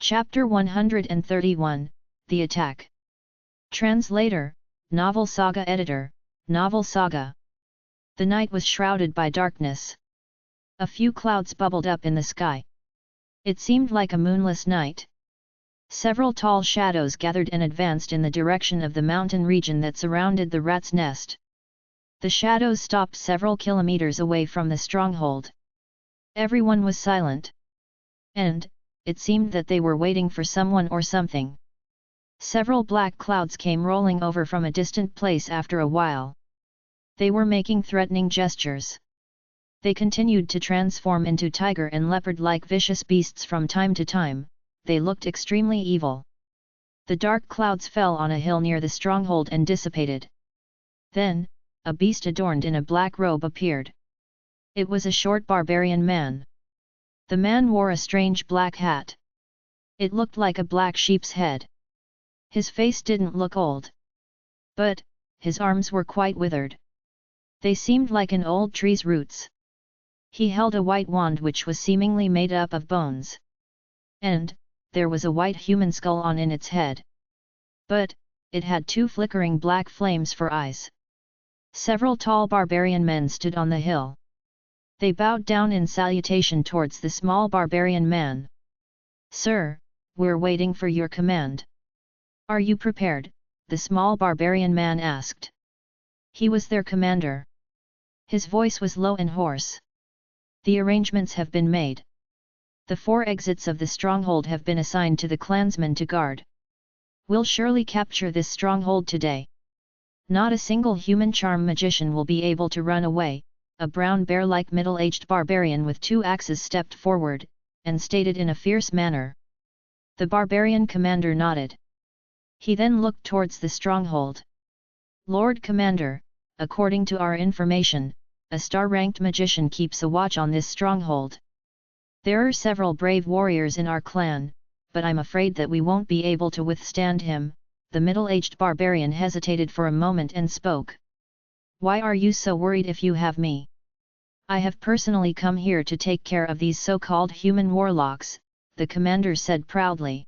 Chapter 131, The Attack. Translator, Novel Saga Editor, Novel Saga. The night was shrouded by darkness. A few clouds bubbled up in the sky. It seemed like a moonless night. Several tall shadows gathered and advanced in the direction of the mountain region that surrounded the rat's nest. The shadows stopped several kilometers away from the stronghold. Everyone was silent. And, it seemed that they were waiting for someone or something. Several black clouds came rolling over from a distant place after a while. They were making threatening gestures. They continued to transform into tiger and leopard-like vicious beasts from time to time. They looked extremely evil. The dark clouds fell on a hill near the stronghold and dissipated. Then, a beast adorned in a black robe appeared. It was a short barbarian man. The man wore a strange black hat. It looked like a black sheep's head. His face didn't look old. But, his arms were quite withered. They seemed like an old tree's roots. He held a white wand which was seemingly made up of bones. And, there was a white human skull on in its head. But, it had two flickering black flames for eyes. Several tall barbarian men stood on the hill. They bowed down in salutation towards the small barbarian man. "Sir, we're waiting for your command." "Are you prepared?" the small barbarian man asked. He was their commander. His voice was low and hoarse. "The arrangements have been made. The 4 exits of the stronghold have been assigned to the clansmen to guard. We'll surely capture this stronghold today. Not a single human charm magician will be able to run away." A brown bear-like middle-aged barbarian with 2 axes stepped forward, and stated in a fierce manner. The barbarian commander nodded. He then looked towards the stronghold. "Lord Commander, according to our information, a star-ranked magician keeps a watch on this stronghold. There are several brave warriors in our clan, but I'm afraid that we won't be able to withstand him." The middle-aged barbarian hesitated for a moment and spoke. "Why are you so worried if you have me? I have personally come here to take care of these so-called human warlocks," the commander said proudly.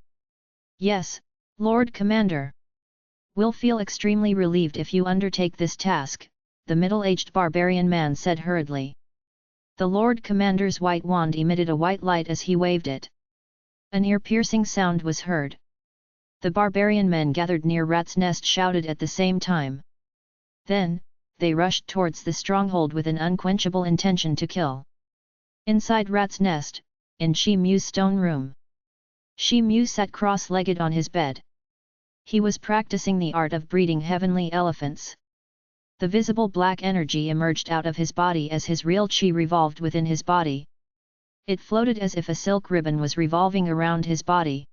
"Yes, Lord Commander. We'll feel extremely relieved if you undertake this task," the middle-aged barbarian man said hurriedly. The Lord Commander's white wand emitted a white light as he waved it. An ear-piercing sound was heard. The barbarian men gathered near Rat's Nest shouted at the same time. Then, they rushed towards the stronghold with an unquenchable intention to kill. Inside Rat's Nest, in Shi Mu's stone room. Shi Mu sat cross-legged on his bed. He was practicing the art of breeding heavenly elephants. The visible black energy emerged out of his body as his real chi revolved within his body. It floated as if a silk ribbon was revolving around his body.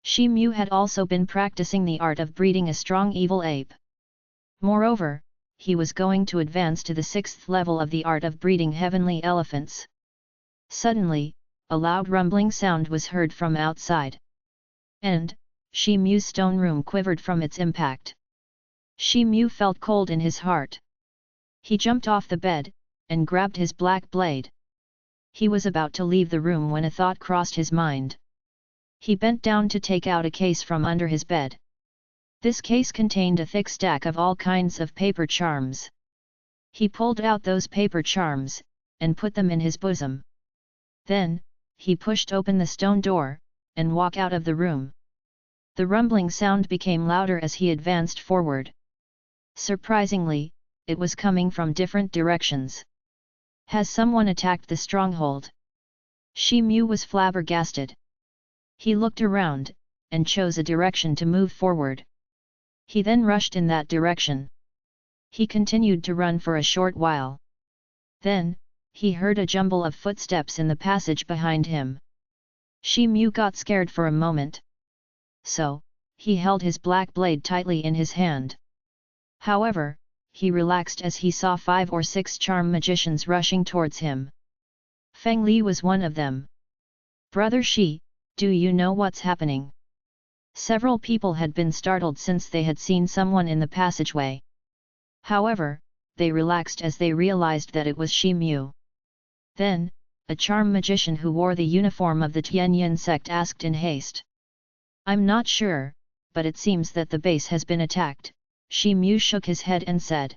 Shi Mu had also been practicing the art of breeding a strong evil ape. Moreover, he was going to advance to the 6th level of the art of breeding heavenly elephants. Suddenly, a loud rumbling sound was heard from outside. And, Shi Mu's stone room quivered from its impact. Shi Mu felt cold in his heart. He jumped off the bed, and grabbed his black blade. He was about to leave the room when a thought crossed his mind. He bent down to take out a case from under his bed. This case contained a thick stack of all kinds of paper charms. He pulled out those paper charms, and put them in his bosom. Then, he pushed open the stone door, and walked out of the room. The rumbling sound became louder as he advanced forward. Surprisingly, it was coming from different directions. Has someone attacked the stronghold? Shi Mu was flabbergasted. He looked around, and chose a direction to move forward. He then rushed in that direction. He continued to run for a short while. Then, he heard a jumble of footsteps in the passage behind him. Shi Mu got scared for a moment. So, he held his black blade tightly in his hand. However, he relaxed as he saw 5 or 6 charm magicians rushing towards him. Feng Li was one of them. "Brother Shi, do you know what's happening?" Several people had been startled since they had seen someone in the passageway. However, they relaxed as they realized that it was Shi Mu. Then, a charm magician who wore the uniform of the Tianyin sect asked in haste. I'm not sure, but it seems that the base has been attacked. Shi Mu shook his head and said.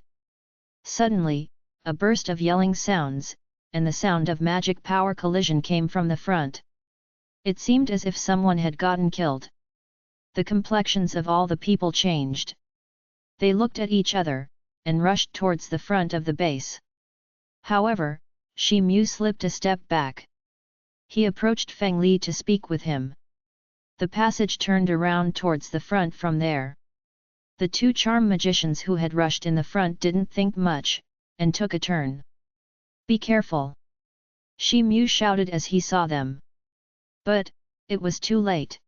Suddenly, a burst of yelling sounds, and the sound of magic power collision came from the front. It seemed as if someone had gotten killed. The complexions of all the people changed. They looked at each other, and rushed towards the front of the base. However, Shi Mu slipped a step back. He approached Feng Li to speak with him. The passage turned around towards the front from there. The two charm magicians who had rushed in the front didn't think much, and took a turn. Be careful! Shi Mu shouted as he saw them. But, it was too late.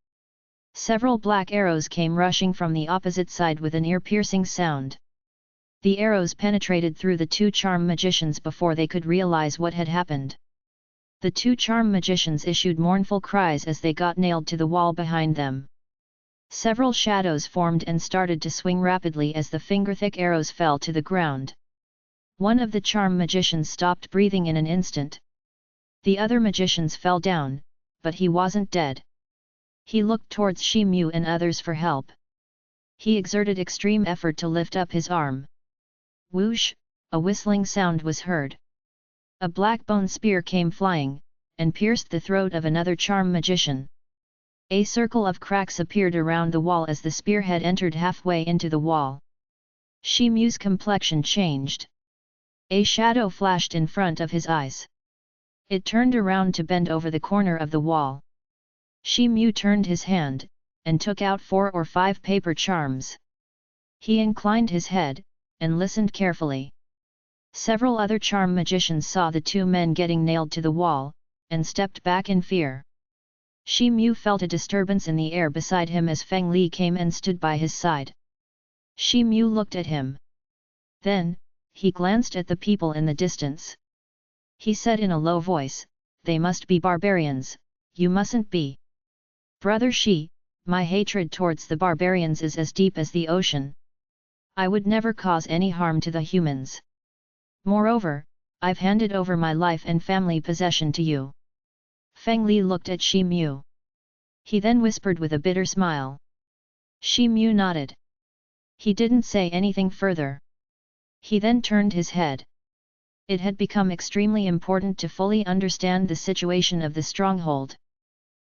Several black arrows came rushing from the opposite side with an ear-piercing sound. The arrows penetrated through the two charm magicians before they could realize what had happened. The two charm magicians issued mournful cries as they got nailed to the wall behind them. Several shadows formed and started to swing rapidly as the finger-thick arrows fell to the ground. One of the charm magicians stopped breathing in an instant. The other magicians fell down, but he wasn't dead. He looked towards Shi Mu and others for help. He exerted extreme effort to lift up his arm. Whoosh! A whistling sound was heard. A black bone spear came flying, and pierced the throat of another charm magician. A circle of cracks appeared around the wall as the spearhead entered halfway into the wall. Shi Mu's complexion changed. A shadow flashed in front of his eyes. It turned around to bend over the corner of the wall. Shi Mu turned his hand, and took out 4 or 5 paper charms. He inclined his head, and listened carefully. Several other charm magicians saw the two men getting nailed to the wall, and stepped back in fear. Shi Mu felt a disturbance in the air beside him as Feng Li came and stood by his side. Shi Mu looked at him. Then, he glanced at the people in the distance. He said in a low voice, "They must be barbarians, you mustn't be. Brother Shi, my hatred towards the barbarians is as deep as the ocean. I would never cause any harm to the humans. Moreover, I've handed over my life and family possession to you." Feng Li looked at Shi Mu. He then whispered with a bitter smile. Shi Mu nodded. He didn't say anything further. He then turned his head. It had become extremely important to fully understand the situation of the stronghold.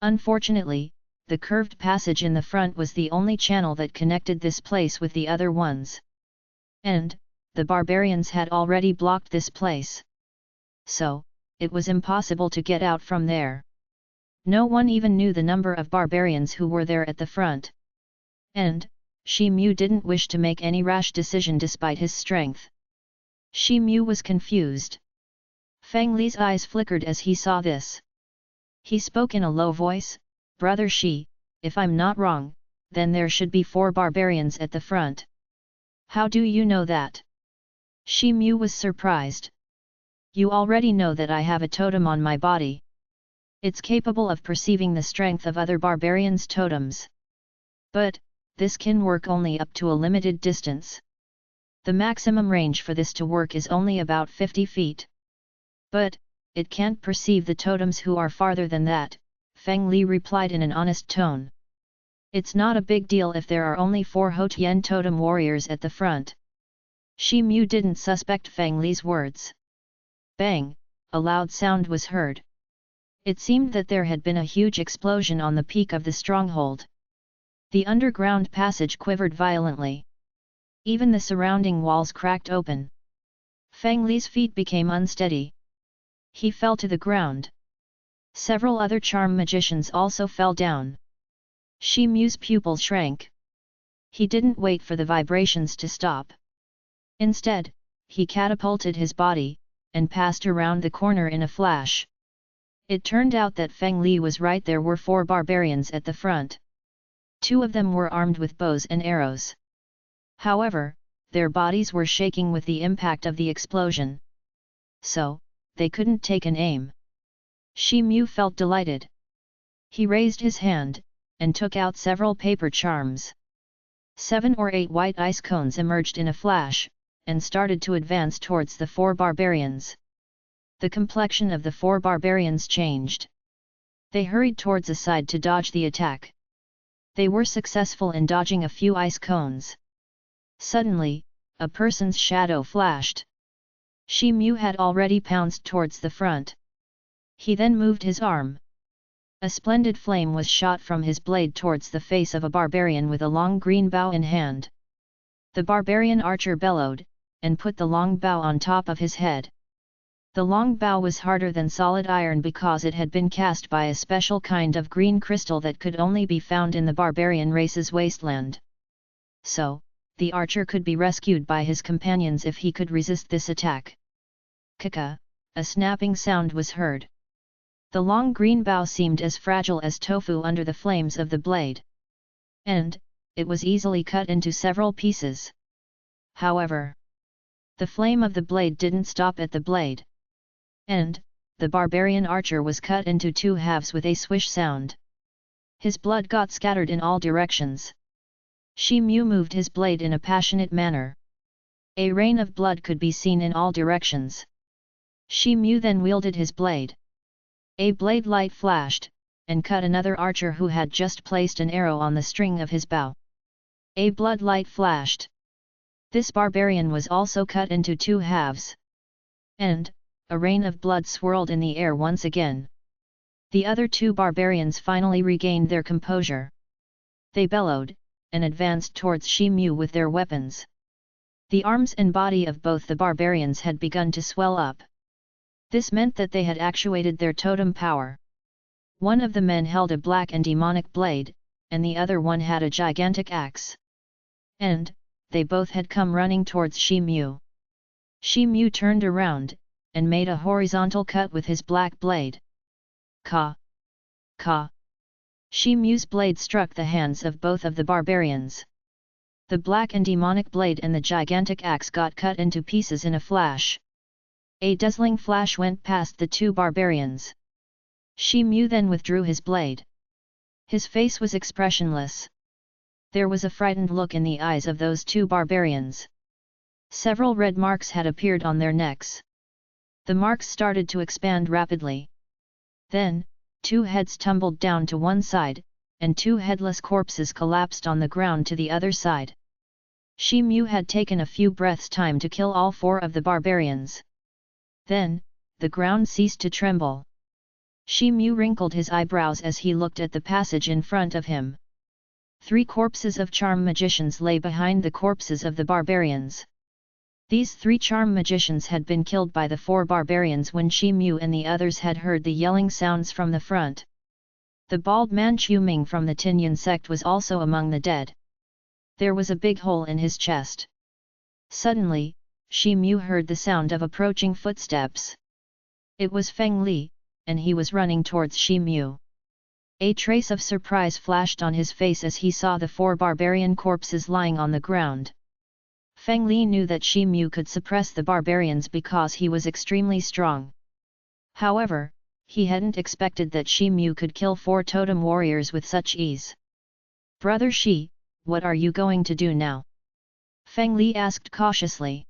Unfortunately, the curved passage in the front was the only channel that connected this place with the other ones. And, the barbarians had already blocked this place. So, it was impossible to get out from there. No one even knew the number of barbarians who were there at the front. And, Shi Mu didn't wish to make any rash decision despite his strength. Shi Mu was confused. Feng Li's eyes flickered as he saw this. He spoke in a low voice, "Brother Shi, if I'm not wrong, then there should be 4 barbarians at the front. How do you know that?" Shi Mu was surprised. "You already know that I have a totem on my body. It's capable of perceiving the strength of other barbarians' totems. But, this can work only up to a limited distance. The maximum range for this to work is only about 50 feet. But, it can't perceive the totems who are farther than that," Feng Li replied in an honest tone. "It's not a big deal if there are only 4 Houtian totem warriors at the front." Shi Mu didn't suspect Feng Li's words. Bang! A loud sound was heard. It seemed that there had been a huge explosion on the peak of the stronghold. The underground passage quivered violently. Even the surrounding walls cracked open. Feng Li's feet became unsteady. He fell to the ground. Several other charm magicians also fell down. Shi Mu's pupils shrank. He didn't wait for the vibrations to stop. Instead, he catapulted his body, and passed around the corner in a flash. It turned out that Feng Li was right, there were 4 barbarians at the front. 2 of them were armed with bows and arrows. However, their bodies were shaking with the impact of the explosion. So, they couldn't take an aim. Shi Mu felt delighted. He raised his hand, and took out several paper charms. 7 or 8 white ice cones emerged in a flash, and started to advance towards the 4 barbarians. The complexion of the 4 barbarians changed. They hurried towards a side to dodge the attack. They were successful in dodging a few ice cones. Suddenly, a person's shadow flashed. Shi Mu had already pounced towards the front. He then moved his arm. A splendid flame was shot from his blade towards the face of a barbarian with a long green bow in hand. The barbarian archer bellowed, and put the long bow on top of his head. The long bow was harder than solid iron because it had been cast by a special kind of green crystal that could only be found in the barbarian race's wasteland. So, the archer could be rescued by his companions if he could resist this attack. Kaka, a snapping sound was heard. The long green bow seemed as fragile as tofu under the flames of the blade. And, it was easily cut into several pieces. However, the flame of the blade didn't stop at the blade. And, the barbarian archer was cut into 2 halves with a swish sound. His blood got scattered in all directions. Shi Mu moved his blade in a passionate manner. A rain of blood could be seen in all directions. Shi Mu then wielded his blade. A blade light flashed, and cut another archer who had just placed an arrow on the string of his bow. A blood light flashed. This barbarian was also cut into 2 halves. And, a rain of blood swirled in the air once again. The other 2 barbarians finally regained their composure. They bellowed, and advanced towards Shi Mu with their weapons. The arms and body of both the barbarians had begun to swell up. This meant that they had actuated their totem power. One of the men held a black and demonic blade, and the other one had a gigantic axe. And, they both had come running towards Shi Mu. Shi Mu turned around, and made a horizontal cut with his black blade. Ka! Ka! Shi Mu's blade struck the hands of both of the barbarians. The black and demonic blade and the gigantic axe got cut into pieces in a flash. A dazzling flash went past the 2 barbarians. Shi Mu then withdrew his blade. His face was expressionless. There was a frightened look in the eyes of those 2 barbarians. Several red marks had appeared on their necks. The marks started to expand rapidly. Then, 2 heads tumbled down to one side, and 2 headless corpses collapsed on the ground to the other side. Shi Mu had taken a few breaths' time to kill all 4 of the barbarians. Then, the ground ceased to tremble. Shi Mu wrinkled his eyebrows as he looked at the passage in front of him. 3 corpses of charm magicians lay behind the corpses of the barbarians. These 3 charm magicians had been killed by the 4 barbarians when Shi Mu and the others had heard the yelling sounds from the front. The bald man Chu Ming from the Tinyan sect was also among the dead. There was a big hole in his chest. Suddenly, Shi Mu heard the sound of approaching footsteps. It was Feng Li, and he was running towards Shi Mu. A trace of surprise flashed on his face as he saw the 4 barbarian corpses lying on the ground. Feng Li knew that Shi Mu could suppress the barbarians because he was extremely strong. However, he hadn't expected that Shi Mu could kill 4 totem warriors with such ease. "Brother Shi, what are you going to do now?" Feng Li asked cautiously.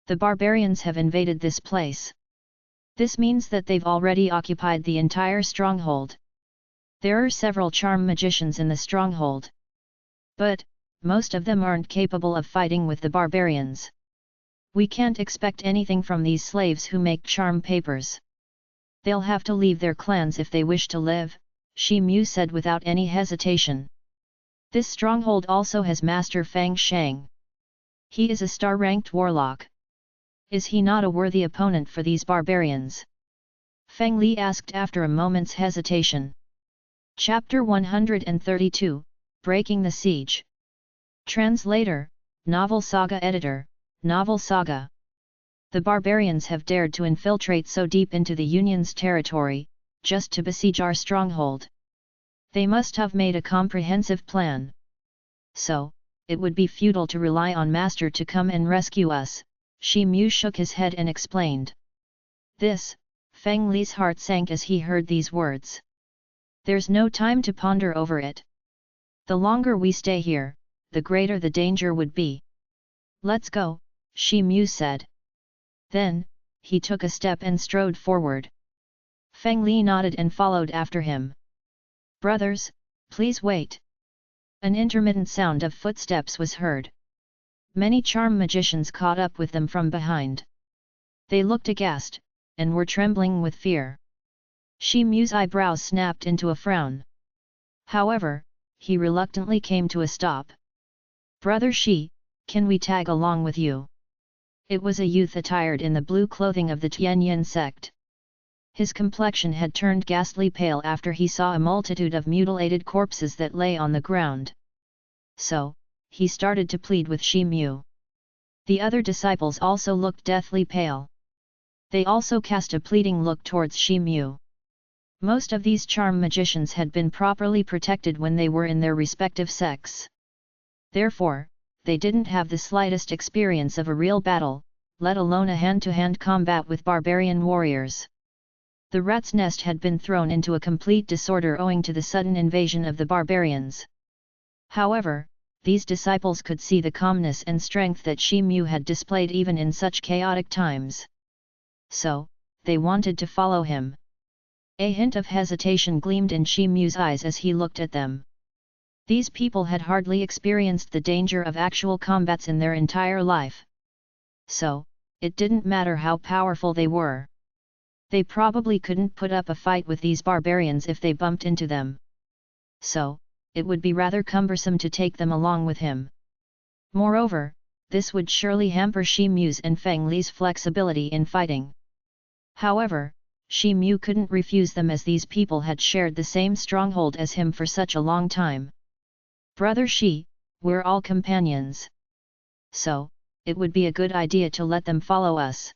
"The barbarians have invaded this place. This means that they've already occupied the entire stronghold. There are several charm magicians in the stronghold. But, most of them aren't capable of fighting with the barbarians. We can't expect anything from these slaves who make charm papers. They'll have to leave their clans if they wish to live," Shi Mu said without any hesitation. "This stronghold also has Master Fang Shang. He is a star-ranked warlock. Is he not a worthy opponent for these barbarians?" Feng Li asked after a moment's hesitation. Chapter 132, Breaking the Siege. Translator, Novel Saga Editor, Novel Saga. The barbarians have dared to infiltrate so deep into the Union's territory, just to besiege our stronghold. They must have made a comprehensive plan. So, it would be futile to rely on Master to come and rescue us, Shi Mu shook his head and explained. Feng Li's heart sank as he heard these words. There's no time to ponder over it. The longer we stay here, the greater the danger would be. Let's go, Shi Mu said. Then, he took a step and strode forward. Feng Li nodded and followed after him. "Brothers, please wait." An intermittent sound of footsteps was heard. Many charm magicians caught up with them from behind. They looked aghast, and were trembling with fear. Shi Mu's eyebrows snapped into a frown. However, he reluctantly came to a stop. "Brother Shi, can we tag along with you?" It was a youth attired in the blue clothing of the Tianyan sect. His complexion had turned ghastly pale after he saw a multitude of mutilated corpses that lay on the ground. So, he started to plead with Shi Mu. The other disciples also looked deathly pale. They also cast a pleading look towards Shi Mu. Most of these charm magicians had been properly protected when they were in their respective sects. Therefore, they didn't have the slightest experience of a real battle, let alone a hand-to-hand combat with barbarian warriors. The rat's nest had been thrown into a complete disorder owing to the sudden invasion of the barbarians. However, these disciples could see the calmness and strength that Shi Mu had displayed even in such chaotic times. So, they wanted to follow him. A hint of hesitation gleamed in Shi Mu's eyes as he looked at them. These people had hardly experienced the danger of actual combats in their entire life. So, it didn't matter how powerful they were. They probably couldn't put up a fight with these barbarians if they bumped into them. So, it would be rather cumbersome to take them along with him. Moreover, this would surely hamper Shi Mu's and Feng Li's flexibility in fighting. However, Shi Mu couldn't refuse them as these people had shared the same stronghold as him for such a long time. "Brother Shi, we're all companions. So, it would be a good idea to let them follow us.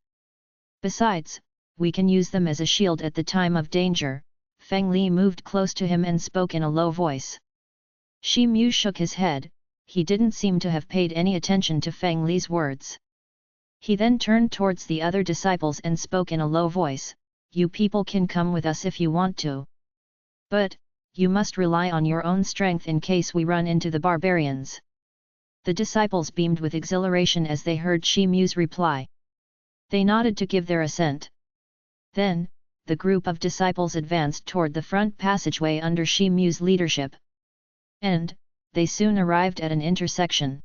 Besides, we can use them as a shield at the time of danger." Feng Li moved close to him and spoke in a low voice. Shi Mu shook his head, he didn't seem to have paid any attention to Feng Li's words. He then turned towards the other disciples and spoke in a low voice, "You people can come with us if you want to. But, you must rely on your own strength in case we run into the barbarians." The disciples beamed with exhilaration as they heard Shi Mu's reply. They nodded to give their assent. Then, the group of disciples advanced toward the front passageway under Shi Mu's leadership. And, they soon arrived at an intersection.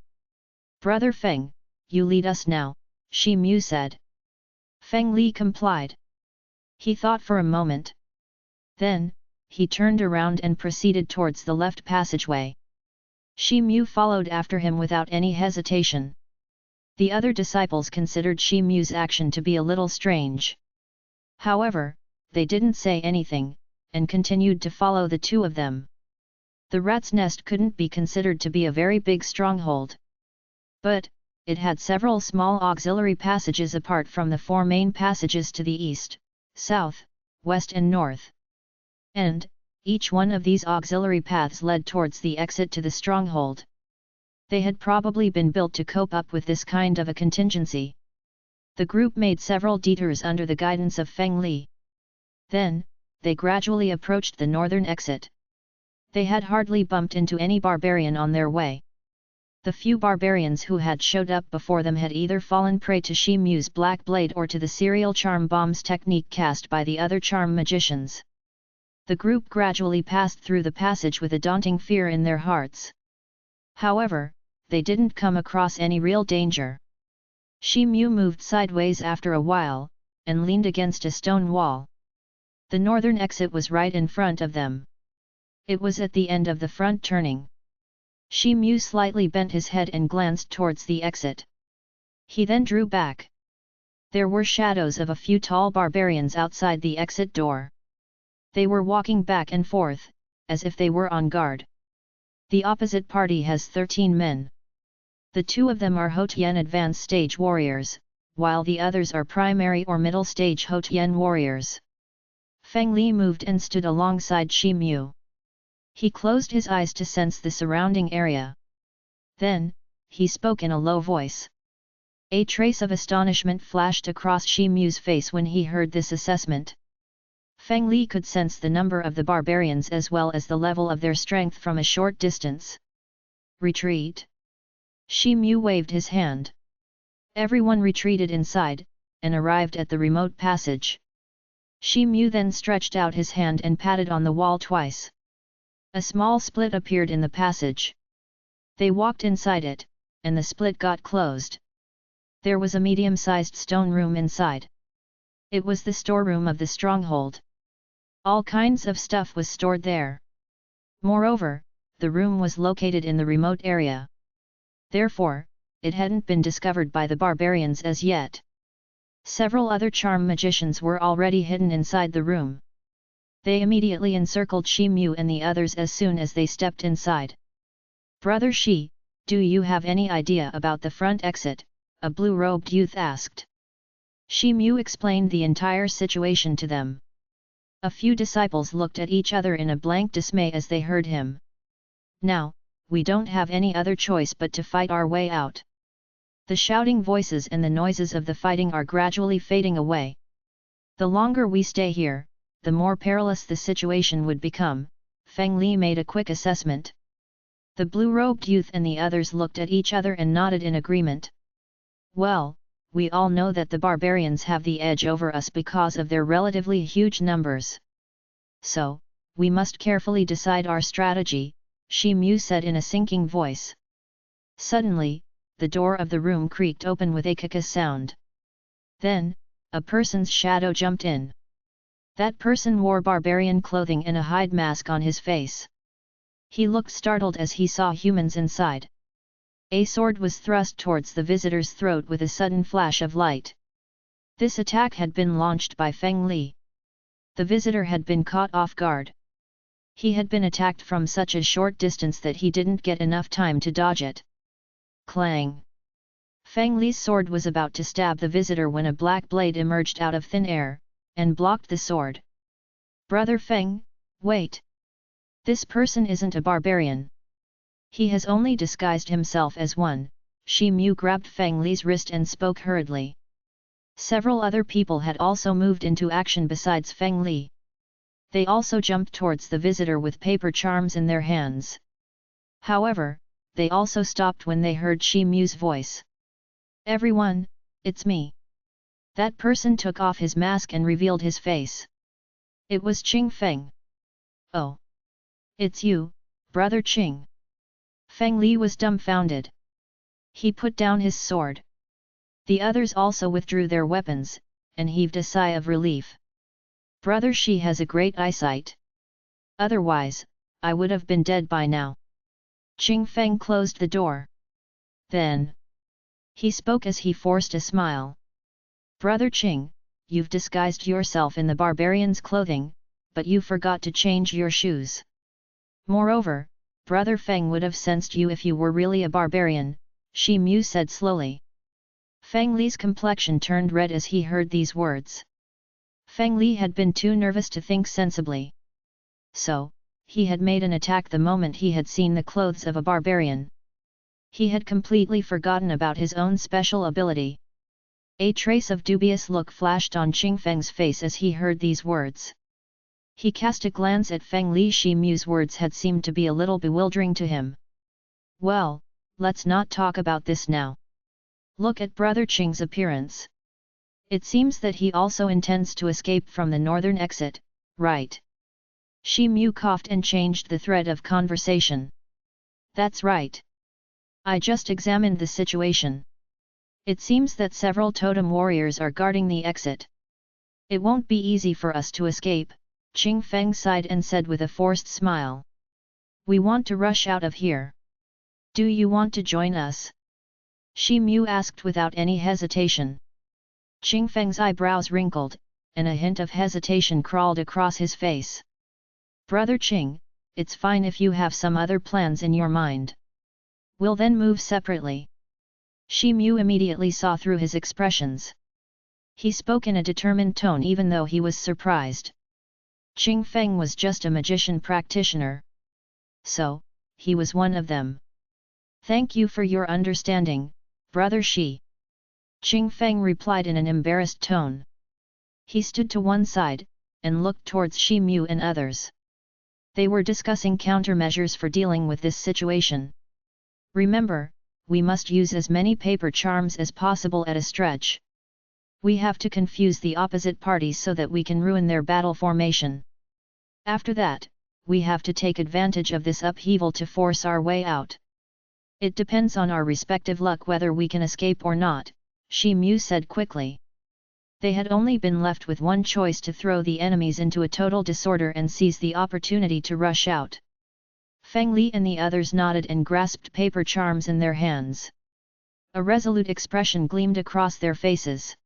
"Brother Feng, you lead us now," Shi Mu said. Feng Li complied. He thought for a moment. Then, he turned around and proceeded towards the left passageway. Shi Mu followed after him without any hesitation. The other disciples considered Shi Mu's action to be a little strange. However, they didn't say anything, and continued to follow the two of them. The rat's nest couldn't be considered to be a very big stronghold. But, it had several small auxiliary passages apart from the four main passages to the east, south, west and north. And, each one of these auxiliary paths led towards the exit to the stronghold. They had probably been built to cope up with this kind of a contingency. The group made several detours under the guidance of Feng Li. Then, they gradually approached the northern exit. They had hardly bumped into any barbarian on their way. The few barbarians who had showed up before them had either fallen prey to Shi Mu's black blade or to the serial charm bombs technique cast by the other charm magicians. The group gradually passed through the passage with a daunting fear in their hearts. However, they didn't come across any real danger. Shi Mu moved sideways after a while, and leaned against a stone wall. The northern exit was right in front of them. It was at the end of the front turning. Shi Mu slightly bent his head and glanced towards the exit. He then drew back. There were shadows of a few tall barbarians outside the exit door. They were walking back and forth, as if they were on guard. The opposite party has 13 men. The two of them are Houtian advanced stage warriors, while the others are primary or middle stage Houtian warriors. Feng Li moved and stood alongside Shi Mu. He closed his eyes to sense the surrounding area. Then, he spoke in a low voice. A trace of astonishment flashed across Shi Mu's face when he heard this assessment. Feng Li could sense the number of the barbarians as well as the level of their strength from a short distance. "Retreat!" Shi Mu waved his hand. Everyone retreated inside, and arrived at the remote passage. Shi Mu then stretched out his hand and patted on the wall twice. A small split appeared in the passage. They walked inside it, and the split got closed. There was a medium-sized stone room inside. It was the storeroom of the stronghold. All kinds of stuff was stored there. Moreover, the room was located in the remote area. Therefore, it hadn't been discovered by the barbarians as yet. Several other charm magicians were already hidden inside the room. They immediately encircled Shi Mu and the others as soon as they stepped inside. "Brother Shi, do you have any idea about the front exit?" a blue-robed youth asked. Shi Mu explained the entire situation to them. A few disciples looked at each other in a blank dismay as they heard him. "Now, we don't have any other choice but to fight our way out." The shouting voices and the noises of the fighting are gradually fading away. "The longer we stay here, the more perilous the situation would become," Feng Li made a quick assessment. The blue-robed youth and the others looked at each other and nodded in agreement. "Well, we all know that the barbarians have the edge over us because of their relatively huge numbers. So, we must carefully decide our strategy," Shi Mu said in a sinking voice. Suddenly, the door of the room creaked open with a kaka sound. Then, a person's shadow jumped in. That person wore barbarian clothing and a hide mask on his face. He looked startled as he saw humans inside. A sword was thrust towards the visitor's throat with a sudden flash of light. This attack had been launched by Feng Li. The visitor had been caught off guard. He had been attacked from such a short distance that he didn't get enough time to dodge it. Clang! Feng Li's sword was about to stab the visitor when a black blade emerged out of thin air, and blocked the sword. "Brother Feng, wait! This person isn't a barbarian. He has only disguised himself as one." Shi Mu grabbed Feng Li's wrist and spoke hurriedly. Several other people had also moved into action besides Feng Li. They also jumped towards the visitor with paper charms in their hands. However, they also stopped when they heard Shi Mu's voice. "Everyone, it's me." That person took off his mask and revealed his face. It was Qing Feng. "Oh! It's you, Brother Qing." Feng Li was dumbfounded. He put down his sword. The others also withdrew their weapons, and heaved a sigh of relief. "Brother Shi has a great eyesight. Otherwise, I would have been dead by now." Qing Feng closed the door. Then, he spoke as he forced a smile. "Brother Qing, you've disguised yourself in the barbarian's clothing, but you forgot to change your shoes. Moreover, Brother Feng would have sensed you if you were really a barbarian," Shi Mu said slowly. Feng Li's complexion turned red as he heard these words. Feng Li had been too nervous to think sensibly. So, he had made an attack the moment he had seen the clothes of a barbarian. He had completely forgotten about his own special ability. A trace of dubious look flashed on Qing Feng's face as he heard these words. He cast a glance at Feng Li. Shi Mu's words had seemed to be a little bewildering to him. "Well, let's not talk about this now. Look at Brother Qing's appearance. It seems that he also intends to escape from the northern exit, right?" Shi Mu coughed and changed the thread of conversation. "That's right. I just examined the situation. It seems that several totem warriors are guarding the exit. It won't be easy for us to escape," Qing Feng sighed and said with a forced smile. "We want to rush out of here. Do you want to join us?" Shi Mu asked without any hesitation. Qing Feng's eyebrows wrinkled, and a hint of hesitation crawled across his face. "Brother Qing, it's fine if you have some other plans in your mind. We'll then move separately." Shi Mu immediately saw through his expressions. He spoke in a determined tone even though he was surprised. Qing Feng was just a magician practitioner. So, he was one of them. "Thank you for your understanding, Brother Shi." Qing Feng replied in an embarrassed tone. He stood to one side, and looked towards Shi Mu and others. They were discussing countermeasures for dealing with this situation. "Remember, we must use as many paper charms as possible at a stretch. We have to confuse the opposite parties so that we can ruin their battle formation. After that, we have to take advantage of this upheaval to force our way out. It depends on our respective luck whether we can escape or not, Shi Mu said quickly. They had only been left with one choice: to throw the enemies into a total disorder and seize the opportunity to rush out. Feng Li and the others nodded and grasped paper charms in their hands. A resolute expression gleamed across their faces.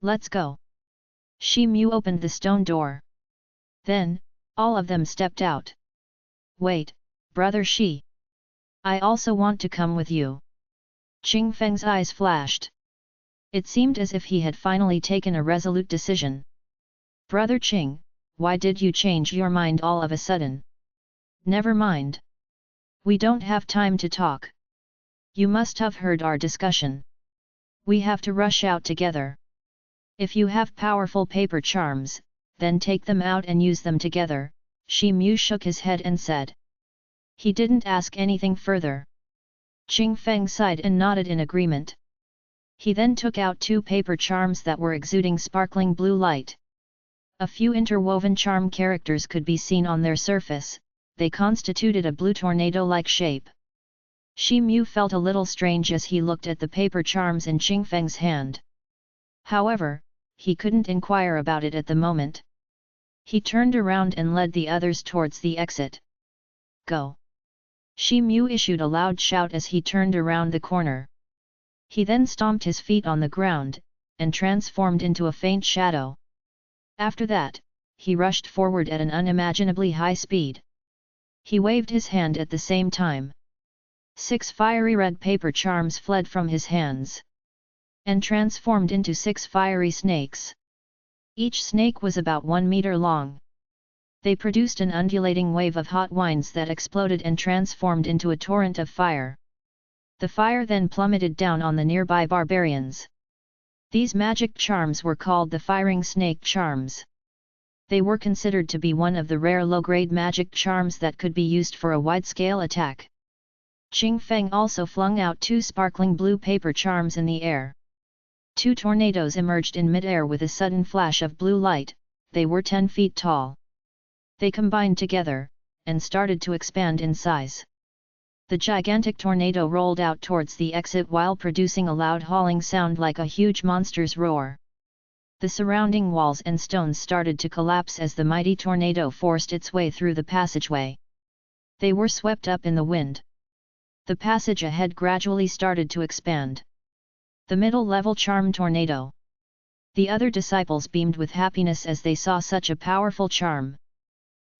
Let's go. Shi Mu opened the stone door. Then, all of them stepped out. Wait, brother Shi. I also want to come with you. Qing Feng's eyes flashed. It seemed as if he had finally taken a resolute decision. Brother Qing, why did you change your mind all of a sudden? Never mind. We don't have time to talk. You must have heard our discussion. We have to rush out together. If you have powerful paper charms, then take them out and use them together, Shi Mu shook his head and said. He didn't ask anything further. Qing Feng sighed and nodded in agreement. He then took out 2 paper charms that were exuding sparkling blue light. A few interwoven charm characters could be seen on their surface. They constituted a blue tornado-like shape. Shi Mu felt a little strange as he looked at the paper charms in Qing Feng's hand. However, he couldn't inquire about it at the moment. He turned around and led the others towards the exit. Go! Shi Mu issued a loud shout as he turned around the corner. He then stomped his feet on the ground, and transformed into a faint shadow. After that, he rushed forward at an unimaginably high speed. He waved his hand at the same time. 6 fiery red paper charms fled from his hands and transformed into 6 fiery snakes. Each snake was about 1 meter long. They produced an undulating wave of hot winds that exploded and transformed into a torrent of fire. The fire then plummeted down on the nearby barbarians. These magic charms were called the Firing Snake Charms. They were considered to be one of the rare low-grade magic charms that could be used for a wide-scale attack. Qing Feng also flung out 2 sparkling blue paper charms in the air. 2 tornadoes emerged in mid-air with a sudden flash of blue light. They were 10 feet tall. They combined together, and started to expand in size. The gigantic tornado rolled out towards the exit while producing a loud howling sound like a huge monster's roar. The surrounding walls and stones started to collapse as the mighty tornado forced its way through the passageway. They were swept up in the wind. The passage ahead gradually started to expand. The middle-level charm tornado. The other disciples beamed with happiness as they saw such a powerful charm.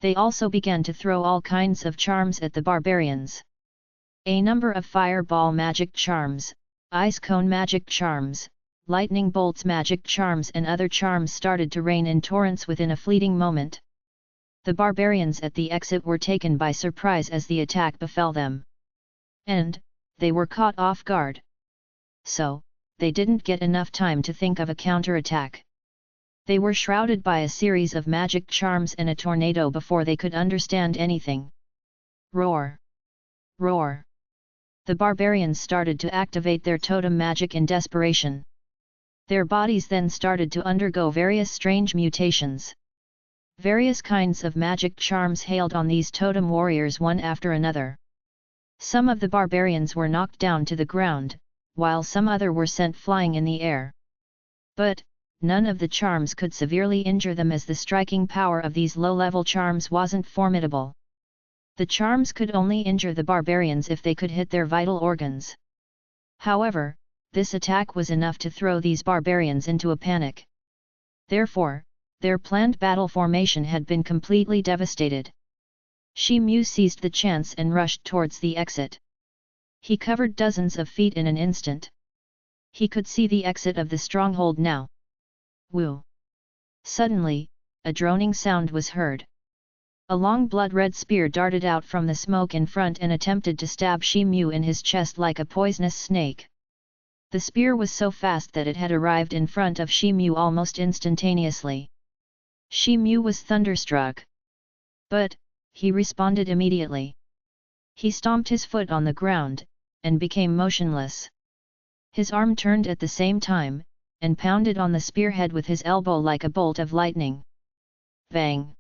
They also began to throw all kinds of charms at the barbarians. A number of fireball magic charms, ice cone magic charms, lightning bolts magic charms and other charms started to rain in torrents within a fleeting moment. The barbarians at the exit were taken by surprise as the attack befell them. And, they were caught off guard. So, they didn't get enough time to think of a counterattack. They were shrouded by a series of magic charms and a tornado before they could understand anything. Roar! Roar! The barbarians started to activate their totem magic in desperation. Their bodies then started to undergo various strange mutations. Various kinds of magic charms hailed on these totem warriors one after another. Some of the barbarians were knocked down to the ground, while some other were sent flying in the air. But, none of the charms could severely injure them as the striking power of these low-level charms wasn't formidable. The charms could only injure the barbarians if they could hit their vital organs. However, this attack was enough to throw these barbarians into a panic. Therefore, their planned battle formation had been completely devastated. Shi Mu seized the chance and rushed towards the exit. He covered dozens of feet in an instant. He could see the exit of the stronghold now. Woo! Suddenly, a droning sound was heard. A long blood-red spear darted out from the smoke in front and attempted to stab Shi Mu in his chest like a poisonous snake. The spear was so fast that it had arrived in front of Shi Mu almost instantaneously. Shi Mu was thunderstruck. But, he responded immediately. He stomped his foot on the ground, and became motionless. His arm turned at the same time, and pounded on the spearhead with his elbow like a bolt of lightning. Bang!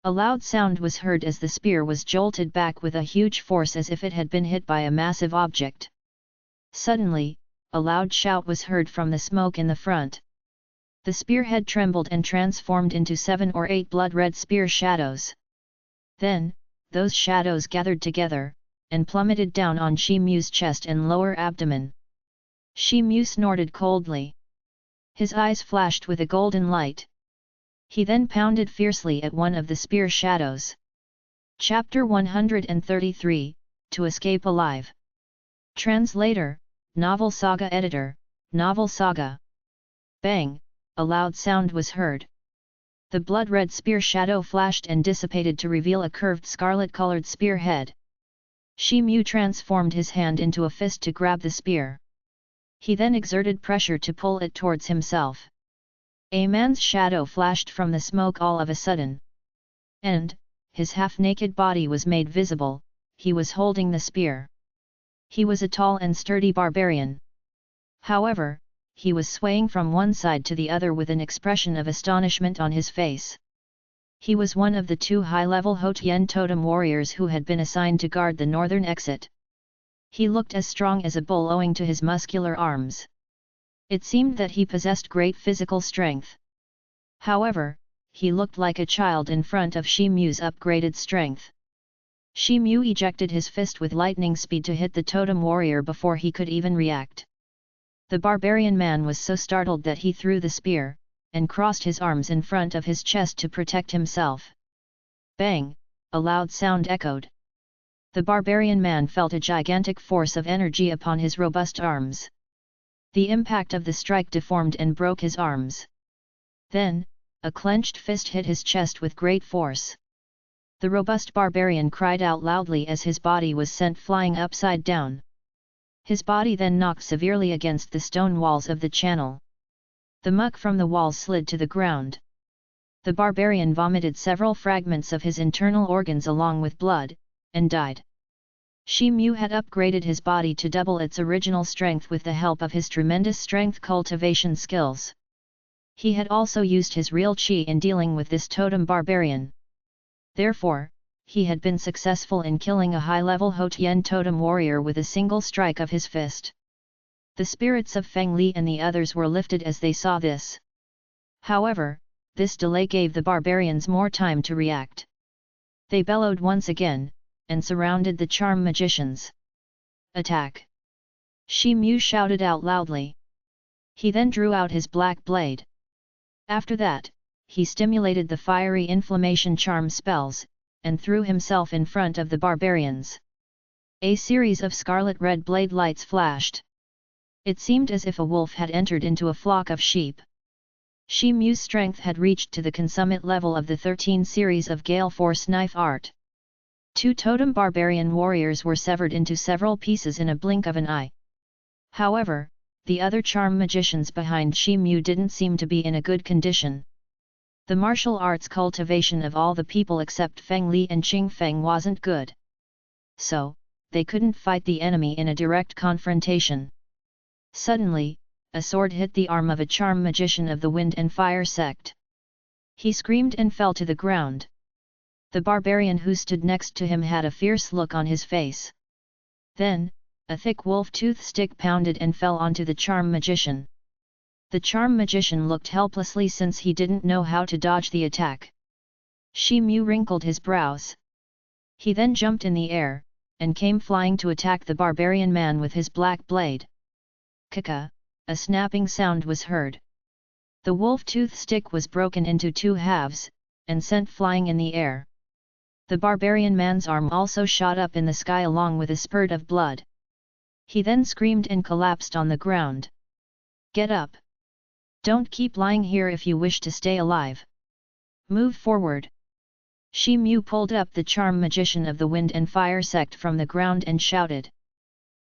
A loud sound was heard as the spear was jolted back with a huge force as if it had been hit by a massive object. Suddenly, a loud shout was heard from the smoke in the front. The spearhead trembled and transformed into 7 or 8 blood-red spear shadows. Then, those shadows gathered together, and plummeted down on Shi Mu's chest and lower abdomen. Shi Mu snorted coldly. His eyes flashed with a golden light. He then pounded fiercely at one of the spear shadows. Chapter 133, To Escape Alive. Translator, Novel Saga Editor, Novel Saga. Bang! A loud sound was heard. The blood-red spear shadow flashed and dissipated to reveal a curved scarlet-colored spearhead. Shi Mu transformed his hand into a fist to grab the spear. He then exerted pressure to pull it towards himself. A man's shadow flashed from the smoke all of a sudden. And, his half-naked body was made visible, he was holding the spear. He was a tall and sturdy barbarian. However, he was swaying from one side to the other with an expression of astonishment on his face. He was one of the 2 high-level Hotien totem warriors who had been assigned to guard the northern exit. He looked as strong as a bull owing to his muscular arms. It seemed that he possessed great physical strength. However, he looked like a child in front of Shi Mu's upgraded strength. Shi Mu ejected his fist with lightning speed to hit the totem warrior before he could even react. The barbarian man was so startled that he threw the spear, and crossed his arms in front of his chest to protect himself. Bang! A loud sound echoed. The barbarian man felt a gigantic force of energy upon his robust arms. The impact of the strike deformed and broke his arms. Then, a clenched fist hit his chest with great force. The robust barbarian cried out loudly as his body was sent flying upside down. His body then knocked severely against the stone walls of the channel. The muck from the walls slid to the ground. The barbarian vomited several fragments of his internal organs along with blood, and died. Shi Mu had upgraded his body to double its original strength with the help of his tremendous strength cultivation skills. He had also used his real chi in dealing with this totem barbarian. Therefore, he had been successful in killing a high-level Hotien totem warrior with a single strike of his fist. The spirits of Feng Li and the others were lifted as they saw this. However, this delay gave the barbarians more time to react. They bellowed once again, and surrounded the charm magicians. Attack! Shi Mu shouted out loudly. He then drew out his black blade. After that, he stimulated the fiery inflammation charm spells, and threw himself in front of the barbarians. A series of scarlet-red blade lights flashed. It seemed as if a wolf had entered into a flock of sheep. Shi Mu's strength had reached to the consummate level of the 13 series of Gale Force knife art. 2 totem barbarian warriors were severed into several pieces in a blink of an eye. However, the other charm magicians behind Shi Mu didn't seem to be in a good condition. The martial arts cultivation of all the people except Feng Li and Qing Feng wasn't good. So, they couldn't fight the enemy in a direct confrontation. Suddenly, a sword hit the arm of a charm magician of the Wind and Fire sect. He screamed and fell to the ground. The barbarian who stood next to him had a fierce look on his face. Then, a thick wolf tooth stick pounded and fell onto the charm magician. The charm magician looked helplessly since he didn't know how to dodge the attack. Shi Mu wrinkled his brows. He then jumped in the air, and came flying to attack the barbarian man with his black blade. Kaka! A snapping sound was heard. The wolf tooth stick was broken into 2 halves, and sent flying in the air. The barbarian man's arm also shot up in the sky along with a spurt of blood. He then screamed and collapsed on the ground. Get up! Don't keep lying here if you wish to stay alive. Move forward! Shi Mu pulled up the charm magician of the Wind and Fire sect from the ground and shouted.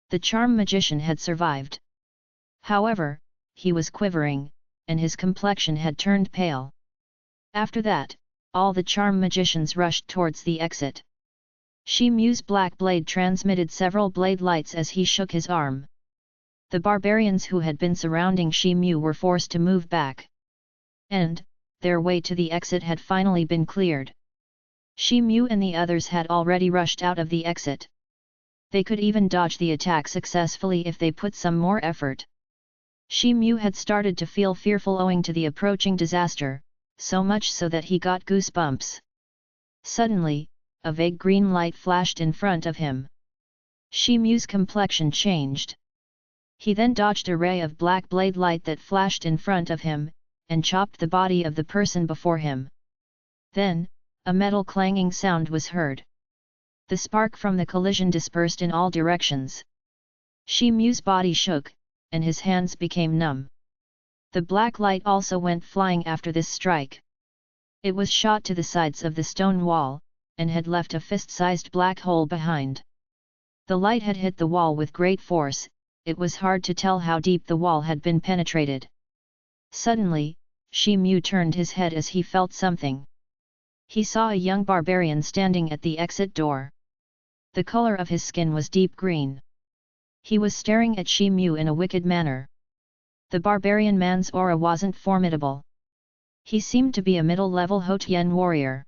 The charm magician had survived. However, he was quivering, and his complexion had turned pale. After that, all the charm magicians rushed towards the exit. Shi Mu's black blade transmitted several blade lights as he shook his arm. The barbarians who had been surrounding Shi Mu were forced to move back. And, their way to the exit had finally been cleared. Shi Mu and the others had already rushed out of the exit. They could even dodge the attack successfully if they put some more effort. Shi Mu had started to feel fearful owing to the approaching disaster, so much so that he got goosebumps. Suddenly, a vague green light flashed in front of him. Shi Mu's complexion changed. He then dodged a ray of black blade light that flashed in front of him, and chopped the body of the person before him. Then, a metal clanging sound was heard. The spark from the collision dispersed in all directions. Shi Mu's body shook, and his hands became numb. The black light also went flying after this strike. It was shot to the sides of the stone wall, and had left a fist-sized black hole behind. The light had hit the wall with great force. It was hard to tell how deep the wall had been penetrated. Suddenly, Shi Mu turned his head as he felt something. He saw a young barbarian standing at the exit door. The color of his skin was deep green. He was staring at Shi Mu in a wicked manner. The barbarian man's aura wasn't formidable. He seemed to be a middle-level Hotian warrior.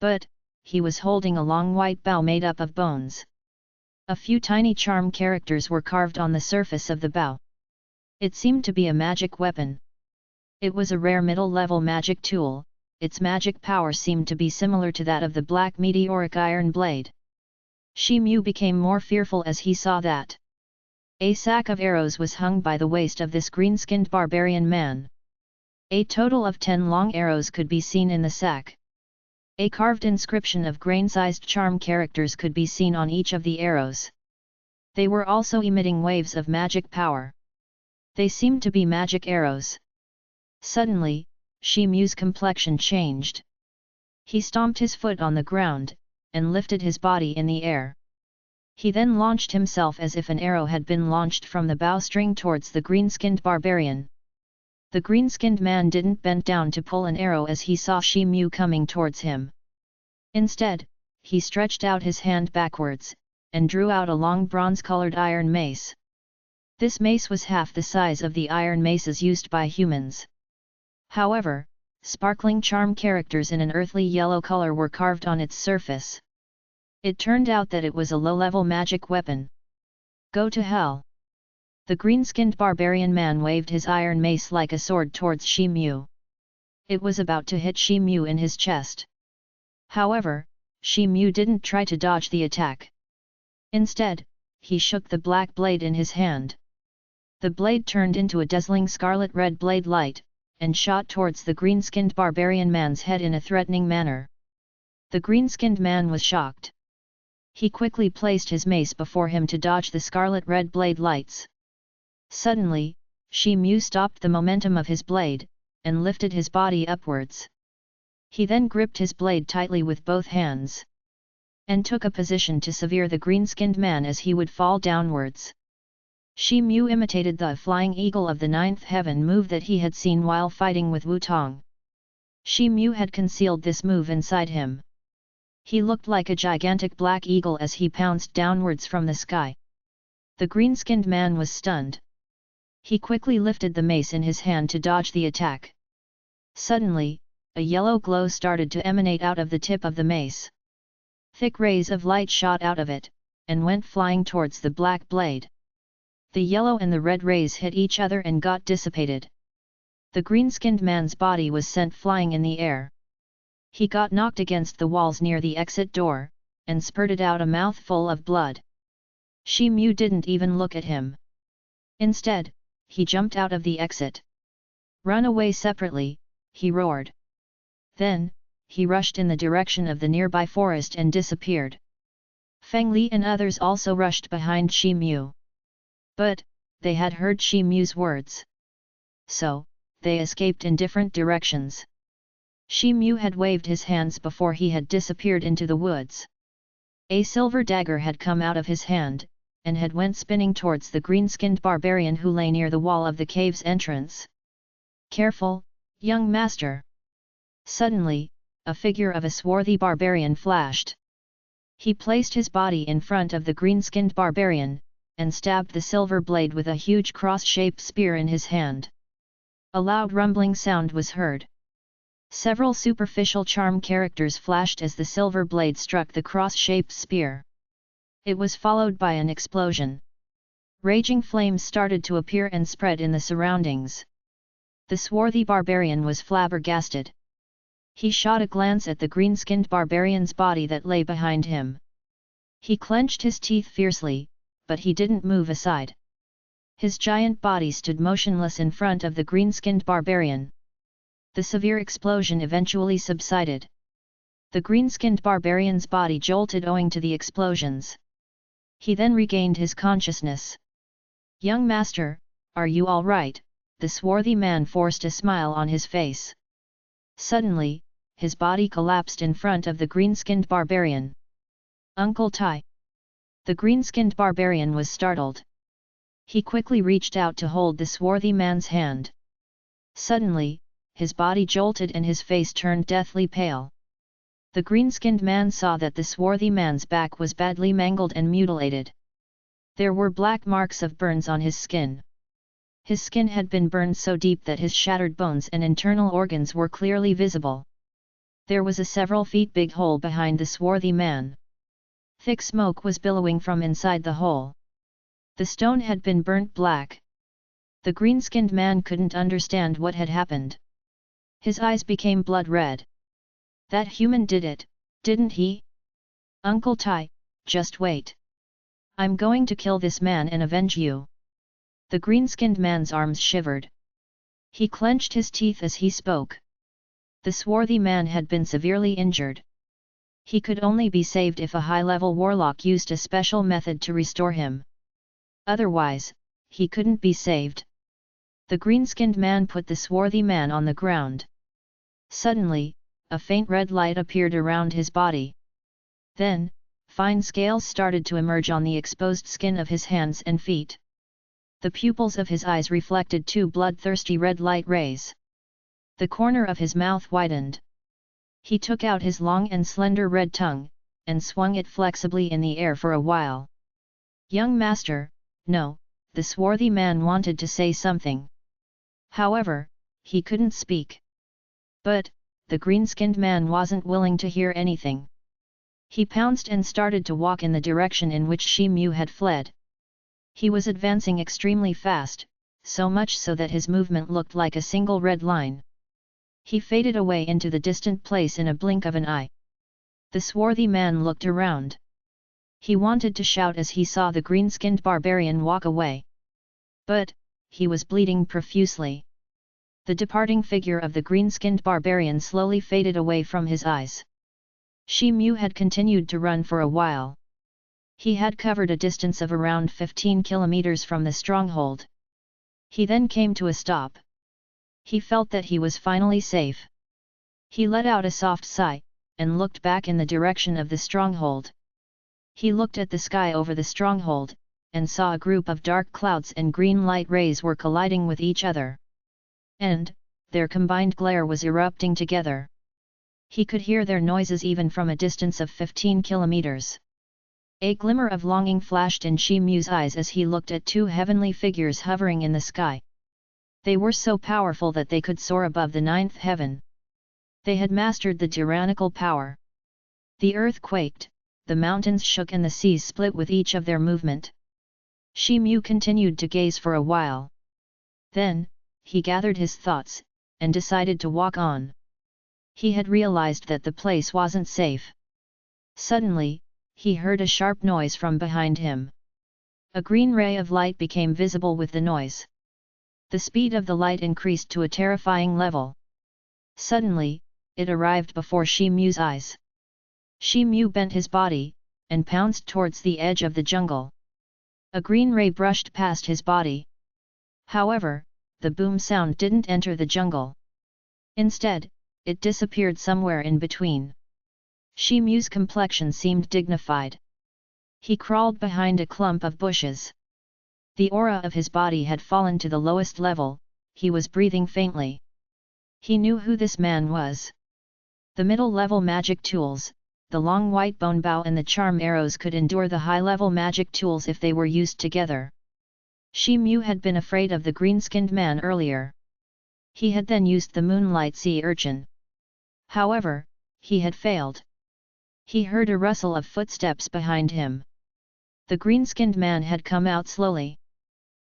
But, he was holding a long white bow made up of bones. A few tiny charm characters were carved on the surface of the bow. It seemed to be a magic weapon. It was a rare middle-level magic tool. Its magic power seemed to be similar to that of the black meteoric iron blade. Shi Mu became more fearful as he saw that a sack of arrows was hung by the waist of this green-skinned barbarian man. A total of 10 long arrows could be seen in the sack. A carved inscription of grain-sized charm characters could be seen on each of the arrows. They were also emitting waves of magic power. They seemed to be magic arrows. Suddenly, Shi Mu's complexion changed. He stomped his foot on the ground, and lifted his body in the air. He then launched himself as if an arrow had been launched from the bowstring towards the green-skinned barbarian. The green-skinned man didn't bend down to pull an arrow as he saw Shi Mu coming towards him. Instead, he stretched out his hand backwards, and drew out a long bronze-colored iron mace. This mace was half the size of the iron maces used by humans. However, sparkling charm characters in an earthly yellow color were carved on its surface. It turned out that it was a low-level magic weapon. Go to hell! The green-skinned barbarian man waved his iron mace like a sword towards Shi Mu. It was about to hit Shi Mu in his chest. However, Shi Mu didn't try to dodge the attack. Instead, he shook the black blade in his hand. The blade turned into a dazzling scarlet-red blade light, and shot towards the green-skinned barbarian man's head in a threatening manner. The green-skinned man was shocked. He quickly placed his mace before him to dodge the scarlet-red blade lights. Suddenly, Shi Mu stopped the momentum of his blade, and lifted his body upwards. He then gripped his blade tightly with both hands, and took a position to severe the green-skinned man as he would fall downwards. Shi Mu imitated the flying eagle of the ninth heaven move that he had seen while fighting with Wu Tong. Shi Mu had concealed this move inside him. He looked like a gigantic black eagle as he pounced downwards from the sky. The green-skinned man was stunned. He quickly lifted the mace in his hand to dodge the attack. Suddenly, a yellow glow started to emanate out of the tip of the mace. Thick rays of light shot out of it, and went flying towards the black blade. The yellow and the red rays hit each other and got dissipated. The green-skinned man's body was sent flying in the air. He got knocked against the walls near the exit door, and spurted out a mouthful of blood. Shi Mu didn't even look at him. Instead, he jumped out of the exit. Run away separately, he roared. Then, he rushed in the direction of the nearby forest and disappeared. Feng Li and others also rushed behind Shi Mu. But, they had heard Shi Mu's words. So, they escaped in different directions. Shi Mu had waved his hands before he had disappeared into the woods. A silver dagger had come out of his hand, and had went spinning towards the green-skinned barbarian who lay near the wall of the cave's entrance. Careful, young master! Suddenly, a figure of a swarthy barbarian flashed. He placed his body in front of the green-skinned barbarian, and stabbed the silver blade with a huge cross-shaped spear in his hand. A loud rumbling sound was heard. Several superficial charm characters flashed as the silver blade struck the cross-shaped spear. It was followed by an explosion. Raging flames started to appear and spread in the surroundings. The swarthy barbarian was flabbergasted. He shot a glance at the green-skinned barbarian's body that lay behind him. He clenched his teeth fiercely, but he didn't move aside. His giant body stood motionless in front of the green-skinned barbarian. The severe explosion eventually subsided. The green-skinned barbarian's body jolted owing to the explosions. He then regained his consciousness. "Young master, are you all right?" the swarthy man forced a smile on his face. Suddenly, his body collapsed in front of the green-skinned barbarian. "Uncle Tai!" The green-skinned barbarian was startled. He quickly reached out to hold the swarthy man's hand. Suddenly, his body jolted and his face turned deathly pale. The green-skinned man saw that the swarthy man's back was badly mangled and mutilated. There were black marks of burns on his skin. His skin had been burned so deep that his shattered bones and internal organs were clearly visible. There was a several feet big hole behind the swarthy man. Thick smoke was billowing from inside the hole. The stone had been burnt black. The green-skinned man couldn't understand what had happened. His eyes became blood red. "That human did it, didn't he? Uncle Tai, just wait. I'm going to kill this man and avenge you." The green-skinned man's arms shivered. He clenched his teeth as he spoke. The swarthy man had been severely injured. He could only be saved if a high-level warlock used a special method to restore him. Otherwise, he couldn't be saved. The green-skinned man put the swarthy man on the ground. Suddenly, a faint red light appeared around his body. Then, fine scales started to emerge on the exposed skin of his hands and feet. The pupils of his eyes reflected two bloodthirsty red light rays. The corner of his mouth widened. He took out his long and slender red tongue, and swung it flexibly in the air for a while. "Young master, no," the swarthy man wanted to say something. However, he couldn't speak. But, the green-skinned man wasn't willing to hear anything. He pounced and started to walk in the direction in which Shi Mu had fled. He was advancing extremely fast, so much so that his movement looked like a single red line. He faded away into the distant place in a blink of an eye. The swarthy man looked around. He wanted to shout as he saw the green-skinned barbarian walk away. But, he was bleeding profusely. The departing figure of the green-skinned barbarian slowly faded away from his eyes. Shi Mu had continued to run for a while. He had covered a distance of around 15 kilometers from the stronghold. He then came to a stop. He felt that he was finally safe. He let out a soft sigh, and looked back in the direction of the stronghold. He looked at the sky over the stronghold, and saw a group of dark clouds and green light rays were colliding with each other. And, their combined glare was erupting together. He could hear their noises even from a distance of 15 kilometers. A glimmer of longing flashed in Shi Mu's eyes as he looked at two heavenly figures hovering in the sky. They were so powerful that they could soar above the ninth heaven. They had mastered the tyrannical power. The earth quaked, the mountains shook and the seas split with each of their movement. Shi Mu continued to gaze for a while. Then, he gathered his thoughts, and decided to walk on. He had realized that the place wasn't safe. Suddenly, he heard a sharp noise from behind him. A green ray of light became visible with the noise. The speed of the light increased to a terrifying level. Suddenly, it arrived before Shi Mu's eyes. Shi Mu bent his body, and pounced towards the edge of the jungle. A green ray brushed past his body. However, the boom sound didn't enter the jungle. Instead, it disappeared somewhere in between. Shi Mu's complexion seemed dignified. He crawled behind a clump of bushes. The aura of his body had fallen to the lowest level, he was breathing faintly. He knew who this man was. The middle-level magic tools, the long white bone bow and the charm arrows could endure the high-level magic tools if they were used together. Shi Mu had been afraid of the green-skinned man earlier. He had then used the moonlight sea urchin. However, he had failed. He heard a rustle of footsteps behind him. The green-skinned man had come out slowly.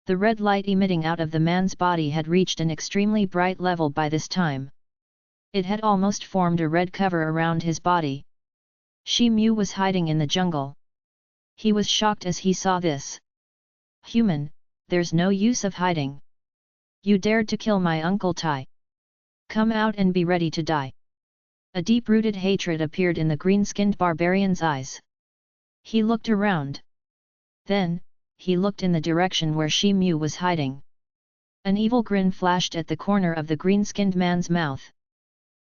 The red light emitting out of the man's body had reached an extremely bright level by this time. It had almost formed a red cover around his body. Shi Mu was hiding in the jungle. He was shocked as he saw this. "Human, there's no use of hiding. You dared to kill my Uncle Tai. Come out and be ready to die." A deep-rooted hatred appeared in the green-skinned barbarian's eyes. He looked around. Then, he looked in the direction where Shi Mu was hiding. An evil grin flashed at the corner of the green-skinned man's mouth.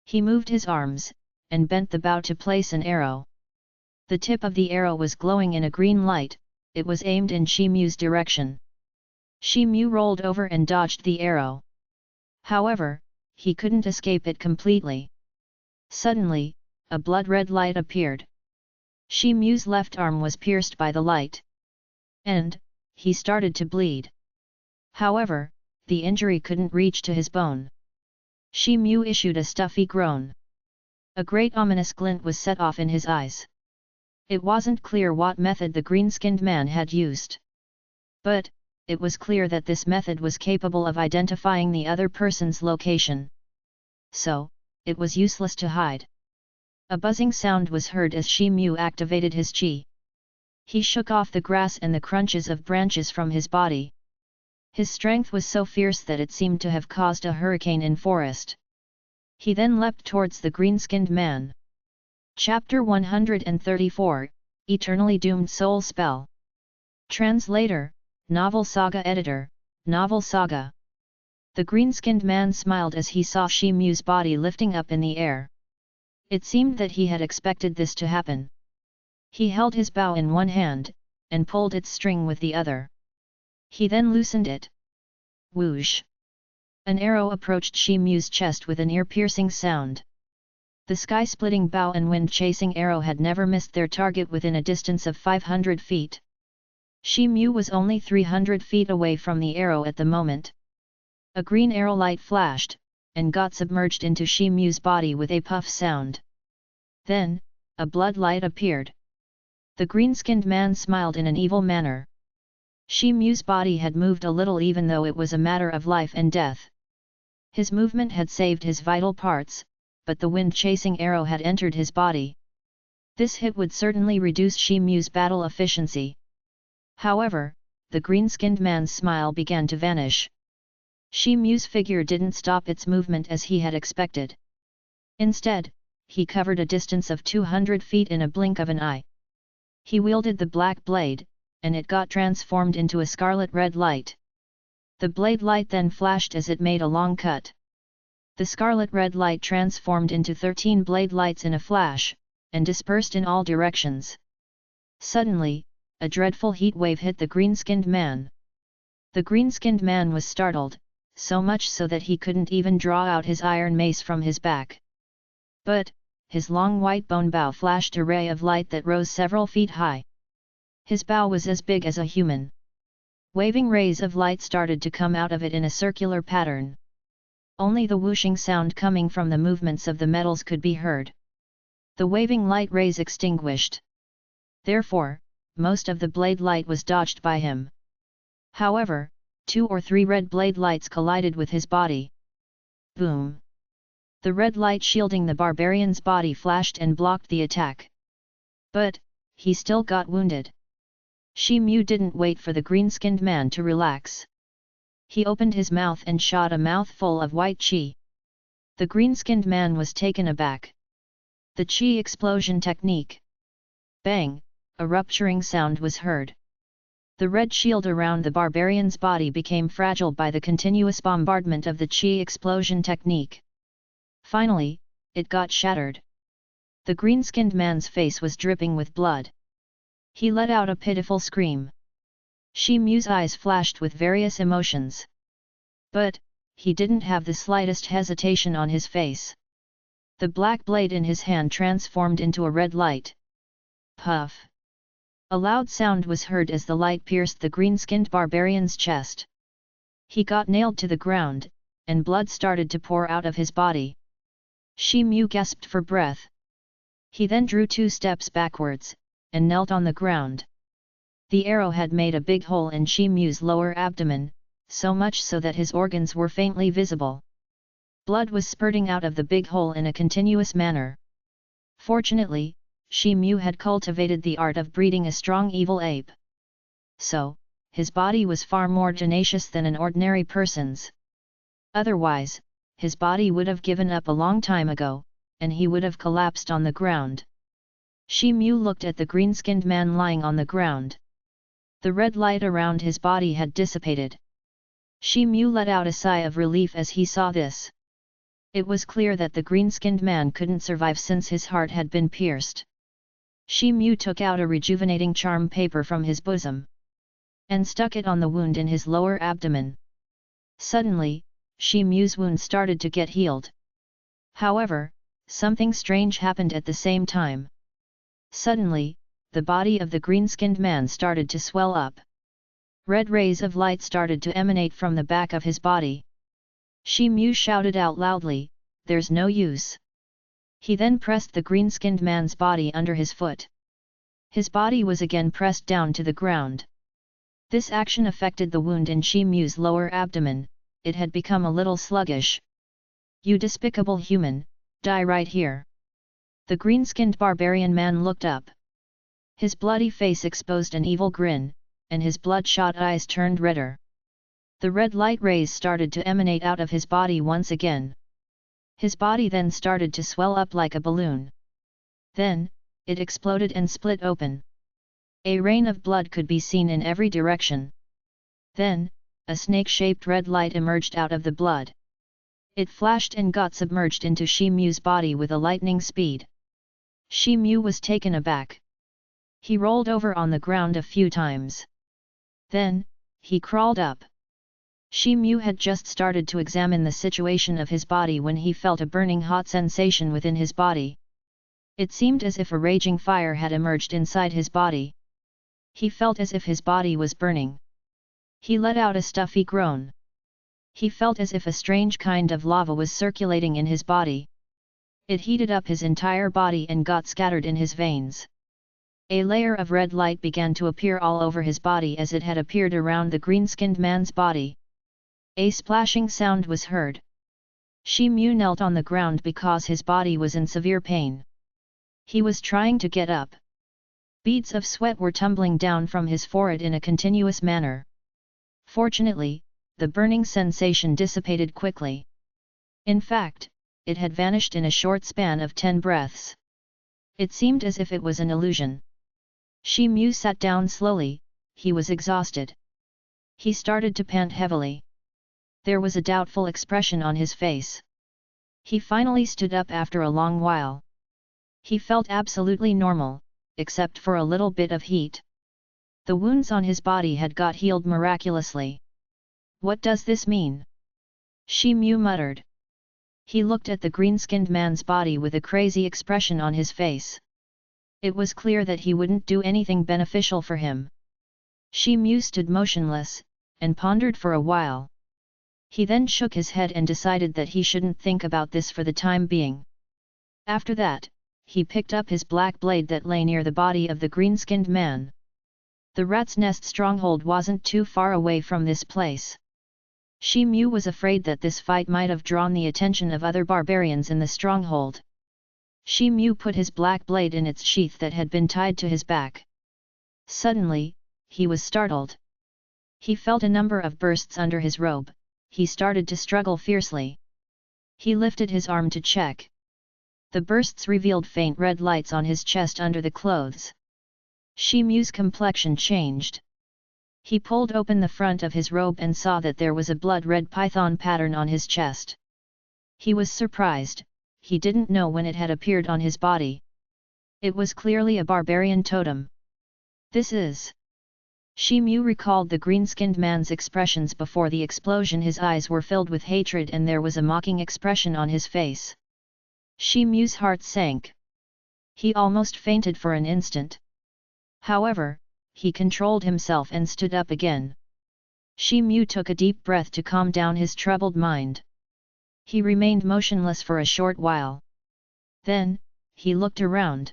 He moved his arms, and bent the bow to place an arrow. The tip of the arrow was glowing in a green light, it was aimed in Shi Mu's direction. Shi Mu rolled over and dodged the arrow. However, he couldn't escape it completely. Suddenly, a blood-red light appeared. Shi Mu's left arm was pierced by the light. And, he started to bleed. However, the injury couldn't reach to his bone. Shi Mu issued a stuffy groan. A great ominous glint was set off in his eyes. It wasn't clear what method the green-skinned man had used. But, it was clear that this method was capable of identifying the other person's location. So, it was useless to hide. A buzzing sound was heard as Shi Mu activated his chi. He shook off the grass and the crunches of branches from his body. His strength was so fierce that it seemed to have caused a hurricane in forest. He then leapt towards the green-skinned man. Chapter 134, Eternally Doomed Soul Spell. Translator, Novel Saga Editor, Novel Saga. The green-skinned man smiled as he saw Shi Mu's body lifting up in the air. It seemed that he had expected this to happen. He held his bow in one hand, and pulled its string with the other. He then loosened it. Whoosh! An arrow approached Shi Mu's chest with an ear-piercing sound. The sky-splitting bow and wind-chasing arrow had never missed their target within a distance of 500 feet. Shi Mu was only 300 feet away from the arrow at the moment. A green arrow light flashed, and got submerged into Shi Mu's body with a puff sound. Then, a blood light appeared. The green-skinned man smiled in an evil manner. Shi Mu's body had moved a little even though it was a matter of life and death. His movement had saved his vital parts, but the wind-chasing arrow had entered his body. This hit would certainly reduce Shi Mu's battle efficiency. However, the green-skinned man's smile began to vanish. Shi Mu's figure didn't stop its movement as he had expected. Instead, he covered a distance of 200 feet in a blink of an eye. He wielded the black blade, and it got transformed into a scarlet-red light. The blade light then flashed as it made a long cut. The scarlet-red light transformed into 13 blade lights in a flash, and dispersed in all directions. Suddenly, a dreadful heat wave hit the green-skinned man. The green-skinned man was startled, so much so that he couldn't even draw out his iron mace from his back. But, his long white bone bow flashed a ray of light that rose several feet high. His bow was as big as a human. Waving rays of light started to come out of it in a circular pattern. Only the whooshing sound coming from the movements of the metals could be heard. The waving light rays extinguished. Therefore, most of the blade light was dodged by him. However, 2 or 3 red blade lights collided with his body. Boom! The red light shielding the barbarian's body flashed and blocked the attack. But, he still got wounded. Shi Mu didn't wait for the green-skinned man to relax. He opened his mouth and shot a mouthful of white qi. The green-skinned man was taken aback. The qi explosion technique. Bang! A rupturing sound was heard. The red shield around the barbarian's body became fragile by the continuous bombardment of the qi explosion technique. Finally, it got shattered. The green-skinned man's face was dripping with blood. He let out a pitiful scream. Shi Mu's eyes flashed with various emotions. But, he didn't have the slightest hesitation on his face. The black blade in his hand transformed into a red light. Puff! A loud sound was heard as the light pierced the green-skinned barbarian's chest. He got nailed to the ground, and blood started to pour out of his body. Shi Mu gasped for breath. He then drew 2 steps backwards, and knelt on the ground. The arrow had made a big hole in Shi Mu's lower abdomen, so much so that his organs were faintly visible. Blood was spurting out of the big hole in a continuous manner. Fortunately, Shi Mu had cultivated the art of breeding a strong evil ape. So, his body was far more tenacious than an ordinary person's. Otherwise, his body would have given up a long time ago, and he would have collapsed on the ground. Shi Mu looked at the green-skinned man lying on the ground. The red light around his body had dissipated. Shi Mu let out a sigh of relief as he saw this. It was clear that the green-skinned man couldn't survive since his heart had been pierced. Shi Mu took out a rejuvenating charm paper from his bosom and stuck it on the wound in his lower abdomen. Suddenly, Shi Mu's wound started to get healed. However, something strange happened at the same time. Suddenly, the body of the green-skinned man started to swell up. Red rays of light started to emanate from the back of his body. Shi Mu shouted out loudly, "There's no use." He then pressed the green-skinned man's body under his foot. His body was again pressed down to the ground. This action affected the wound in Shi Mu's lower abdomen. It had become a little sluggish. "You despicable human, die right here." The green-skinned barbarian man looked up. His bloody face exposed an evil grin, and his bloodshot eyes turned redder. The red light rays started to emanate out of his body once again. His body then started to swell up like a balloon. Then, it exploded and split open. A rain of blood could be seen in every direction. Then, a snake-shaped red light emerged out of the blood. It flashed and got submerged into Shi Mu's body with a lightning speed. Shi Mu was taken aback. He rolled over on the ground a few times. Then, he crawled up. Shi Mu had just started to examine the situation of his body when he felt a burning hot sensation within his body. It seemed as if a raging fire had emerged inside his body. He felt as if his body was burning. He let out a stuffy groan. He felt as if a strange kind of lava was circulating in his body. It heated up his entire body and got scattered in his veins. A layer of red light began to appear all over his body as it had appeared around the green-skinned man's body. A splashing sound was heard. Shi Mu knelt on the ground because his body was in severe pain. He was trying to get up. Beads of sweat were tumbling down from his forehead in a continuous manner. Fortunately, the burning sensation dissipated quickly. In fact, it had vanished in a short span of 10 breaths. It seemed as if it was an illusion. Shi Mu sat down slowly. He was exhausted. He started to pant heavily. There was a doubtful expression on his face. He finally stood up after a long while. He felt absolutely normal, except for a little bit of heat. The wounds on his body had got healed miraculously. "What does this mean?" Shi Mu muttered. He looked at the green-skinned man's body with a crazy expression on his face. It was clear that he wouldn't do anything beneficial for him. Shi Mu stood motionless, and pondered for a while. He then shook his head and decided that he shouldn't think about this for the time being. After that, he picked up his black blade that lay near the body of the green-skinned man. The rat's nest stronghold wasn't too far away from this place. Shi Mu was afraid that this fight might have drawn the attention of other barbarians in the stronghold. Shi Mu put his black blade in its sheath that had been tied to his back. Suddenly, he was startled. He felt a number of bursts under his robe. He started to struggle fiercely. He lifted his arm to check. The bursts revealed faint red lights on his chest under the clothes. Shi Mu's complexion changed. He pulled open the front of his robe and saw that there was a blood-red python pattern on his chest. He was surprised. He didn't know when it had appeared on his body. It was clearly a barbarian totem. "This is..." Shi Mu recalled the green-skinned man's expressions before the explosion. His eyes were filled with hatred and there was a mocking expression on his face. Shi Mu's heart sank. He almost fainted for an instant. However, he controlled himself and stood up again. Shi Mu took a deep breath to calm down his troubled mind. He remained motionless for a short while. Then, he looked around.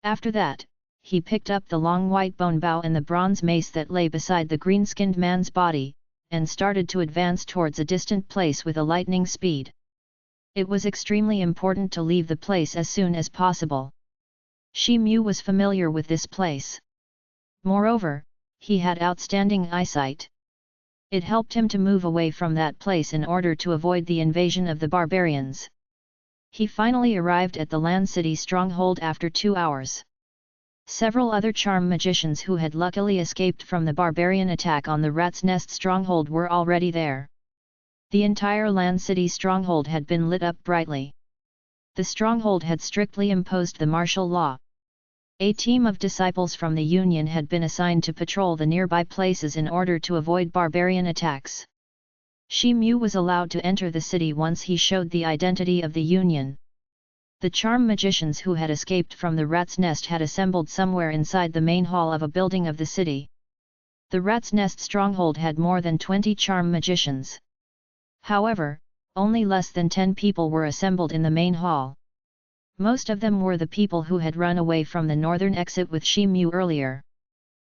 After that, he picked up the long white bone bow and the bronze mace that lay beside the green-skinned man's body, and started to advance towards a distant place with a lightning speed. It was extremely important to leave the place as soon as possible. Shi Mu was familiar with this place. Moreover, he had outstanding eyesight. It helped him to move away from that place in order to avoid the invasion of the barbarians. He finally arrived at the land city stronghold after 2 hours. Several other charm magicians who had luckily escaped from the barbarian attack on the Rat's Nest stronghold were already there. The entire land city stronghold had been lit up brightly. The stronghold had strictly imposed the martial law. A team of disciples from the Union had been assigned to patrol the nearby places in order to avoid barbarian attacks. Shi Mu was allowed to enter the city once he showed the identity of the Union. The charm magicians who had escaped from the Rat's Nest had assembled somewhere inside the main hall of a building of the city. The Rat's Nest stronghold had more than 20 charm magicians. However, only less than 10 people were assembled in the main hall. Most of them were the people who had run away from the northern exit with Shi Mu earlier.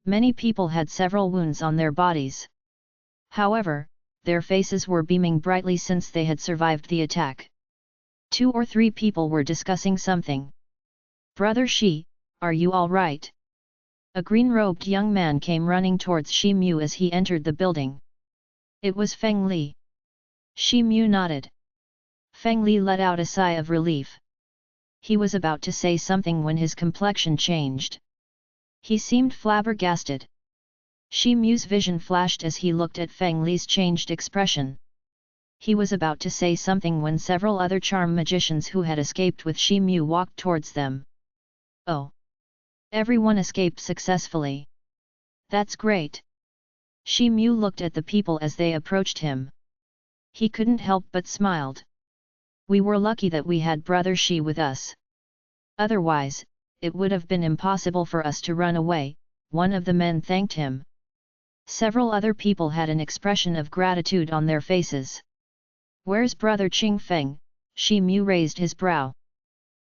Many people had several wounds on their bodies. However, their faces were beaming brightly since they had survived the attack. 2 or 3 people were discussing something. "Brother Shi, are you all right?" A green-robed young man came running towards Shi Mu as he entered the building. It was Feng Li. Shi Mu nodded. Feng Li let out a sigh of relief. He was about to say something when his complexion changed. He seemed flabbergasted. Shi Mu's vision flashed as he looked at Feng Li's changed expression. He was about to say something when several other charm magicians who had escaped with Shi Mu walked towards them. "Oh! Everyone escaped successfully. That's great." Shi Mu looked at the people as they approached him. He couldn't help but smiled. "We were lucky that we had Brother Shi with us. Otherwise, it would have been impossible for us to run away," one of the men thanked him. Several other people had an expression of gratitude on their faces. "Where's Brother Qing Feng?" Shi Mu raised his brow.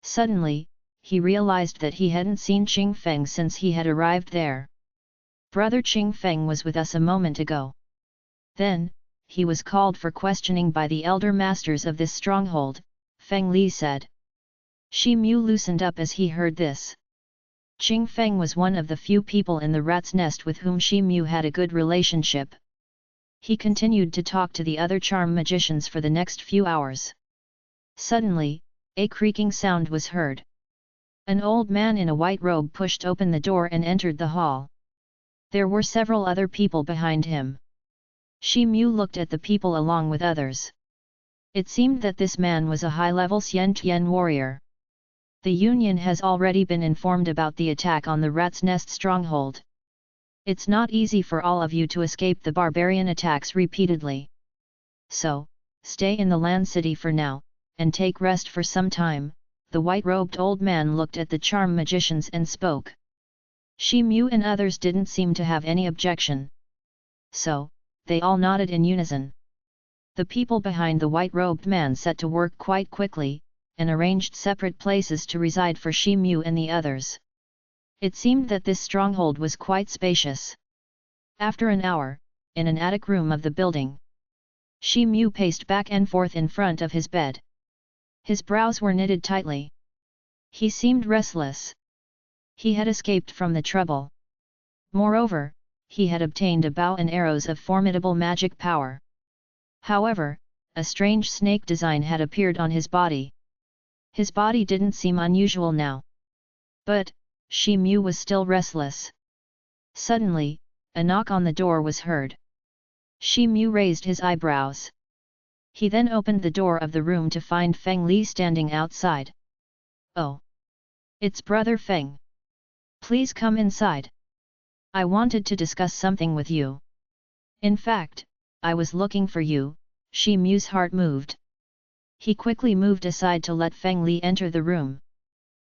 Suddenly, he realized that he hadn't seen Qing Feng since he had arrived there. "Brother Qing Feng was with us a moment ago." Then, he was called for questioning by the elder masters of this stronghold, Feng Li said. Shi Mu loosened up as he heard this. Qing Feng was one of the few people in the Rat's Nest with whom Shi Mu had a good relationship. He continued to talk to the other charm magicians for the next few hours. Suddenly, a creaking sound was heard. An old man in a white robe pushed open the door and entered the hall. There were several other people behind him. Shi Mu looked at the people along with others. It seemed that this man was a high-level Xian Tian warrior. "The Union has already been informed about the attack on the Rat's Nest stronghold. It's not easy for all of you to escape the barbarian attacks repeatedly. So, stay in the land city for now, and take rest for some time." The white-robed old man looked at the charm magicians and spoke. Shi Mu and others didn't seem to have any objection. So, they all nodded in unison. The people behind the white-robed man set to work quite quickly, and arranged separate places to reside for Shi Mu and the others. It seemed that this stronghold was quite spacious. After an hour, in an attic room of the building, Shi Mu paced back and forth in front of his bed. His brows were knitted tightly. He seemed restless. He had escaped from the trouble. Moreover, he had obtained a bow and arrows of formidable magic power. However, a strange snake design had appeared on his body. His body didn't seem unusual now. But, Shi Mu was still restless. Suddenly, a knock on the door was heard. Shi Mu raised his eyebrows. He then opened the door of the room to find Feng Li standing outside. "Oh! It's Brother Feng. Please come inside. I wanted to discuss something with you. In fact, I was looking for you." Shi Mu's heart moved. He quickly moved aside to let Feng Li enter the room.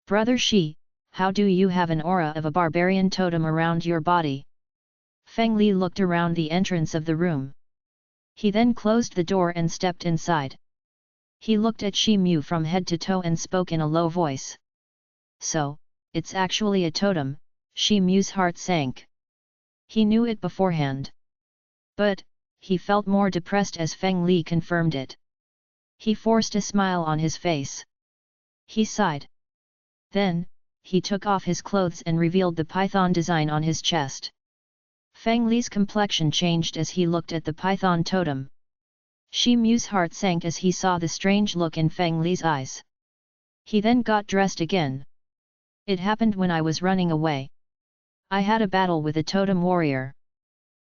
"Brother Shi, how do you have an aura of a barbarian totem around your body?" Feng Li looked around the entrance of the room. He then closed the door and stepped inside. He looked at Shi Mu from head to toe and spoke in a low voice. "So, it's actually a totem," Shi Mu's heart sank. He knew it beforehand. But, he felt more depressed as Feng Li confirmed it. He forced a smile on his face. He sighed. Then, he took off his clothes and revealed the python design on his chest. Feng Li's complexion changed as he looked at the python totem. Shi Mu's heart sank as he saw the strange look in Feng Li's eyes. He then got dressed again. "It happened when I was running away. I had a battle with a totem warrior.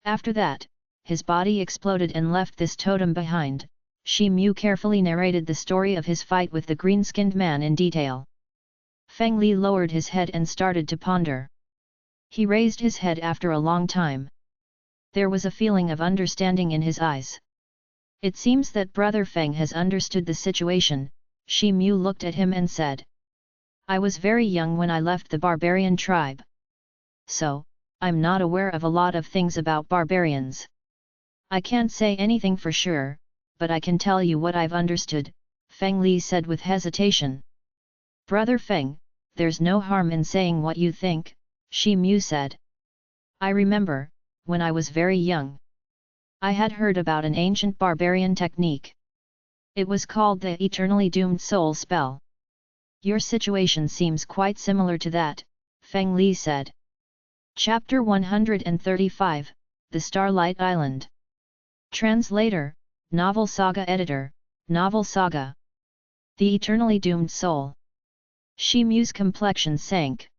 After that, his body exploded and left this totem behind." Shi Mu carefully narrated the story of his fight with the green-skinned man in detail. Feng Li lowered his head and started to ponder. He raised his head after a long time. There was a feeling of understanding in his eyes. "It seems that Brother Feng has understood the situation," Shi Mu looked at him and said. "I was very young when I left the barbarian tribe. So, I'm not aware of a lot of things about barbarians. I can't say anything for sure, but I can tell you what I've understood," Feng Li said with hesitation. "Brother Feng, there's no harm in saying what you think," Shi Mu said. "I remember, when I was very young, I had heard about an ancient barbarian technique. It was called the Eternally Doomed Soul spell. Your situation seems quite similar to that," Feng Li said. Chapter 135, The Starlight Island. Translator, Novel Saga Editor, Novel Saga. The Eternally Doomed Soul. Shi Mu's complexion sank.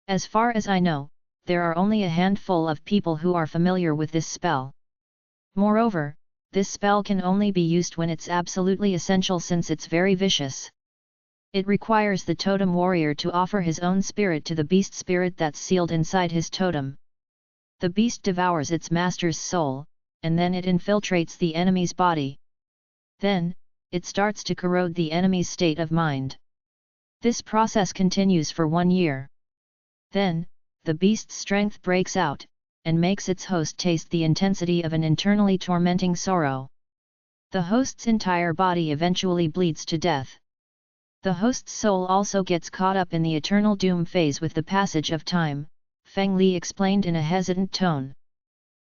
"As far as I know, there are only a handful of people who are familiar with this spell. Moreover, this spell can only be used when it's absolutely essential since it's very vicious. It requires the totem warrior to offer his own spirit to the beast spirit that's sealed inside his totem. The beast devours its master's soul, and then it infiltrates the enemy's body. Then, it starts to corrode the enemy's state of mind. This process continues for 1 year. Then, the beast's strength breaks out, and makes its host taste the intensity of an internally tormenting sorrow. The host's entire body eventually bleeds to death. The host's soul also gets caught up in the eternal doom phase with the passage of time," Feng Li explained in a hesitant tone.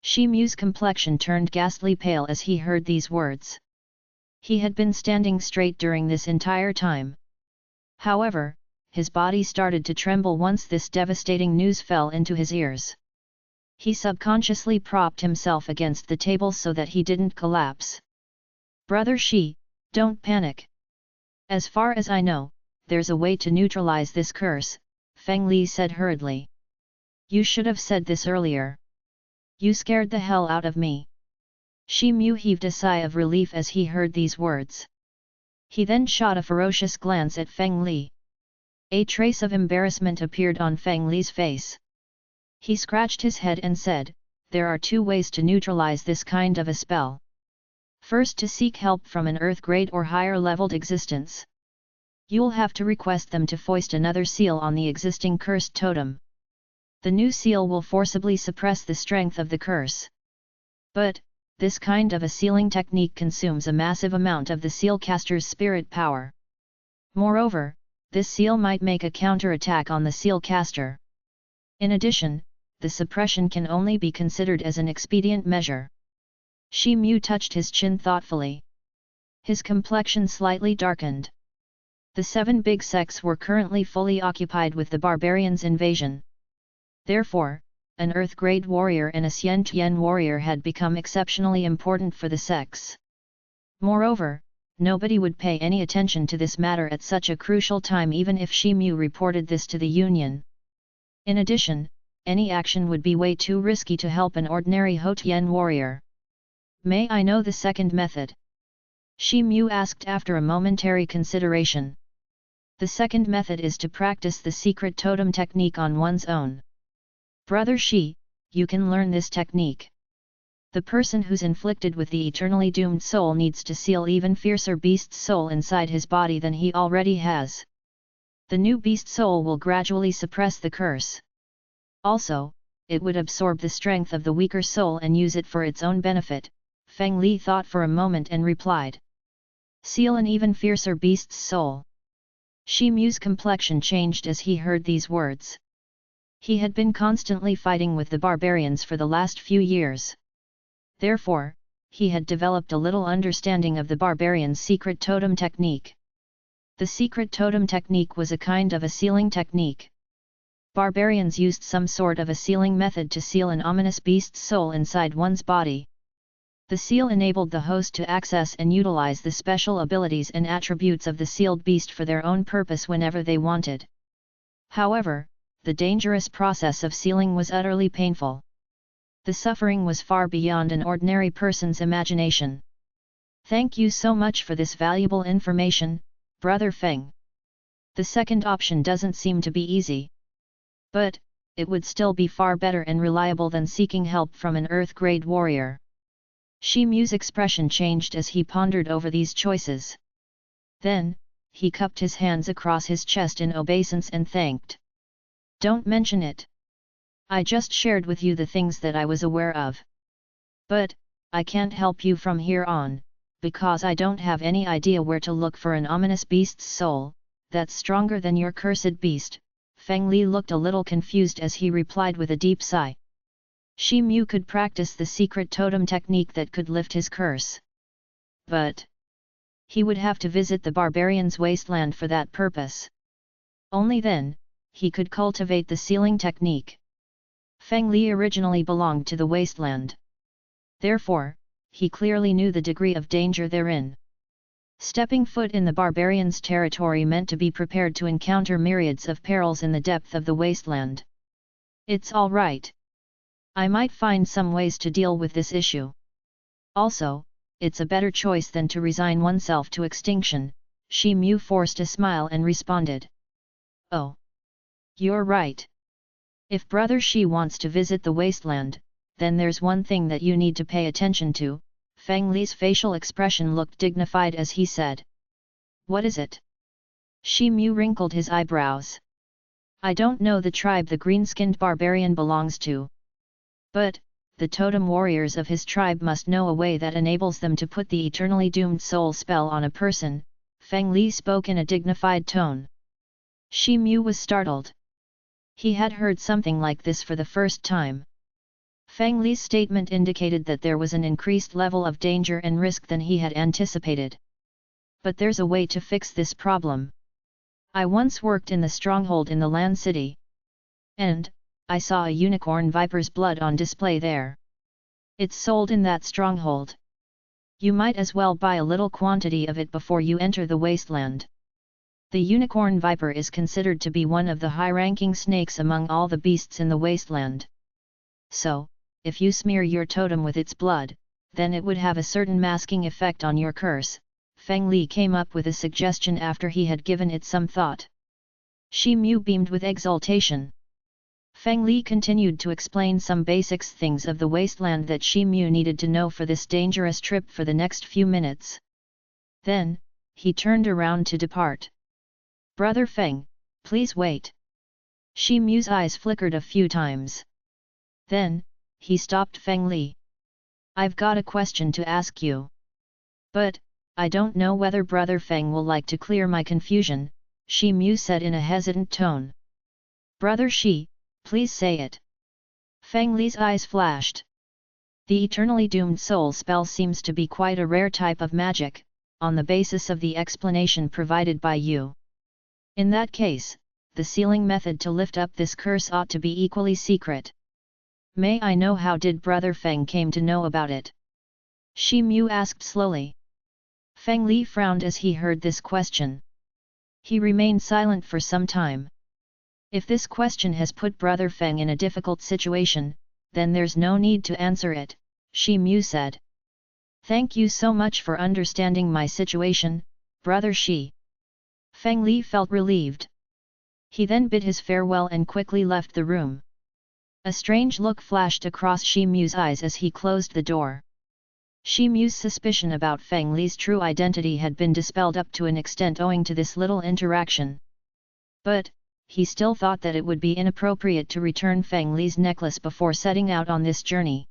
Shi Mu's complexion turned ghastly pale as he heard these words. He had been standing straight during this entire time. However, his body started to tremble once this devastating news fell into his ears. He subconsciously propped himself against the table so that he didn't collapse. "Brother Shi, don't panic. As far as I know, there's a way to neutralize this curse," Feng Li said hurriedly. "You should have said this earlier. You scared the hell out of me." Shi Mu heaved a sigh of relief as he heard these words. He then shot a ferocious glance at Feng Li. A trace of embarrassment appeared on Feng Li's face. He scratched his head and said, "There are 2 ways to neutralize this kind of a spell. First, to seek help from an earth-grade or higher-leveled existence. You'll have to request them to foist another seal on the existing cursed totem. The new seal will forcibly suppress the strength of the curse. But, this kind of a sealing technique consumes a massive amount of the seal caster's spirit power. Moreover, this seal might make a counter-attack on the seal caster. In addition, the suppression can only be considered as an expedient measure." Shi Mu touched his chin thoughtfully. His complexion slightly darkened. The 7 big sects were currently fully occupied with the barbarians' invasion. Therefore, an Earth-grade warrior and a Xian-Tian warrior had become exceptionally important for the sects. Moreover, nobody would pay any attention to this matter at such a crucial time even if Shi Mu reported this to the Union. In addition, any action would be way too risky to help an ordinary Houtian warrior. "May I know the second method?" Shi Mu asked after a momentary consideration. "The second method is to practice the secret totem technique on one's own. Brother Shi, you can learn this technique. The person who's inflicted with the eternally doomed soul needs to seal even fiercer beast's soul inside his body than he already has. The new beast soul will gradually suppress the curse. Also, it would absorb the strength of the weaker soul and use it for its own benefit. Feng Li thought for a moment and replied. Seal an even fiercer beast's soul. Shi Mu's complexion changed as he heard these words. He had been constantly fighting with the barbarians for the last few years. Therefore, he had developed a little understanding of the barbarians' secret totem technique. The secret totem technique was a kind of a sealing technique. Barbarians used some sort of a sealing method to seal an ominous beast's soul inside one's body. The seal enabled the host to access and utilize the special abilities and attributes of the sealed beast for their own purpose whenever they wanted. However, the dangerous process of sealing was utterly painful. The suffering was far beyond an ordinary person's imagination. Thank you so much for this valuable information, Brother Feng. The second option doesn't seem to be easy. But, it would still be far better and reliable than seeking help from an Earth-grade warrior. Shi Mu's expression changed as he pondered over these choices. Then, he cupped his hands across his chest in obeisance and thanked. Don't mention it. I just shared with you the things that I was aware of. But, I can't help you from here on, because I don't have any idea where to look for an ominous beast's soul, that's stronger than your cursed beast. Feng Li looked a little confused as he replied with a deep sigh. Shi Mu could practice the secret totem technique that could lift his curse. But he would have to visit the barbarians' wasteland for that purpose. Only then, he could cultivate the sealing technique. Feng Li originally belonged to the wasteland. Therefore, he clearly knew the degree of danger therein. Stepping foot in the barbarians' territory meant to be prepared to encounter myriads of perils in the depth of the wasteland. It's all right. I might find some ways to deal with this issue. Also, it's a better choice than to resign oneself to extinction. Shi Mu forced a smile and responded. Oh. You're right. If Brother Shi wants to visit the wasteland, then there's one thing that you need to pay attention to. Feng Li's facial expression looked dignified as he said. What is it? Shi Mu wrinkled his eyebrows. I don't know the tribe the green-skinned barbarian belongs to. But, the totem warriors of his tribe must know a way that enables them to put the eternally doomed soul spell on a person. Feng Li spoke in a dignified tone. Shi Mu was startled. He had heard something like this for the first time. Feng Li's statement indicated that there was an increased level of danger and risk than he had anticipated. But there's a way to fix this problem. I once worked in the stronghold in the Land City. And, I saw a unicorn viper's blood on display there. It's sold in that stronghold. You might as well buy a little quantity of it before you enter the wasteland. The unicorn viper is considered to be one of the high-ranking snakes among all the beasts in the wasteland. So, if you smear your totem with its blood, then it would have a certain masking effect on your curse. Feng Li came up with a suggestion after he had given it some thought. Shi Mu beamed with exultation. Feng Li continued to explain some basics things of the wasteland that Shi Mu needed to know for this dangerous trip for the next few minutes. Then, he turned around to depart. Brother Feng, please wait. Shi Mu's eyes flickered a few times. Then, he stopped Feng Li. I've got a question to ask you. But, I don't know whether Brother Feng will like to clear my confusion, Shi Mu said in a hesitant tone. Brother Shi, please say it. Feng Li's eyes flashed. The eternally doomed soul spell seems to be quite a rare type of magic, on the basis of the explanation provided by you. In that case, the sealing method to lift up this curse ought to be equally secret. May I know how did Brother Feng came to know about it? Shi Mu asked slowly. Feng Li frowned as he heard this question. He remained silent for some time. If this question has put Brother Feng in a difficult situation, then there's no need to answer it, Shi Mu said. Thank you so much for understanding my situation, Brother Shi. Feng Li felt relieved. He then bid his farewell and quickly left the room. A strange look flashed across Shi Mu's eyes as he closed the door. Shi Mu's suspicion about Feng Li's true identity had been dispelled up to an extent owing to this little interaction. But, he still thought that it would be inappropriate to return Feng Li's necklace before setting out on this journey.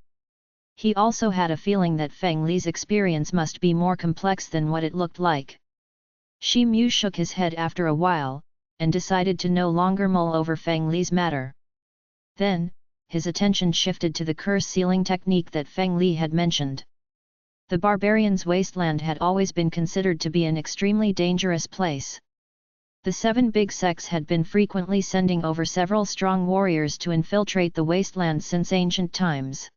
He also had a feeling that Feng Li's experience must be more complex than what it looked like. Shi Mu shook his head after a while, and decided to no longer mull over Feng Li's matter. Then, his attention shifted to the curse sealing technique that Feng Li had mentioned. The barbarians' wasteland had always been considered to be an extremely dangerous place. The 7 big sects had been frequently sending over several strong warriors to infiltrate the wasteland since ancient times.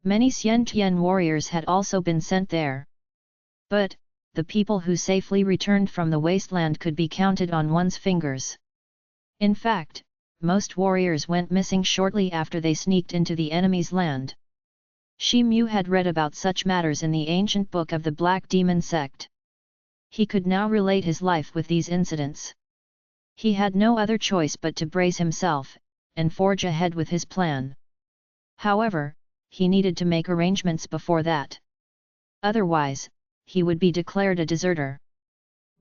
Many Xiantian warriors had also been sent there. But, the people who safely returned from the wasteland could be counted on one's fingers. In fact, most warriors went missing shortly after they sneaked into the enemy's land. Shi Mu had read about such matters in the ancient book of the Black Demon sect. He could now relate his life with these incidents. He had no other choice but to brace himself, and forge ahead with his plan. However, he needed to make arrangements before that. Otherwise, he would be declared a deserter.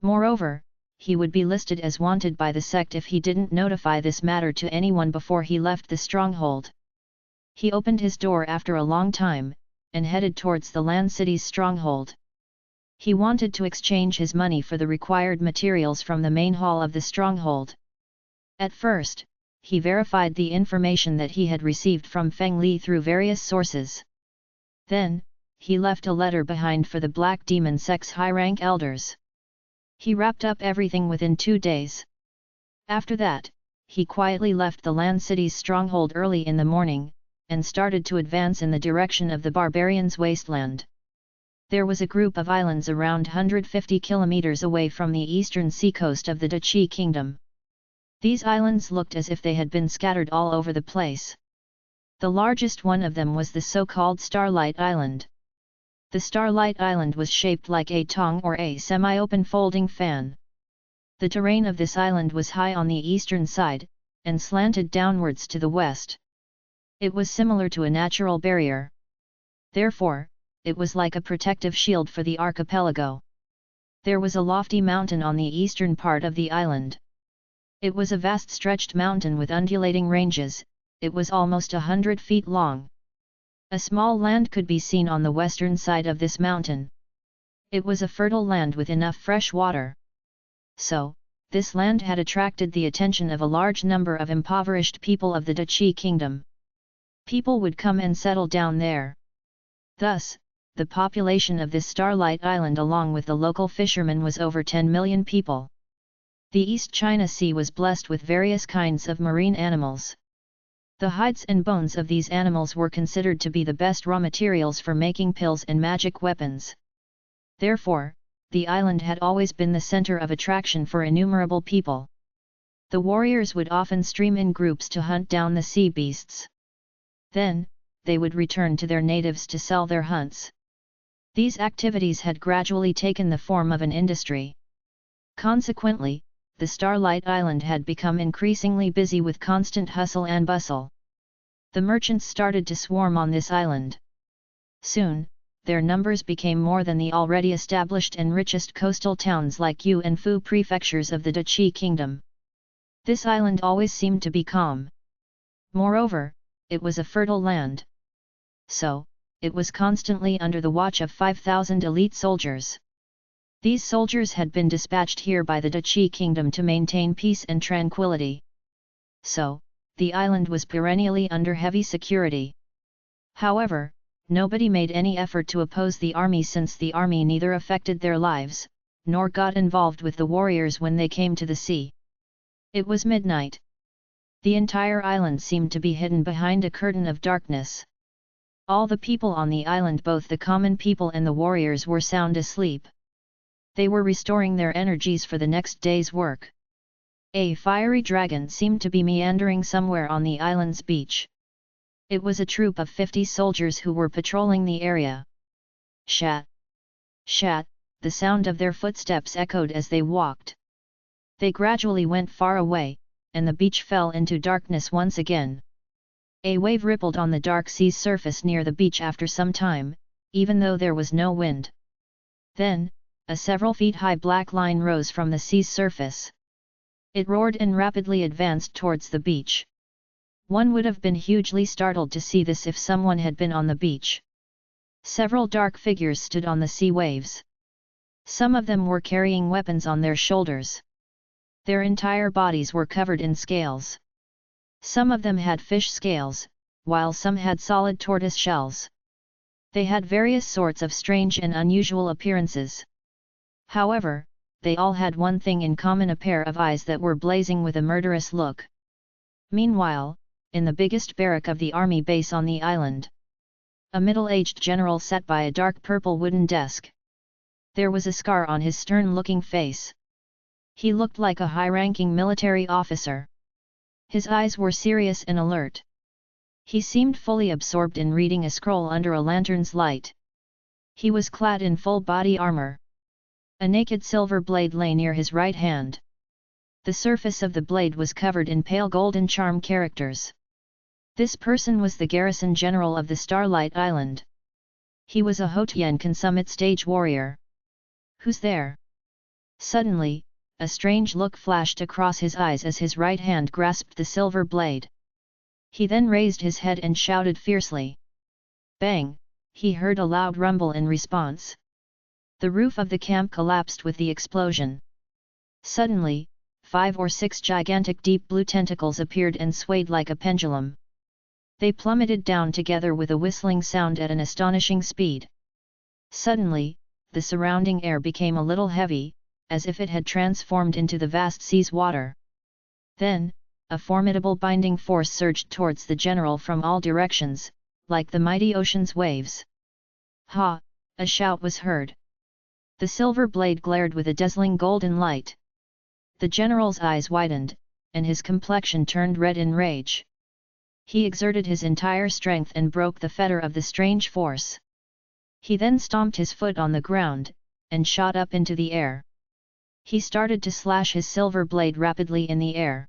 Moreover, he would be listed as wanted by the sect if he didn't notify this matter to anyone before he left the stronghold. He opened his door after a long time, and headed towards the Land City's stronghold. He wanted to exchange his money for the required materials from the main hall of the stronghold. At first, he verified the information that he had received from Feng Li through various sources. Then, he left a letter behind for the Black Demon sect's high-rank elders. He wrapped up everything within 2 days. After that, he quietly left the Land City's stronghold early in the morning, and started to advance in the direction of the barbarians' wasteland. There was a group of islands around 150 kilometers away from the eastern seacoast of the Dachi Kingdom. These islands looked as if they had been scattered all over the place. The largest one of them was the so-called Starlight Island. The Starlight Island was shaped like a tong or a semi-open folding fan. The terrain of this island was high on the eastern side, and slanted downwards to the west. It was similar to a natural barrier. Therefore, it was like a protective shield for the archipelago. There was a lofty mountain on the eastern part of the island. It was a vast stretched mountain with undulating ranges. It was almost 100 feet long. A small land could be seen on the western side of this mountain. It was a fertile land with enough fresh water. So, this land had attracted the attention of a large number of impoverished people of the Dachi Kingdom. People would come and settle down there. Thus, the population of this Starlight Island along with the local fishermen was over 10 million people. The East China Sea was blessed with various kinds of marine animals. The hides and bones of these animals were considered to be the best raw materials for making pills and magic weapons. Therefore, the island had always been the center of attraction for innumerable people. The warriors would often stream in groups to hunt down the sea beasts. Then, they would return to their natives to sell their hunts. These activities had gradually taken the form of an industry. Consequently, the Starlight Island had become increasingly busy with constant hustle and bustle. The merchants started to swarm on this island. Soon, their numbers became more than the already established and richest coastal towns like Yu and Fu prefectures of the Dachi Kingdom. This island always seemed to be calm. Moreover, it was a fertile land. So, it was constantly under the watch of 5,000 elite soldiers. These soldiers had been dispatched here by the Dachi Kingdom to maintain peace and tranquility. So, the island was perennially under heavy security. However, nobody made any effort to oppose the army since the army neither affected their lives, nor got involved with the warriors when they came to the sea. It was midnight. The entire island seemed to be hidden behind a curtain of darkness. All the people on the island, both the common people and the warriors, were sound asleep. They were restoring their energies for the next day's work. A fiery dragon seemed to be meandering somewhere on the island's beach. It was a troop of 50 soldiers who were patrolling the area. Shat! Shat! The sound of their footsteps echoed as they walked. They gradually went far away, and the beach fell into darkness once again. A wave rippled on the dark sea's surface near the beach after some time, even though there was no wind. Then, a several feet high black line rose from the sea's surface. It roared and rapidly advanced towards the beach. One would have been hugely startled to see this if someone had been on the beach. Several dark figures stood on the sea waves. Some of them were carrying weapons on their shoulders. Their entire bodies were covered in scales. Some of them had fish scales, while some had solid tortoise shells. They had various sorts of strange and unusual appearances. However, they all had one thing in common: a pair of eyes that were blazing with a murderous look. Meanwhile, in the biggest barrack of the army base on the island, a middle-aged general sat by a dark purple wooden desk. There was a scar on his stern-looking face. He looked like a high-ranking military officer. His eyes were serious and alert. He seemed fully absorbed in reading a scroll under a lantern's light. He was clad in full body armor. A naked silver blade lay near his right hand. The surface of the blade was covered in pale golden charm characters. This person was the garrison general of the Starlight Island. He was a Hotian consummate stage warrior. "Who's there?" Suddenly, a strange look flashed across his eyes as his right hand grasped the silver blade. He then raised his head and shouted fiercely. Bang! He heard a loud rumble in response. The roof of the camp collapsed with the explosion. Suddenly, 5 or 6 gigantic deep blue tentacles appeared and swayed like a pendulum. They plummeted down together with a whistling sound at an astonishing speed. Suddenly, the surrounding air became a little heavy, as if it had transformed into the vast sea's water. Then, a formidable binding force surged towards the general from all directions, like the mighty ocean's waves. "Ha!" a shout was heard. The silver blade glared with a dazzling golden light. The general's eyes widened, and his complexion turned red in rage. He exerted his entire strength and broke the fetter of the strange force. He then stomped his foot on the ground, and shot up into the air. He started to slash his silver blade rapidly in the air.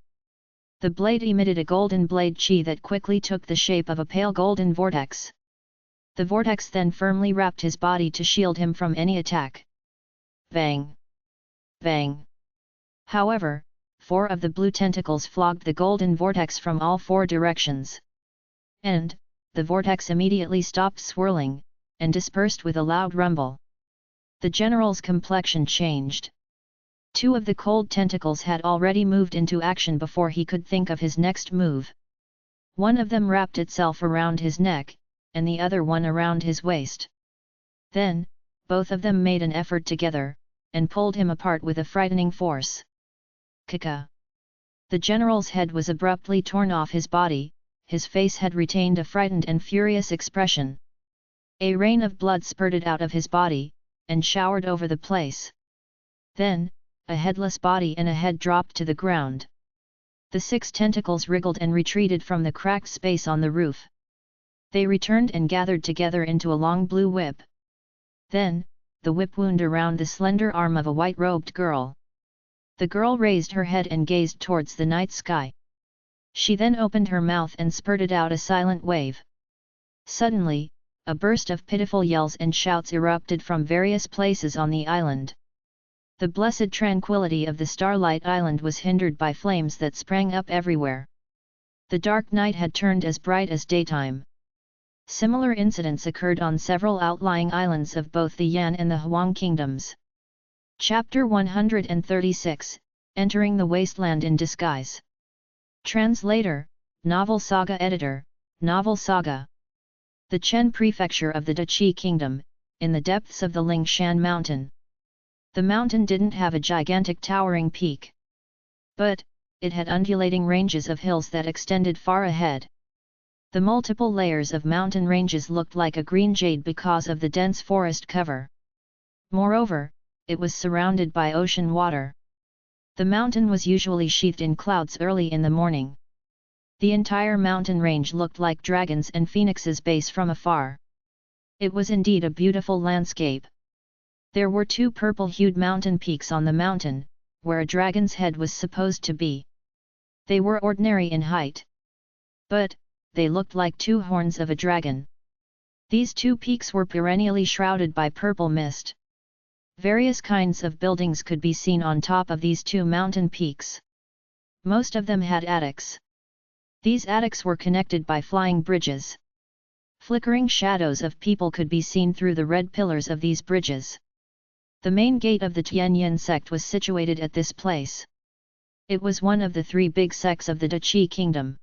The blade emitted a golden blade chi that quickly took the shape of a pale golden vortex. The vortex then firmly wrapped his body to shield him from any attack. Bang! Bang! However, 4 of the blue tentacles flogged the golden vortex from all 4 directions. And, the vortex immediately stopped swirling, and dispersed with a loud rumble. The general's complexion changed. 2 of the cold tentacles had already moved into action before he could think of his next move. One of them wrapped itself around his neck, and the other one around his waist. Then, both of them made an effort together, and pulled him apart with a frightening force. Kaka! The general's head was abruptly torn off his body, his face had retained a frightened and furious expression. A rain of blood spurted out of his body, and showered over the place. Then, a headless body and a head dropped to the ground. The 6 tentacles wriggled and retreated from the cracked space on the roof. They returned and gathered together into a long blue whip. Then, the whip wound around the slender arm of a white-robed girl. The girl raised her head and gazed towards the night sky. She then opened her mouth and spurted out a silent wave. Suddenly, a burst of pitiful yells and shouts erupted from various places on the island. The blessed tranquility of the Starlight Island was hindered by flames that sprang up everywhere. The dark night had turned as bright as daytime. Similar incidents occurred on several outlying islands of both the Yan and the Huang kingdoms. Chapter 136, Entering the Wasteland in Disguise. Translator, Novel Saga Editor, Novel Saga. The Chen Prefecture of the Dachi Kingdom, in the depths of the Lingshan Mountain. The mountain didn't have a gigantic towering peak. But, it had undulating ranges of hills that extended far ahead. The multiple layers of mountain ranges looked like a green jade because of the dense forest cover. Moreover, it was surrounded by ocean water. The mountain was usually sheathed in clouds early in the morning. The entire mountain range looked like dragons and phoenixes' base from afar. It was indeed a beautiful landscape. There were 2 purple-hued mountain peaks on the mountain, where a dragon's head was supposed to be. They were ordinary in height. But, they looked like two horns of a dragon. These two peaks were perennially shrouded by purple mist. Various kinds of buildings could be seen on top of these two mountain peaks. Most of them had attics. These attics were connected by flying bridges. Flickering shadows of people could be seen through the red pillars of these bridges. The main gate of the Tianyin sect was situated at this place. It was one of the three big sects of the Dachi kingdom.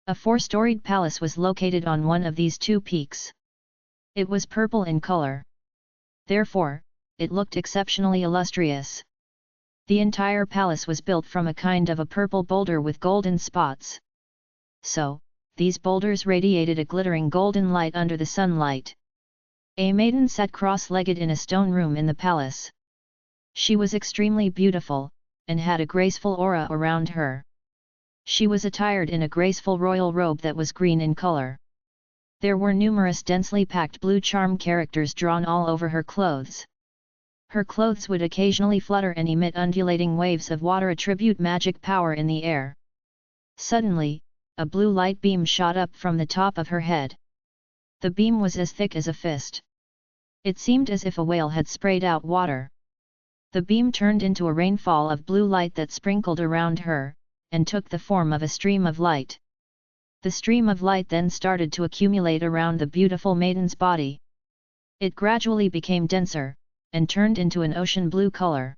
A four-storied palace was located on one of these two peaks. It was purple in color. Therefore, it looked exceptionally illustrious. The entire palace was built from a kind of a purple boulder with golden spots. So, these boulders radiated a glittering golden light under the sunlight. A maiden sat cross-legged in a stone room in the palace. She was extremely beautiful, and had a graceful aura around her. She was attired in a graceful royal robe that was green in color. There were numerous densely packed blue charm characters drawn all over her clothes. Her clothes would occasionally flutter and emit undulating waves of water, attribute magic power in the air. Suddenly, a blue light beam shot up from the top of her head. The beam was as thick as a fist. It seemed as if a whale had sprayed out water. The beam turned into a rainfall of blue light that sprinkled around her, and took the form of a stream of light. The stream of light then started to accumulate around the beautiful maiden's body. It gradually became denser, and turned into an ocean blue color.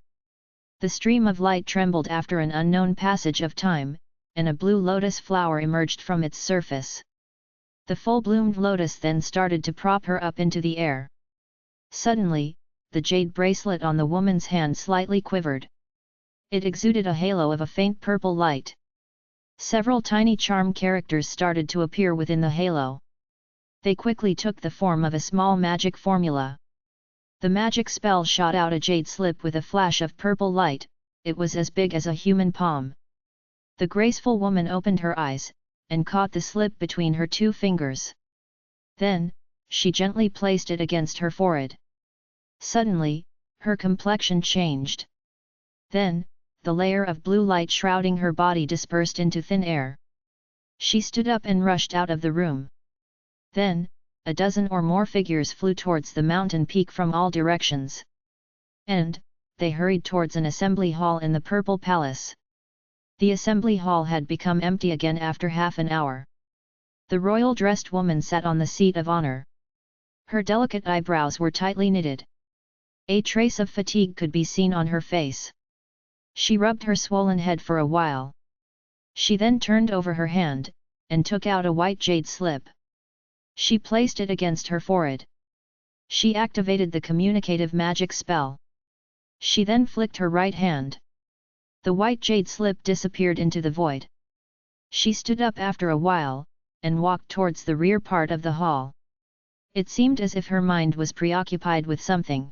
The stream of light trembled after an unknown passage of time, and a blue lotus flower emerged from its surface. The full-bloomed lotus then started to prop her up into the air. Suddenly, the jade bracelet on the woman's hand slightly quivered. It exuded a halo of a faint purple light. Several tiny charm characters started to appear within the halo. They quickly took the form of a small magic formula. The magic spell shot out a jade slip with a flash of purple light. It was as big as a human palm. The graceful woman opened her eyes, and caught the slip between her two fingers. Then, she gently placed it against her forehead. Suddenly, her complexion changed. Then, the layer of blue light shrouding her body dispersed into thin air. She stood up and rushed out of the room. Then, a dozen or more figures flew towards the mountain peak from all directions. And, they hurried towards an assembly hall in the Purple Palace. The assembly hall had become empty again after half an hour. The royal-dressed woman sat on the seat of honor. Her delicate eyebrows were tightly knitted. A trace of fatigue could be seen on her face. She rubbed her swollen head for a while. She then turned over her hand, and took out a white jade slip. She placed it against her forehead. She activated the communicative magic spell. She then flicked her right hand. The white jade slip disappeared into the void. She stood up after a while, and walked towards the rear part of the hall. It seemed as if her mind was preoccupied with something.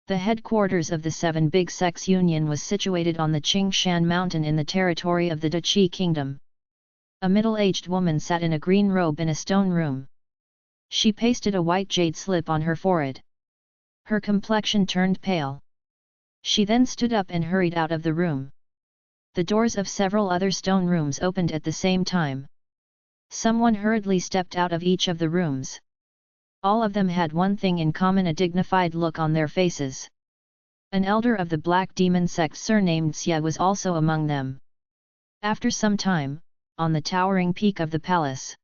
The headquarters of the Seven Big Sects Union was situated on the Qingshan mountain in the territory of the Dachi kingdom. A middle-aged woman sat in a green robe in a stone room. She pasted a white jade slip on her forehead. Her complexion turned pale. She then stood up and hurried out of the room. The doors of several other stone rooms opened at the same time. Someone hurriedly stepped out of each of the rooms. All of them had one thing in common: a dignified look on their faces. An elder of the Black Demon sect surnamed Xia was also among them. After some time, on the towering peak of the palace,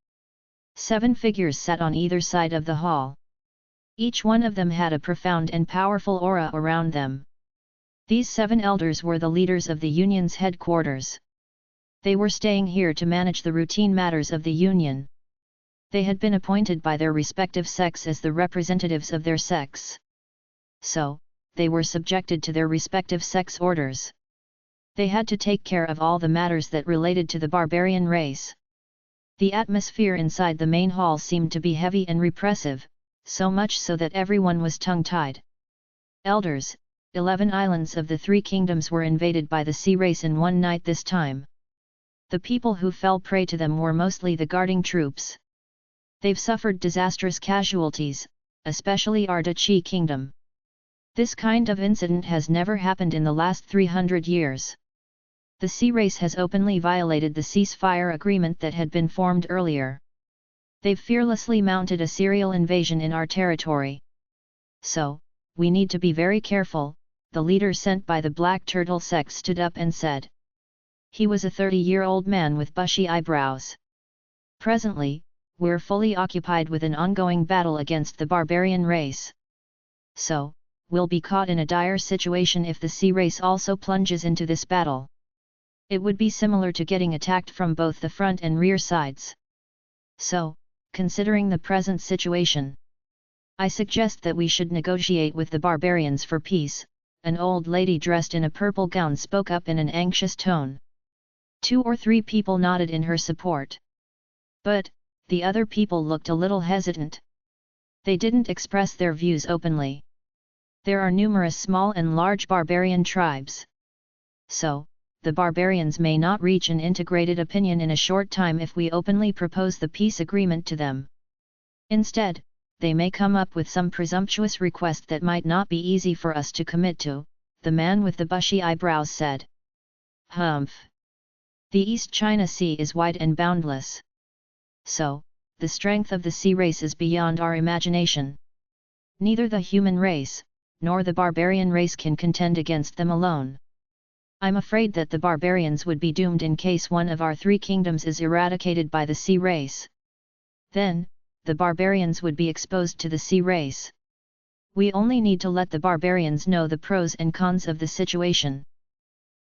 7 figures sat on either side of the hall. Each one of them had a profound and powerful aura around them. These 7 elders were the leaders of the Union's headquarters. They were staying here to manage the routine matters of the Union. They had been appointed by their respective sects as the representatives of their sects. So, they were subjected to their respective sects' orders. They had to take care of all the matters that related to the barbarian race. The atmosphere inside the main hall seemed to be heavy and repressive, so much so that everyone was tongue-tied. Elders, 11 islands of the 3 kingdoms were invaded by the sea race in one night this time. The people who fell prey to them were mostly the guarding troops. They've suffered disastrous casualties, especially our Dachi kingdom. This kind of incident has never happened in the last 300 years. The sea race has openly violated the ceasefire agreement that had been formed earlier. They've fearlessly mounted a serial invasion in our territory. So, we need to be very careful, the leader sent by the Black Turtle sect stood up and said. He was a 30-year-old man with bushy eyebrows. Presently, we're fully occupied with an ongoing battle against the barbarian race. So, we'll be caught in a dire situation if the sea race also plunges into this battle. It would be similar to getting attacked from both the front and rear sides. So, considering the present situation, I suggest that we should negotiate with the barbarians for peace, an old lady dressed in a purple gown spoke up in an anxious tone. 2 or 3 people nodded in her support. But, the other people looked a little hesitant. They didn't express their views openly. There are numerous small and large barbarian tribes. So, the barbarians may not reach an integrated opinion in a short time if we openly propose the peace agreement to them. Instead, they may come up with some presumptuous request that might not be easy for us to commit to, the man with the bushy eyebrows said. Humph! The East China Sea is wide and boundless. So, the strength of the sea race is beyond our imagination. Neither the human race, nor the barbarian race can contend against them alone. I'm afraid that the barbarians would be doomed in case one of our 3 kingdoms is eradicated by the sea race. Then, the barbarians would be exposed to the sea race. We only need to let the barbarians know the pros and cons of the situation.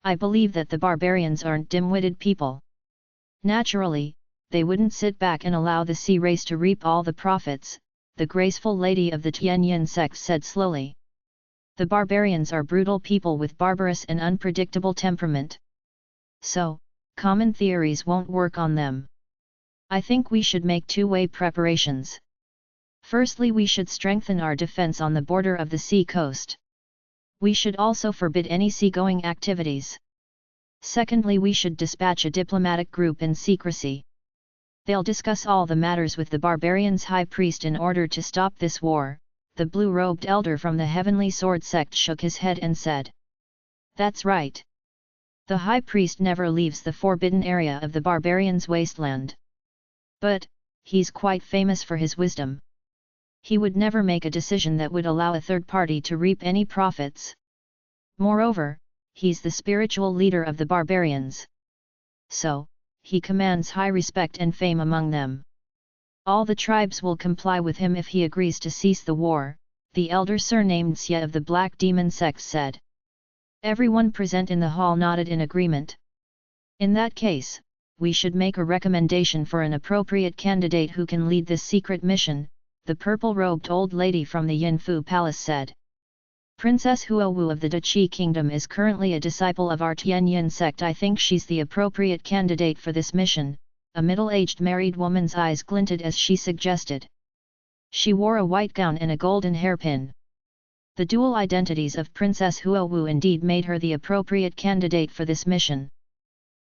I believe that the barbarians aren't dim-witted people. Naturally, they wouldn't sit back and allow the sea race to reap all the profits, the graceful lady of the Tianyin sect said slowly. The barbarians are brutal people with barbarous and unpredictable temperament. So, common theories won't work on them. I think we should make 2-way preparations. Firstly, we should strengthen our defense on the border of the sea coast. We should also forbid any seagoing activities. Secondly, we should dispatch a diplomatic group in secrecy. They'll discuss all the matters with the barbarians' high priest in order to stop this war. The blue-robed elder from the Heavenly Sword sect shook his head and said. That's right. The high priest never leaves the forbidden area of the barbarians' wasteland. But, he's quite famous for his wisdom. He would never make a decision that would allow a third party to reap any profits. Moreover, he's the spiritual leader of the barbarians. So, he commands high respect and fame among them. All the tribes will comply with him if he agrees to cease the war, the elder surnamed Xia of the Black Demon sect said. Everyone present in the hall nodded in agreement. In that case, we should make a recommendation for an appropriate candidate who can lead this secret mission, the purple-robed old lady from the Yinfu Palace said. Princess Huowu of the Dachi Kingdom is currently a disciple of our Tianyin sect. I think she's the appropriate candidate for this mission. A middle-aged married woman's eyes glinted as she suggested. She wore a white gown and a golden hairpin. The dual identities of Princess Huowu indeed made her the appropriate candidate for this mission.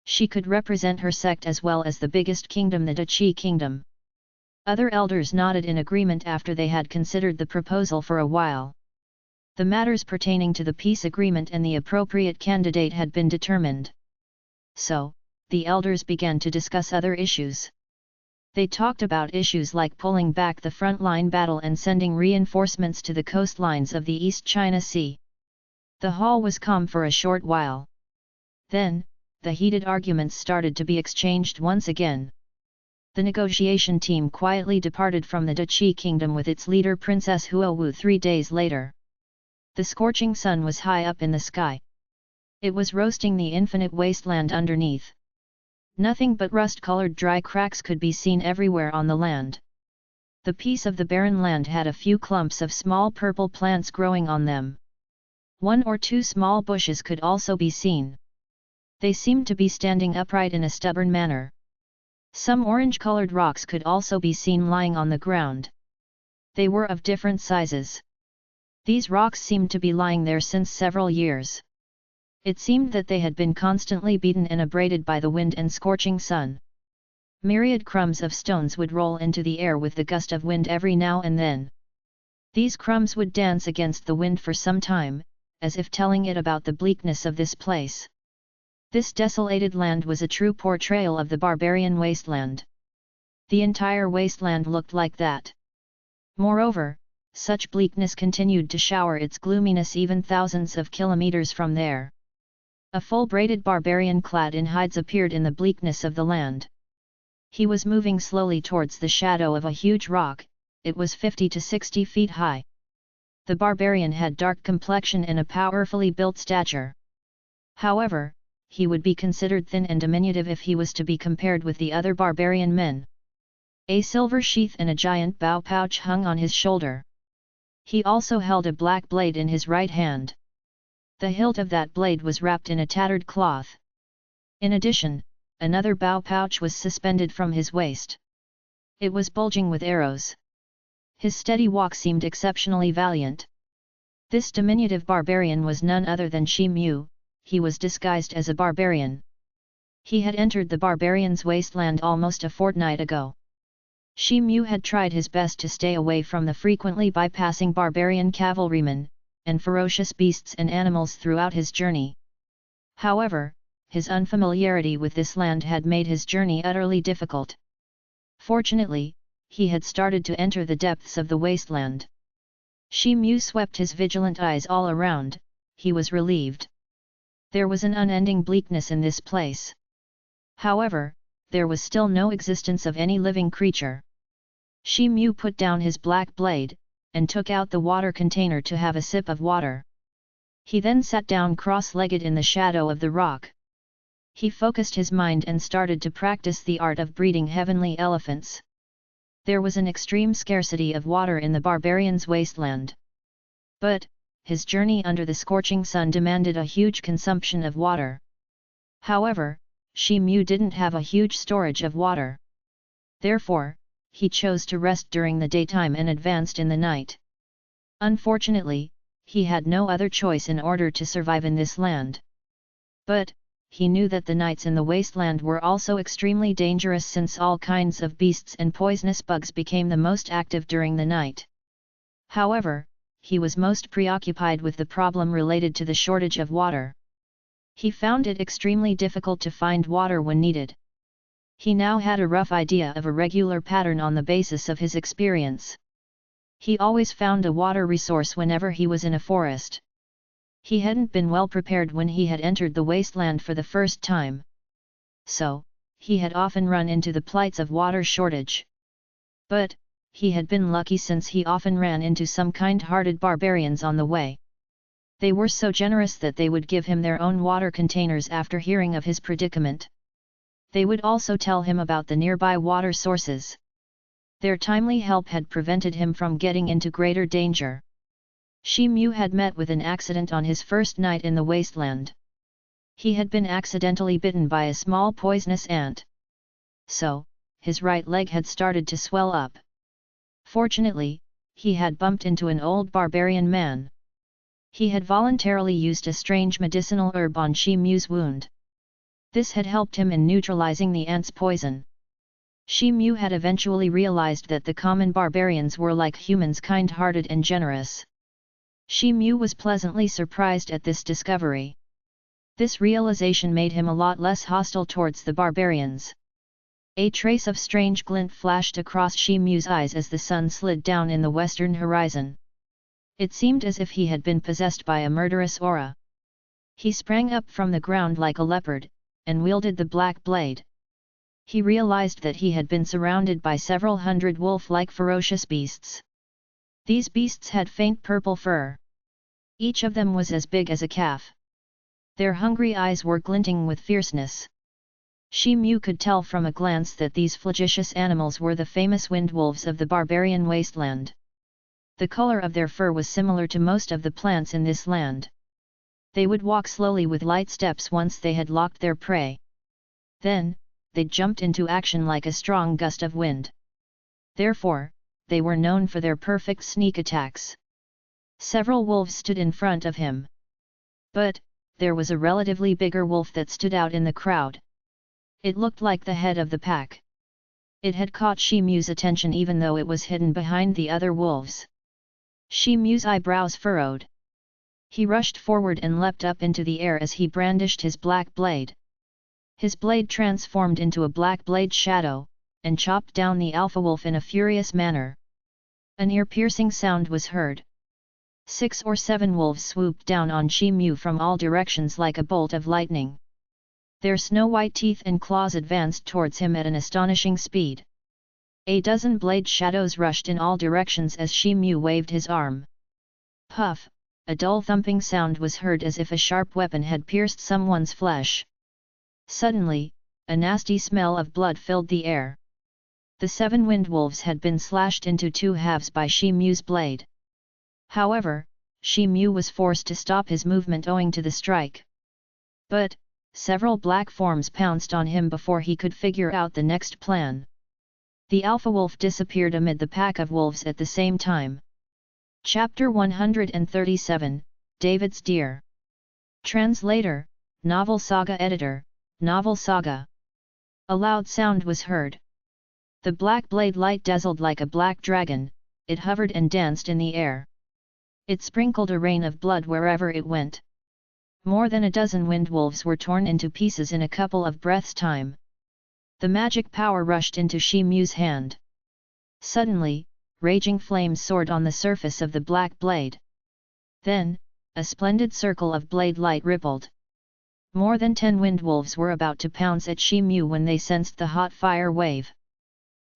She could represent her sect as well as the biggest kingdom, the Dachi Kingdom. Other elders nodded in agreement after they had considered the proposal for a while. The matters pertaining to the peace agreement and the appropriate candidate had been determined. So, the elders began to discuss other issues. They talked about issues like pulling back the front-line battle and sending reinforcements to the coastlines of the East China Sea. The hall was calm for a short while. Then, the heated arguments started to be exchanged once again. The negotiation team quietly departed from the Dachi Kingdom with its leader Princess Huowu 3 days later. The scorching sun was high up in the sky. It was roasting the infinite wasteland underneath. Nothing but rust-colored dry cracks could be seen everywhere on the land. The piece of the barren land had a few clumps of small purple plants growing on them. 1 or 2 small bushes could also be seen. They seemed to be standing upright in a stubborn manner. Some orange-colored rocks could also be seen lying on the ground. They were of different sizes. These rocks seemed to be lying there since several years. It seemed that they had been constantly beaten and abraded by the wind and scorching sun. Myriad crumbs of stones would roll into the air with the gust of wind every now and then. These crumbs would dance against the wind for some time, as if telling it about the bleakness of this place. This desolated land was a true portrayal of the barbarian wasteland. The entire wasteland looked like that. Moreover, such bleakness continued to shower its gloominess even thousands of kilometers from there. A full-braided barbarian clad in hides appeared in the bleakness of the land. He was moving slowly towards the shadow of a huge rock. It was 50 to 60 feet high. The barbarian had dark complexion and a powerfully built stature. However, he would be considered thin and diminutive if he was to be compared with the other barbarian men. A silver sheath and a giant bow pouch hung on his shoulder. He also held a black blade in his right hand. The hilt of that blade was wrapped in a tattered cloth. In addition, another bow pouch was suspended from his waist. It was bulging with arrows. His steady walk seemed exceptionally valiant. This diminutive barbarian was none other than Shi Mu. He was disguised as a barbarian. He had entered the barbarian's wasteland almost a fortnight ago. Shi Mu had tried his best to stay away from the frequently bypassing barbarian cavalrymen, and ferocious beasts and animals throughout his journey. However, his unfamiliarity with this land had made his journey utterly difficult. Fortunately, he had started to enter the depths of the wasteland. Shi Mu swept his vigilant eyes all around. He was relieved. There was an unending bleakness in this place. However, there was still no existence of any living creature. Shi Mu put down his black blade, and took out the water container to have a sip of water. He then sat down cross-legged in the shadow of the rock. He focused his mind and started to practice the art of breeding heavenly elephants. There was an extreme scarcity of water in the barbarian's wasteland. But, his journey under the scorching sun demanded a huge consumption of water. However, Shi Mu didn't have a huge storage of water. Therefore, he chose to rest during the daytime and advanced in the night. Unfortunately, he had no other choice in order to survive in this land. But, he knew that the nights in the wasteland were also extremely dangerous since all kinds of beasts and poisonous bugs became the most active during the night. However, he was most preoccupied with the problem related to the shortage of water. He found it extremely difficult to find water when needed. He now had a rough idea of a regular pattern on the basis of his experience. He always found a water resource whenever he was in a forest. He hadn't been well prepared when he had entered the wasteland for the first time. So, he had often run into the plights of water shortage. But, he had been lucky since he often ran into some kind-hearted barbarians on the way. They were so generous that they would give him their own water containers after hearing of his predicament. They would also tell him about the nearby water sources. Their timely help had prevented him from getting into greater danger. Shi Mu had met with an accident on his first night in the wasteland. He had been accidentally bitten by a small poisonous ant. So, his right leg had started to swell up. Fortunately, he had bumped into an old barbarian man. He had voluntarily used a strange medicinal herb on Shi Mu's wound. This had helped him in neutralizing the ant's poison. Shi Mu had eventually realized that the common barbarians were like humans, kind-hearted and generous. Shi Mu was pleasantly surprised at this discovery. This realization made him a lot less hostile towards the barbarians. A trace of strange glint flashed across Shi Mu's eyes as the sun slid down in the western horizon. It seemed as if he had been possessed by a murderous aura. He sprang up from the ground like a leopard, and wielded the black blade. He realized that he had been surrounded by several hundred wolf-like ferocious beasts. These beasts had faint purple fur. Each of them was as big as a calf. Their hungry eyes were glinting with fierceness. Shi Mu could tell from a glance that these flagitious animals were the famous wind wolves of the barbarian wasteland. The color of their fur was similar to most of the plants in this land. They would walk slowly with light steps once they had locked their prey. Then, they jumped into action like a strong gust of wind. Therefore, they were known for their perfect sneak attacks. Several wolves stood in front of him. But, there was a relatively bigger wolf that stood out in the crowd. It looked like the head of the pack. It had caught Shi Mu's attention even though it was hidden behind the other wolves. Shi Mu's eyebrows furrowed. He rushed forward and leapt up into the air as he brandished his black blade. His blade transformed into a black blade shadow, and chopped down the alpha wolf in a furious manner. An ear-piercing sound was heard. 6 or 7 wolves swooped down on Shi Mu from all directions like a bolt of lightning. Their snow-white teeth and claws advanced towards him at an astonishing speed. A dozen blade shadows rushed in all directions as Shi Mu waved his arm. Puff! A dull thumping sound was heard as if a sharp weapon had pierced someone's flesh. Suddenly, a nasty smell of blood filled the air. The 7 wind wolves had been slashed into 2 halves by Shi Mu's blade. However, Shi Mu was forced to stop his movement owing to the strike. But, several black forms pounced on him before he could figure out the next plan. The alpha wolf disappeared amid the pack of wolves at the same time. Chapter 137, David's Deer. Translator, Novel Saga Editor, Novel Saga. A loud sound was heard. The black blade light dazzled like a black dragon, it hovered and danced in the air. It sprinkled a rain of blood wherever it went. More than a dozen wind wolves were torn into pieces in a couple of breaths' time. The magic power rushed into Shi Mu's hand. Suddenly, raging flames soared on the surface of the black blade. Then, a splendid circle of blade light rippled. More than 10 wind wolves were about to pounce at Shi Mu when they sensed the hot fire wave.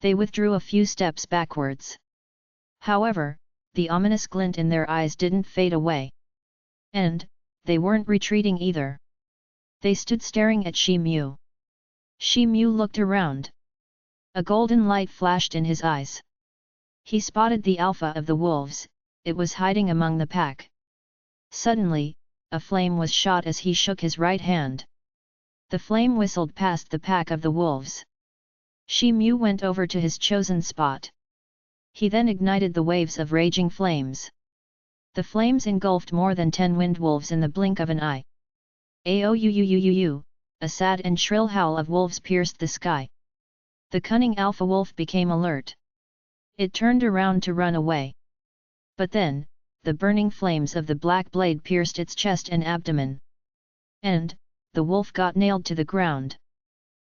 They withdrew a few steps backwards. However, the ominous glint in their eyes didn't fade away. And, they weren't retreating either. They stood staring at Shi Mu. Shi Mu looked around. A golden light flashed in his eyes. He spotted the alpha of the wolves, it was hiding among the pack. Suddenly, a flame was shot as he shook his right hand. The flame whistled past the pack of the wolves. Shi Mu went over to his chosen spot. He then ignited the waves of raging flames. The flames engulfed more than 10 wind wolves in the blink of an eye. Aouououououou, a sad and shrill howl of wolves pierced the sky. The cunning alpha wolf became alert. It turned around to run away. But then, the burning flames of the black blade pierced its chest and abdomen. And, the wolf got nailed to the ground.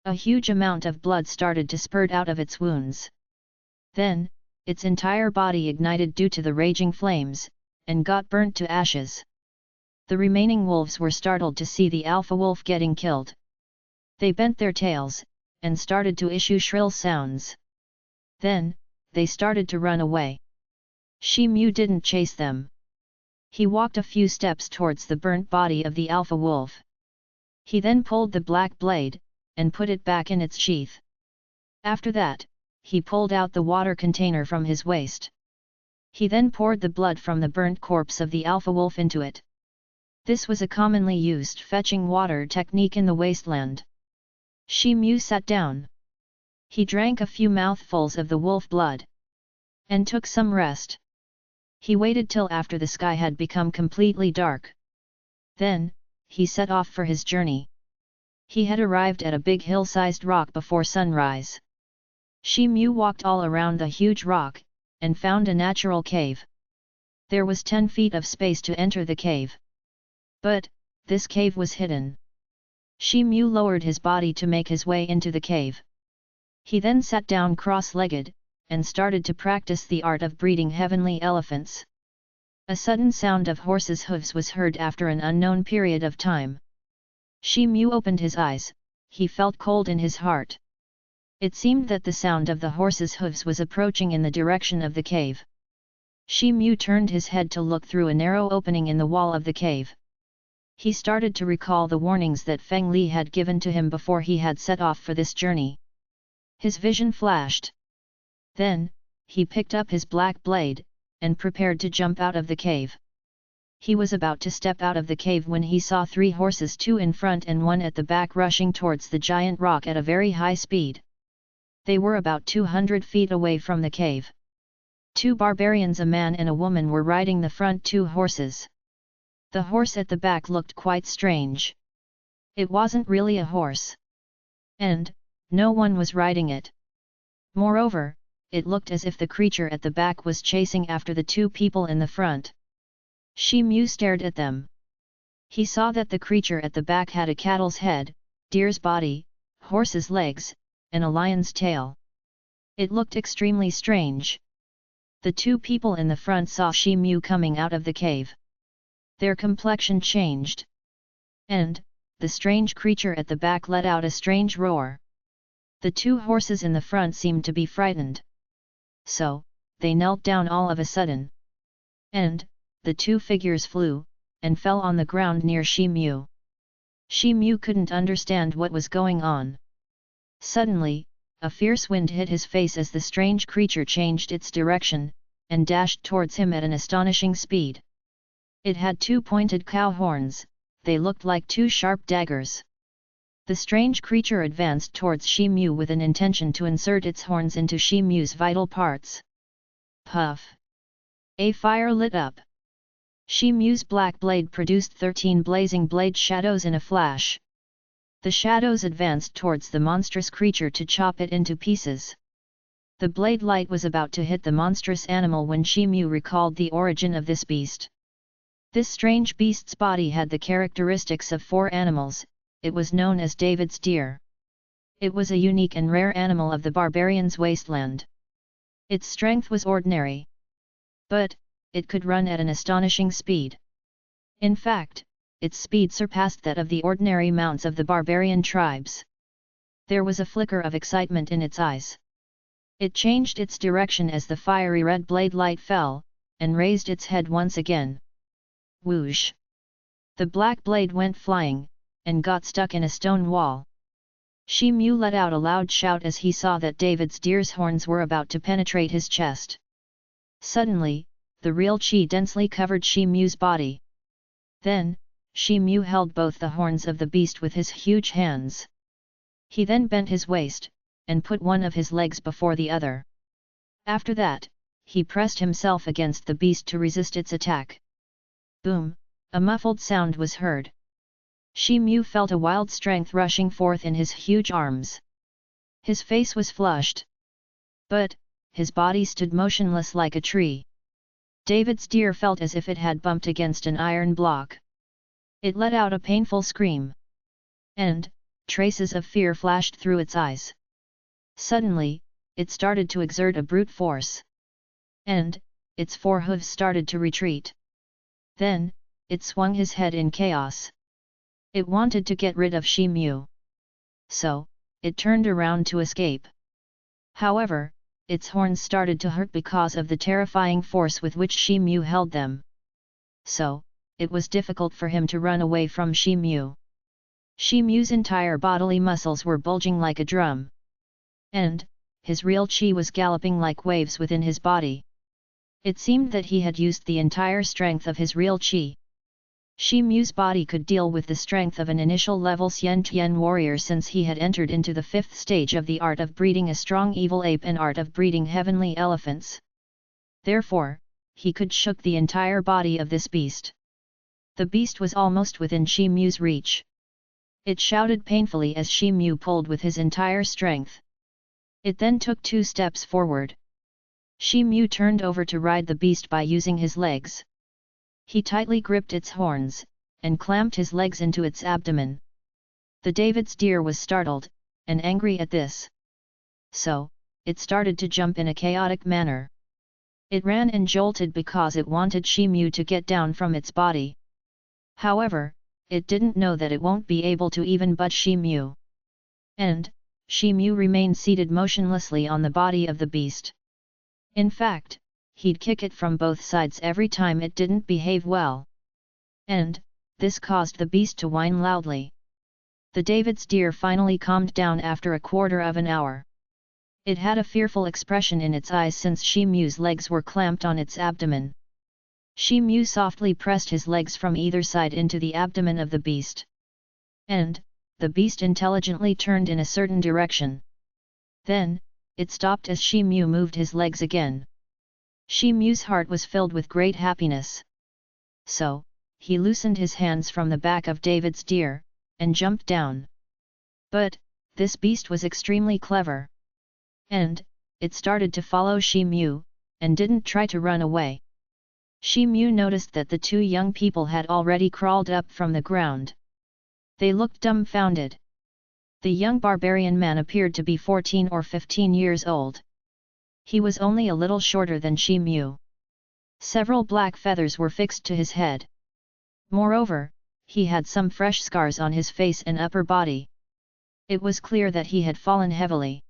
A huge amount of blood started to spurt out of its wounds. Then, its entire body ignited due to the raging flames, and got burnt to ashes. The remaining wolves were startled to see the alpha wolf getting killed. They bent their tails, and started to issue shrill sounds. Then, they started to run away. Shi Mu didn't chase them. He walked a few steps towards the burnt body of the alpha wolf. He then pulled the black blade, and put it back in its sheath. After that, he pulled out the water container from his waist. He then poured the blood from the burnt corpse of the alpha wolf into it. This was a commonly used fetching water technique in the wasteland. Shi Mu sat down. He drank a few mouthfuls of the wolf blood. And took some rest. He waited till after the sky had become completely dark. Then, he set off for his journey. He had arrived at a big hill-sized rock before sunrise. Shi Mu walked all around the huge rock, and found a natural cave. There was 10 feet of space to enter the cave. But, this cave was hidden. Shi Mu lowered his body to make his way into the cave. He then sat down cross-legged, and started to practice the art of breeding heavenly elephants. A sudden sound of horses' hooves was heard after an unknown period of time. Shi Mu opened his eyes, he felt cold in his heart. It seemed that the sound of the horses' hooves was approaching in the direction of the cave. Shi Mu turned his head to look through a narrow opening in the wall of the cave. He started to recall the warnings that Feng Li had given to him before he had set off for this journey. His vision flashed. Then, he picked up his black blade, and prepared to jump out of the cave. He was about to step out of the cave when he saw 3 horses, 2 in front and 1 at the back, rushing towards the giant rock at a very high speed. They were about 200 feet away from the cave. 2 barbarians, a man and a woman, were riding the front 2 horses. The horse at the back looked quite strange. It wasn't really a horse. And, no one was riding it. Moreover, it looked as if the creature at the back was chasing after the 2 people in the front. Shi Mu stared at them. He saw that the creature at the back had a cattle's head, deer's body, horse's legs, and a lion's tail. It looked extremely strange. The two people in the front saw Shi-Mu coming out of the cave. Their complexion changed. And, the strange creature at the back let out a strange roar. The two horses in the front seemed to be frightened. So, they knelt down all of a sudden. And, the two figures flew, and fell on the ground near Shi-Mu. Shi-Mu couldn't understand what was going on. Suddenly, a fierce wind hit his face as the strange creature changed its direction, and dashed towards him at an astonishing speed. It had two pointed cow horns, they looked like two sharp daggers. The strange creature advanced towards Shi-Mu with an intention to insert its horns into Shi-Mu's vital parts. Puff! A fire lit up. Shi-Mu's black blade produced 13 blazing blade shadows in a flash. The shadows advanced towards the monstrous creature to chop it into pieces. The blade light was about to hit the monstrous animal when Shi-Mu recalled the origin of this beast. This strange beast's body had the characteristics of 4 animals. It was known as David's deer. It was a unique and rare animal of the barbarians' wasteland. Its strength was ordinary. But, it could run at an astonishing speed. In fact, its speed surpassed that of the ordinary mounts of the barbarian tribes. There was a flicker of excitement in its eyes. It changed its direction as the fiery red blade light fell, and raised its head once again. Whoosh! The black blade went flying, and got stuck in a stone wall. Shi-Mu let out a loud shout as he saw that David's deer's horns were about to penetrate his chest. Suddenly, the real chi densely covered Shi-Mu's body. Then, Shi-Mu held both the horns of the beast with his huge hands. He then bent his waist, and put one of his legs before the other. After that, he pressed himself against the beast to resist its attack. Boom! A muffled sound was heard. Shi-Mu felt a wild strength rushing forth in his huge arms. His face was flushed. But, his body stood motionless like a tree. David's deer felt as if it had bumped against an iron block. It let out a painful scream. And, traces of fear flashed through its eyes. Suddenly, it started to exert a brute force. And, its 4 hooves started to retreat. Then, it swung his head in chaos. It wanted to get rid of Shi-Mu. So, it turned around to escape. However, its horns started to hurt because of the terrifying force with which Shi-Mu held them. So, it was difficult for him to run away from Shi-Mu. Shi-Mu's entire bodily muscles were bulging like a drum. And, his real chi was galloping like waves within his body. It seemed that he had used the entire strength of his real chi. Shi-Mu's body could deal with the strength of an initial level Xian-Tian warrior since he had entered into the 5th stage of the art of breeding a strong evil ape and art of breeding heavenly elephants. Therefore, he could shook the entire body of this beast. The beast was almost within Shi-Mu's reach. It shouted painfully as Shi-Mu pulled with his entire strength. It then took 2 steps forward. Shi-Mu turned over to ride the beast by using his legs. He tightly gripped its horns, and clamped his legs into its abdomen. The David's deer was startled, and angry at this. So, it started to jump in a chaotic manner. It ran and jolted because it wanted Shi-Mu to get down from its body. However, it didn't know that it won't be able to even budge Shi-Mu. And, Shi-Mu remained seated motionlessly on the body of the beast. In fact, he'd kick it from both sides every time it didn't behave well. And, this caused the beast to whine loudly. The David's deer finally calmed down after a quarter of an hour. It had a fearful expression in its eyes since Shi-Mu's legs were clamped on its abdomen. Shi-Mu softly pressed his legs from either side into the abdomen of the beast. And, the beast intelligently turned in a certain direction. Then, it stopped as Shi-Mu moved his legs again. Shi-Mu's heart was filled with great happiness. So, he loosened his hands from the back of David's deer, and jumped down. But, this beast was extremely clever. And, it started to follow Shi-Mu, and didn't try to run away. Shi-Mu noticed that the 2 young people had already crawled up from the ground. They looked dumbfounded. The young barbarian man appeared to be 14 or 15 years old. He was only a little shorter than Shi Mu. Several black feathers were fixed to his head. Moreover, he had some fresh scars on his face and upper body. It was clear that he had fallen heavily.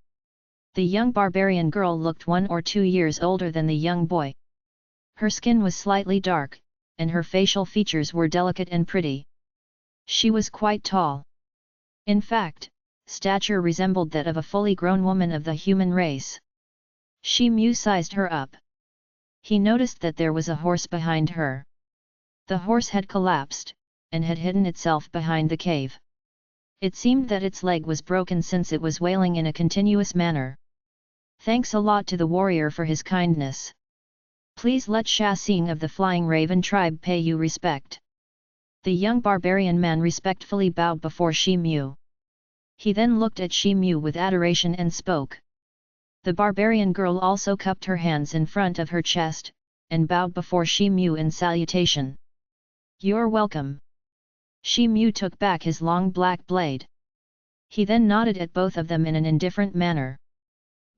The young barbarian girl looked 1 or 2 years older than the young boy. Her skin was slightly dark, and her facial features were delicate and pretty. She was quite tall. In fact, stature resembled that of a fully grown woman of the human race. Shi Mu sized her up. He noticed that there was a horse behind her. The horse had collapsed, and had hidden itself behind the cave. It seemed that its leg was broken since it was wailing in a continuous manner. Thanks a lot to the warrior for his kindness. Please let Sha Xing of the Flying Raven tribe pay you respect. The young barbarian man respectfully bowed before Shi Mu. He then looked at Shi Mu with adoration and spoke. The barbarian girl also cupped her hands in front of her chest, and bowed before Shi Mu in salutation. You're welcome. Shi Mu took back his long black blade. He then nodded at both of them in an indifferent manner.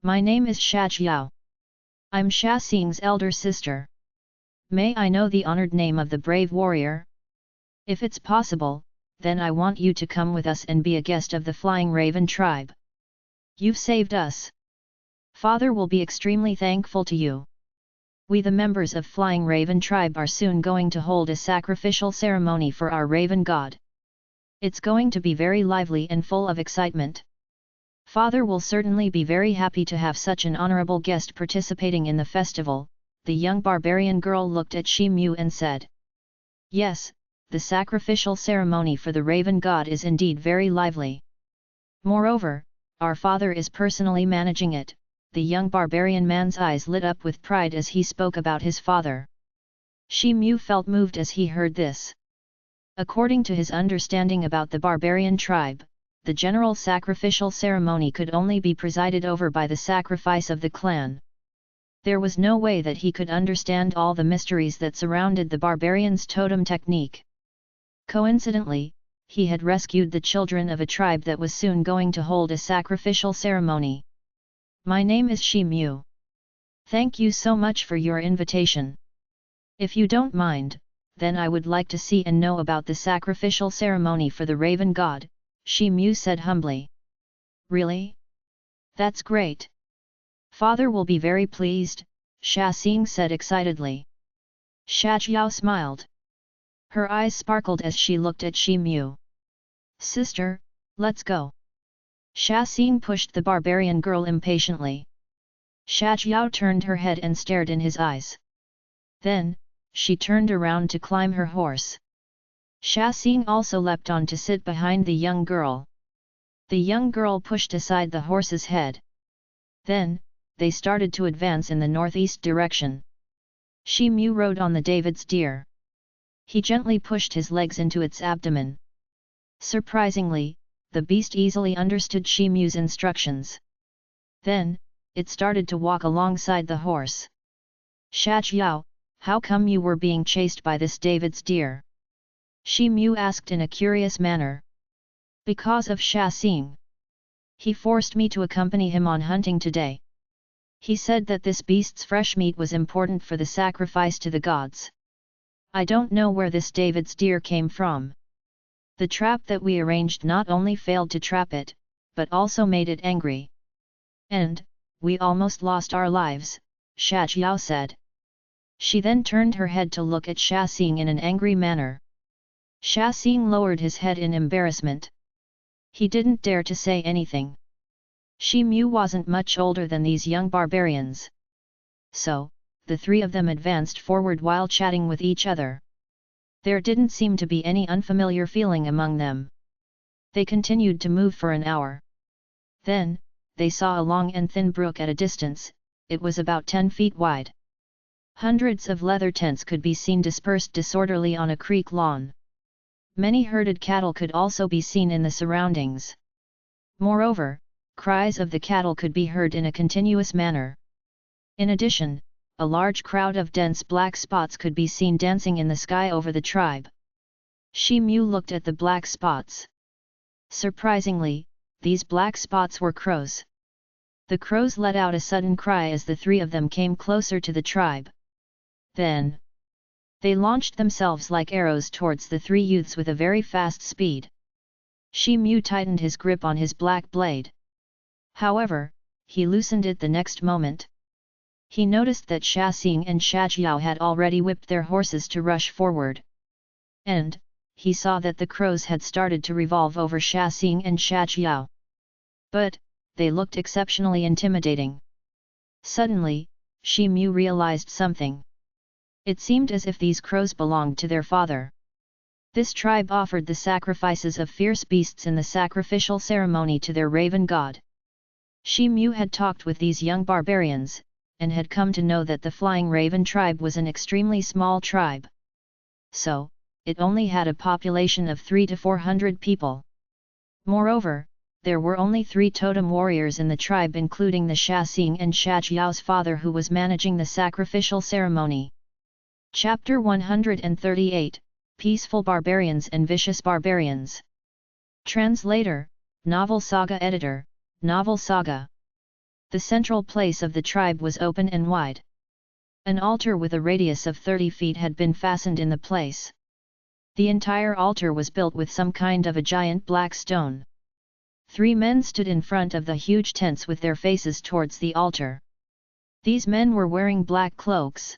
My name is Sha Jiao. I'm Sha Xing's elder sister. May I know the honored name of the brave warrior? If it's possible, then I want you to come with us and be a guest of the Flying Raven tribe. You've saved us. Father will be extremely thankful to you. We the members of Flying Raven tribe are soon going to hold a sacrificial ceremony for our Raven God. It's going to be very lively and full of excitement. Father will certainly be very happy to have such an honorable guest participating in the festival. The young barbarian girl looked at Shi Mu and said. Yes, the sacrificial ceremony for the Raven God is indeed very lively. Moreover, our father is personally managing it. The young barbarian man's eyes lit up with pride as he spoke about his father. Shi Mu felt moved as he heard this. According to his understanding about the barbarian tribe, the general sacrificial ceremony could only be presided over by the sacrifice of the clan. There was no way that he could understand all the mysteries that surrounded the barbarian's totem technique. Coincidentally, he had rescued the children of a tribe that was soon going to hold a sacrificial ceremony. My name is Shi Mu. Thank you so much for your invitation. If you don't mind, then I would like to see and know about the sacrificial ceremony for the Raven God, Shi Mu said humbly. Really? That's great. Father will be very pleased, Sha Xing said excitedly. Sha Jiao smiled. Her eyes sparkled as she looked at Shi Mu. Sister, let's go. Sha Xing pushed the barbarian girl impatiently. Sha Jiao turned her head and stared in his eyes. Then, she turned around to climb her horse. Sha Xing also leapt on to sit behind the young girl. The young girl pushed aside the horse's head. Then, they started to advance in the northeast direction. Shi Mu rode on the David's deer. He gently pushed his legs into its abdomen. Surprisingly, the beast easily understood Shi Mu's instructions. Then, it started to walk alongside the horse. Sha Jiao, how come you were being chased by this David's deer? Shi Mu asked in a curious manner. Because of Sha Xing. He forced me to accompany him on hunting today. He said that this beast's fresh meat was important for the sacrifice to the gods. I don't know where this David's deer came from. The trap that we arranged not only failed to trap it, but also made it angry. And, we almost lost our lives, Sha Jiao said. She then turned her head to look at Sha Xing in an angry manner. Sha Xing lowered his head in embarrassment. He didn't dare to say anything. Shi Mu wasn't much older than these young barbarians. So, the three of them advanced forward while chatting with each other. There didn't seem to be any unfamiliar feeling among them. They continued to move for an hour. Then, they saw a long and thin brook at a distance. It was about 10 feet wide. Hundreds of leather tents could be seen dispersed disorderly on a creek lawn. Many herded cattle could also be seen in the surroundings. Moreover, cries of the cattle could be heard in a continuous manner. In addition, a large crowd of dense black spots could be seen dancing in the sky over the tribe. Shi Mu looked at the black spots. Surprisingly, these black spots were crows. The crows let out a sudden cry as the three of them came closer to the tribe. Then they launched themselves like arrows towards the three youths with a very fast speed. Shi Mu tightened his grip on his black blade. However, he loosened it the next moment. He noticed that Sha Xing and Sha Jiao had already whipped their horses to rush forward. And he saw that the crows had started to revolve over Sha Xing and Sha Jiao. But they looked exceptionally intimidating. Suddenly, Shi Mu realized something. It seemed as if these crows belonged to their father. This tribe offered the sacrifices of fierce beasts in the sacrificial ceremony to their raven god. Shi Mu had talked with these young barbarians, and had come to know that the Flying Raven tribe was an extremely small tribe. So, it only had a population of 300 to 400 people. Moreover, there were only 3 totem warriors in the tribe, including the Sha Xing and Sha Jiao's father, who was managing the sacrificial ceremony. Chapter 138, Peaceful Barbarians and Vicious Barbarians. Translator, Novel Saga Editor, Novel Saga. The central place of the tribe was open and wide. An altar with a radius of 30 feet had been fastened in the place. The entire altar was built with some kind of a giant black stone. 3 men stood in front of the huge tents with their faces towards the altar. These men were wearing black cloaks.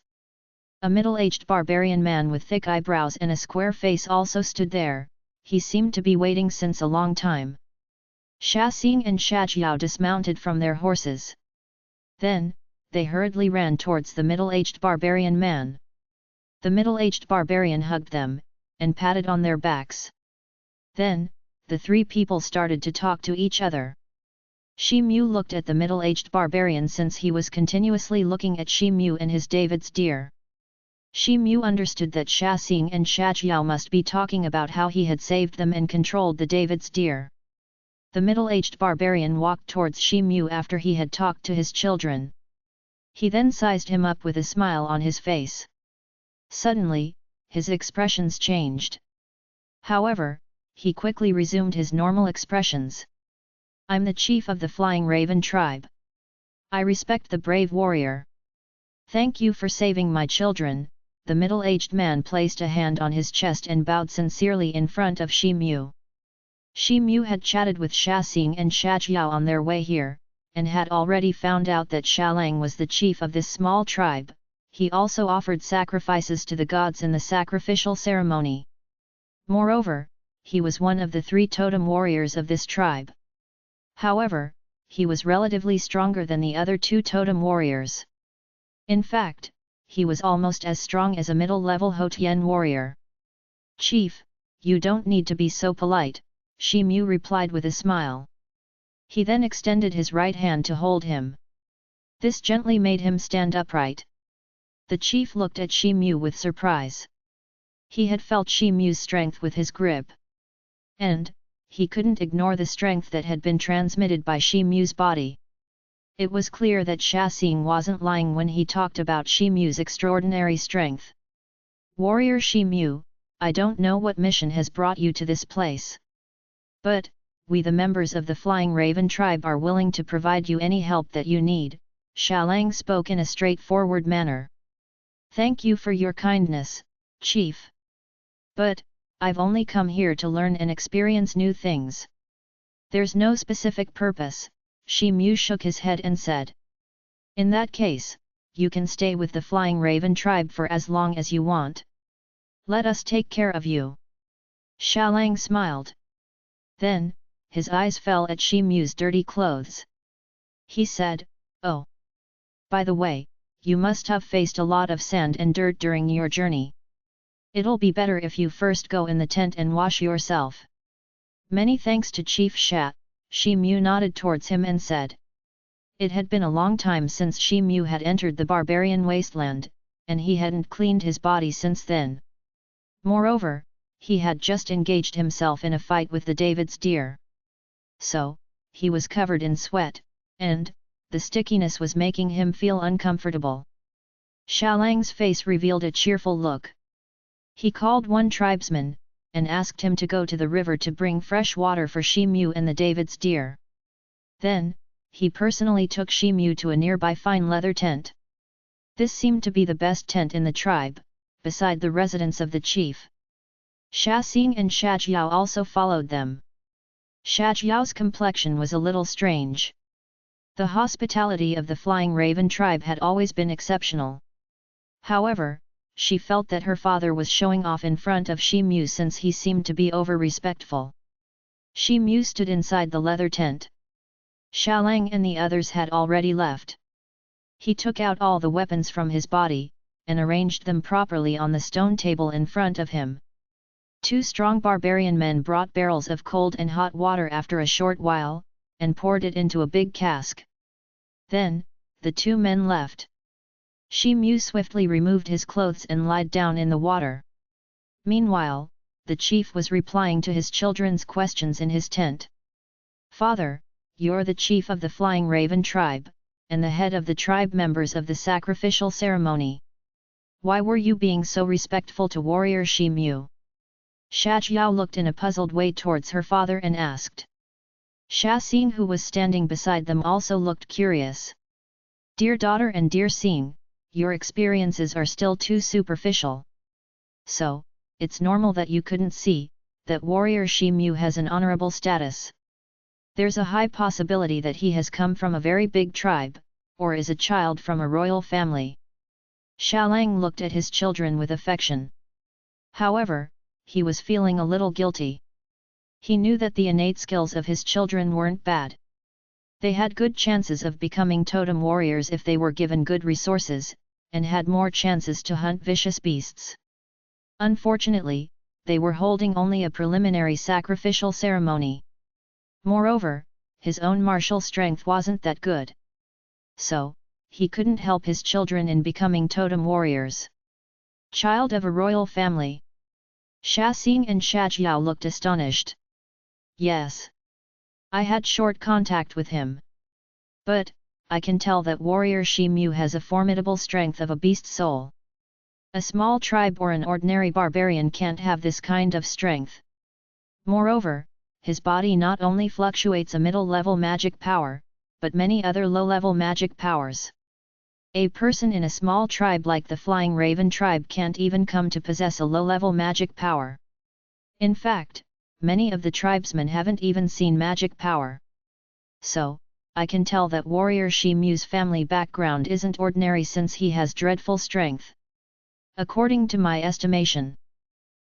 A middle-aged barbarian man with thick eyebrows and a square face also stood there. He seemed to be waiting since a long time. Sha Xing and Sha Jiao dismounted from their horses. Then, they hurriedly ran towards the middle-aged barbarian man. The middle-aged barbarian hugged them, and patted on their backs. Then, the 3 people started to talk to each other. Shi Mu looked at the middle-aged barbarian since he was continuously looking at Shi Mu and his David's deer. Shi Mu understood that Sha Xing and Sha Jiao must be talking about how he had saved them and controlled the David's deer. The middle-aged barbarian walked towards Shi Mu after he had talked to his children. He then sized him up with a smile on his face. Suddenly, his expressions changed. However, he quickly resumed his normal expressions. I'm the chief of the Flying Raven tribe. I respect the brave warrior. Thank you for saving my children. The middle-aged man placed a hand on his chest and bowed sincerely in front of Shi Mu. Shi Mu had chatted with Sha Xing and Sha Jiao on their way here, and had already found out that Sha Lang was the chief of this small tribe. He also offered sacrifices to the gods in the sacrificial ceremony. Moreover, he was one of the 3 totem warriors of this tribe. However, he was relatively stronger than the other 2 totem warriors. In fact, he was almost as strong as a middle-level Hotian warrior. Chief, you don't need to be so polite, Shi Mu replied with a smile. He then extended his right hand to hold him. This gently made him stand upright. The chief looked at Shi Mu with surprise. He had felt Shi Mu's strength with his grip. And he couldn't ignore the strength that had been transmitted by Shi Mu's body. It was clear that Sha Xing wasn't lying when he talked about Shi Mu's extraordinary strength. Warrior Shi Mu, I don't know what mission has brought you to this place. But, we the members of the Flying Raven tribe are willing to provide you any help that you need, Sha Lang spoke in a straightforward manner. Thank you for your kindness, Chief. But, I've only come here to learn and experience new things. There's no specific purpose, Shi Mu shook his head and said. In that case, you can stay with the Flying Raven tribe for as long as you want. Let us take care of you. Sha Lang smiled. Then, his eyes fell at Shi Mu's dirty clothes. He said, Oh. By the way, you must have faced a lot of sand and dirt during your journey. It'll be better if you first go in the tent and wash yourself. Many thanks to Chief Sha, Shi Mu nodded towards him and said. It had been a long time since Shi Mu had entered the barbarian wasteland, and he hadn't cleaned his body since then. Moreover, he had just engaged himself in a fight with the David's deer. So, he was covered in sweat, and the stickiness was making him feel uncomfortable. Sha Lang's face revealed a cheerful look. He called one tribesman, and asked him to go to the river to bring fresh water for Shi Mu and the David's deer. Then, he personally took Shi Mu to a nearby fine leather tent. This seemed to be the best tent in the tribe, beside the residence of the chief. Sha Xing and Sha Jiao also followed them. Sha Jiao's complexion was a little strange. The hospitality of the Flying Raven tribe had always been exceptional. However, she felt that her father was showing off in front of Shi Mu since he seemed to be over-respectful. Shi Mu stood inside the leather tent. Sha Lang and the others had already left. He took out all the weapons from his body, and arranged them properly on the stone table in front of him. Two strong barbarian men brought barrels of cold and hot water after a short while, and poured it into a big cask. Then, the two men left. Shi Mu swiftly removed his clothes and lied down in the water. Meanwhile, the chief was replying to his children's questions in his tent. "Father, you're the chief of the Flying Raven tribe, and the head of the tribe members of the sacrificial ceremony. Why were you being so respectful to warrior Shi Mu?" Sha Jiao looked in a puzzled way towards her father and asked. Sha Xing, who was standing beside them, also looked curious. "Dear daughter and dear Xing, your experiences are still too superficial. So, it's normal that you couldn't see that warrior Shi Mu has an honorable status. There's a high possibility that he has come from a very big tribe, or is a child from a royal family." Sha Lang looked at his children with affection. However, he was feeling a little guilty. He knew that the innate skills of his children weren't bad. They had good chances of becoming totem warriors if they were given good resources, and had more chances to hunt vicious beasts. Unfortunately, they were holding only a preliminary sacrificial ceremony. Moreover, his own martial strength wasn't that good. So, he couldn't help his children in becoming totem warriors. Child of a royal family. Sha Xing and Sha Jiao looked astonished. "Yes. I had short contact with him. But, I can tell that warrior Shi Mu has a formidable strength of a beast soul. A small tribe or an ordinary barbarian can't have this kind of strength. Moreover, his body not only fluctuates a middle-level magic power, but many other low-level magic powers. A person in a small tribe like the Flying Raven tribe can't even come to possess a low-level magic power. In fact, many of the tribesmen haven't even seen magic power. So, I can tell that warrior Shi Mu's family background isn't ordinary since he has dreadful strength. According to my estimation,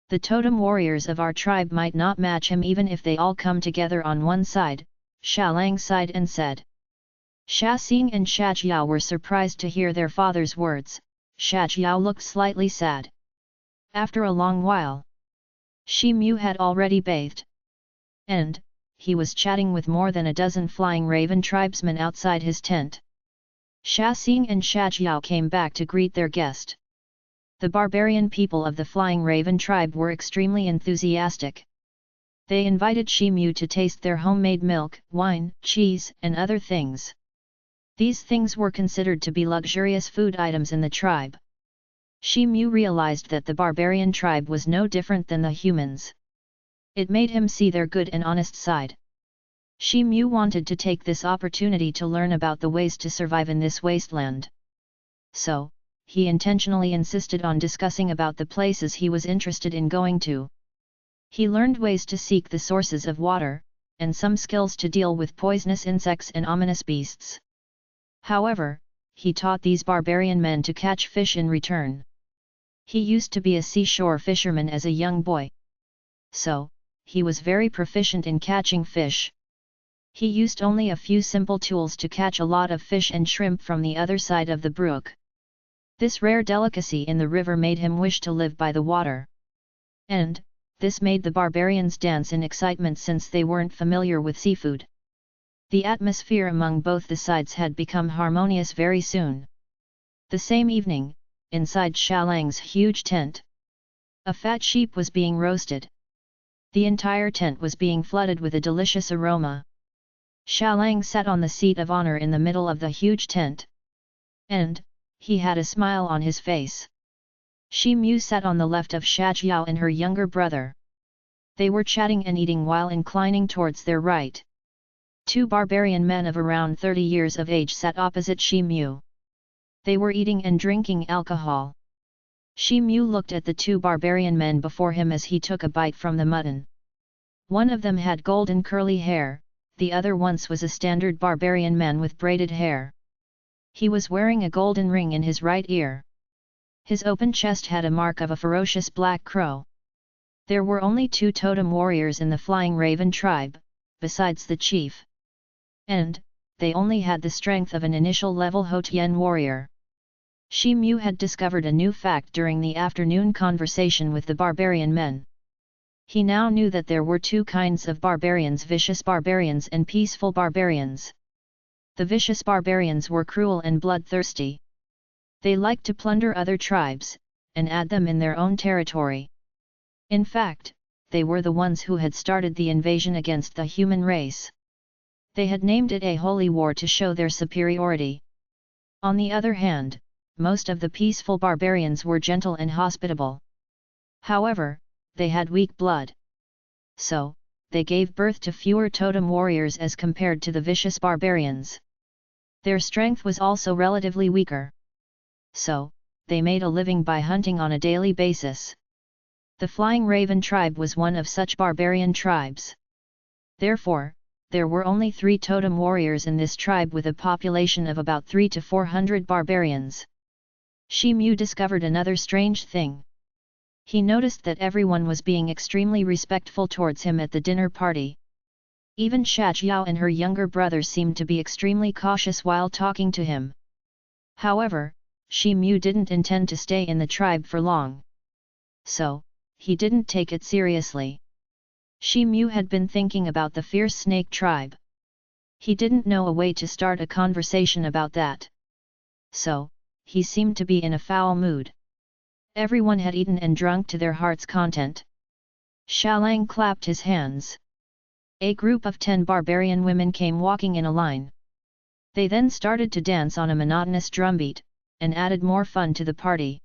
the totem warriors of our tribe might not match him even if they all come together on one side," Sha Lang sighed and said. Sha Xing and Sha Jiao were surprised to hear their father's words. Sha Jiao looked slightly sad. After a long while, Shi Mu had already bathed. And, he was chatting with more than a dozen Flying Raven tribesmen outside his tent. Sha Xing and Sha Jiao came back to greet their guest. The barbarian people of the Flying Raven tribe were extremely enthusiastic. They invited Shi Mu to taste their homemade milk, wine, cheese, and other things. These things were considered to be luxurious food items in the tribe. Shi Mu realized that the barbarian tribe was no different than the humans. It made him see their good and honest side. Shi Mu wanted to take this opportunity to learn about the ways to survive in this wasteland. So, he intentionally insisted on discussing about the places he was interested in going to. He learned ways to seek the sources of water, and some skills to deal with poisonous insects and ominous beasts. However, he taught these barbarian men to catch fish in return. He used to be a seashore fisherman as a young boy. So, he was very proficient in catching fish. He used only a few simple tools to catch a lot of fish and shrimp from the other side of the brook. This rare delicacy in the river made him wish to live by the water. And, this made the barbarians dance in excitement since they weren't familiar with seafood. The atmosphere among both the sides had become harmonious very soon. The same evening, inside Sha Lang's huge tent, a fat sheep was being roasted. The entire tent was being flooded with a delicious aroma. Sha Lang sat on the seat of honor in the middle of the huge tent. And, he had a smile on his face. Shi Mu sat on the left of Sha Jiao and her younger brother. They were chatting and eating while inclining towards their right. Two barbarian men of around 30 years of age sat opposite Shi Mu. They were eating and drinking alcohol. Shi Mu looked at the two barbarian men before him as he took a bite from the mutton. One of them had golden curly hair, the other once was a standard barbarian man with braided hair. He was wearing a golden ring in his right ear. His open chest had a mark of a ferocious black crow. There were only 2 totem warriors in the Flying Raven tribe, besides the chief. And, they only had the strength of an initial level Hotian warrior. Shi Mu had discovered a new fact during the afternoon conversation with the barbarian men. He now knew that there were 2 kinds of barbarians: vicious barbarians and peaceful barbarians. The vicious barbarians were cruel and bloodthirsty. They liked to plunder other tribes, and add them in their own territory. In fact, they were the ones who had started the invasion against the human race. They had named it a holy war to show their superiority. On the other hand, most of the peaceful barbarians were gentle and hospitable. However, they had weak blood. So, they gave birth to fewer totem warriors as compared to the vicious barbarians. Their strength was also relatively weaker. So, they made a living by hunting on a daily basis. The Flying Raven tribe was one of such barbarian tribes. Therefore, there were only 3 totem warriors in this tribe with a population of about 300 to 400 barbarians. Shi Mu discovered another strange thing. He noticed that everyone was being extremely respectful towards him at the dinner party. Even Shajiao and her younger brother seemed to be extremely cautious while talking to him. However, Shi Mu didn't intend to stay in the tribe for long. So, he didn't take it seriously. Shi Mu had been thinking about the fierce snake tribe. He didn't know a way to start a conversation about that. So, he seemed to be in a foul mood. Everyone had eaten and drunk to their heart's content. Xiaolang clapped his hands. A group of 10 barbarian women came walking in a line. They then started to dance on a monotonous drumbeat, and added more fun to the party.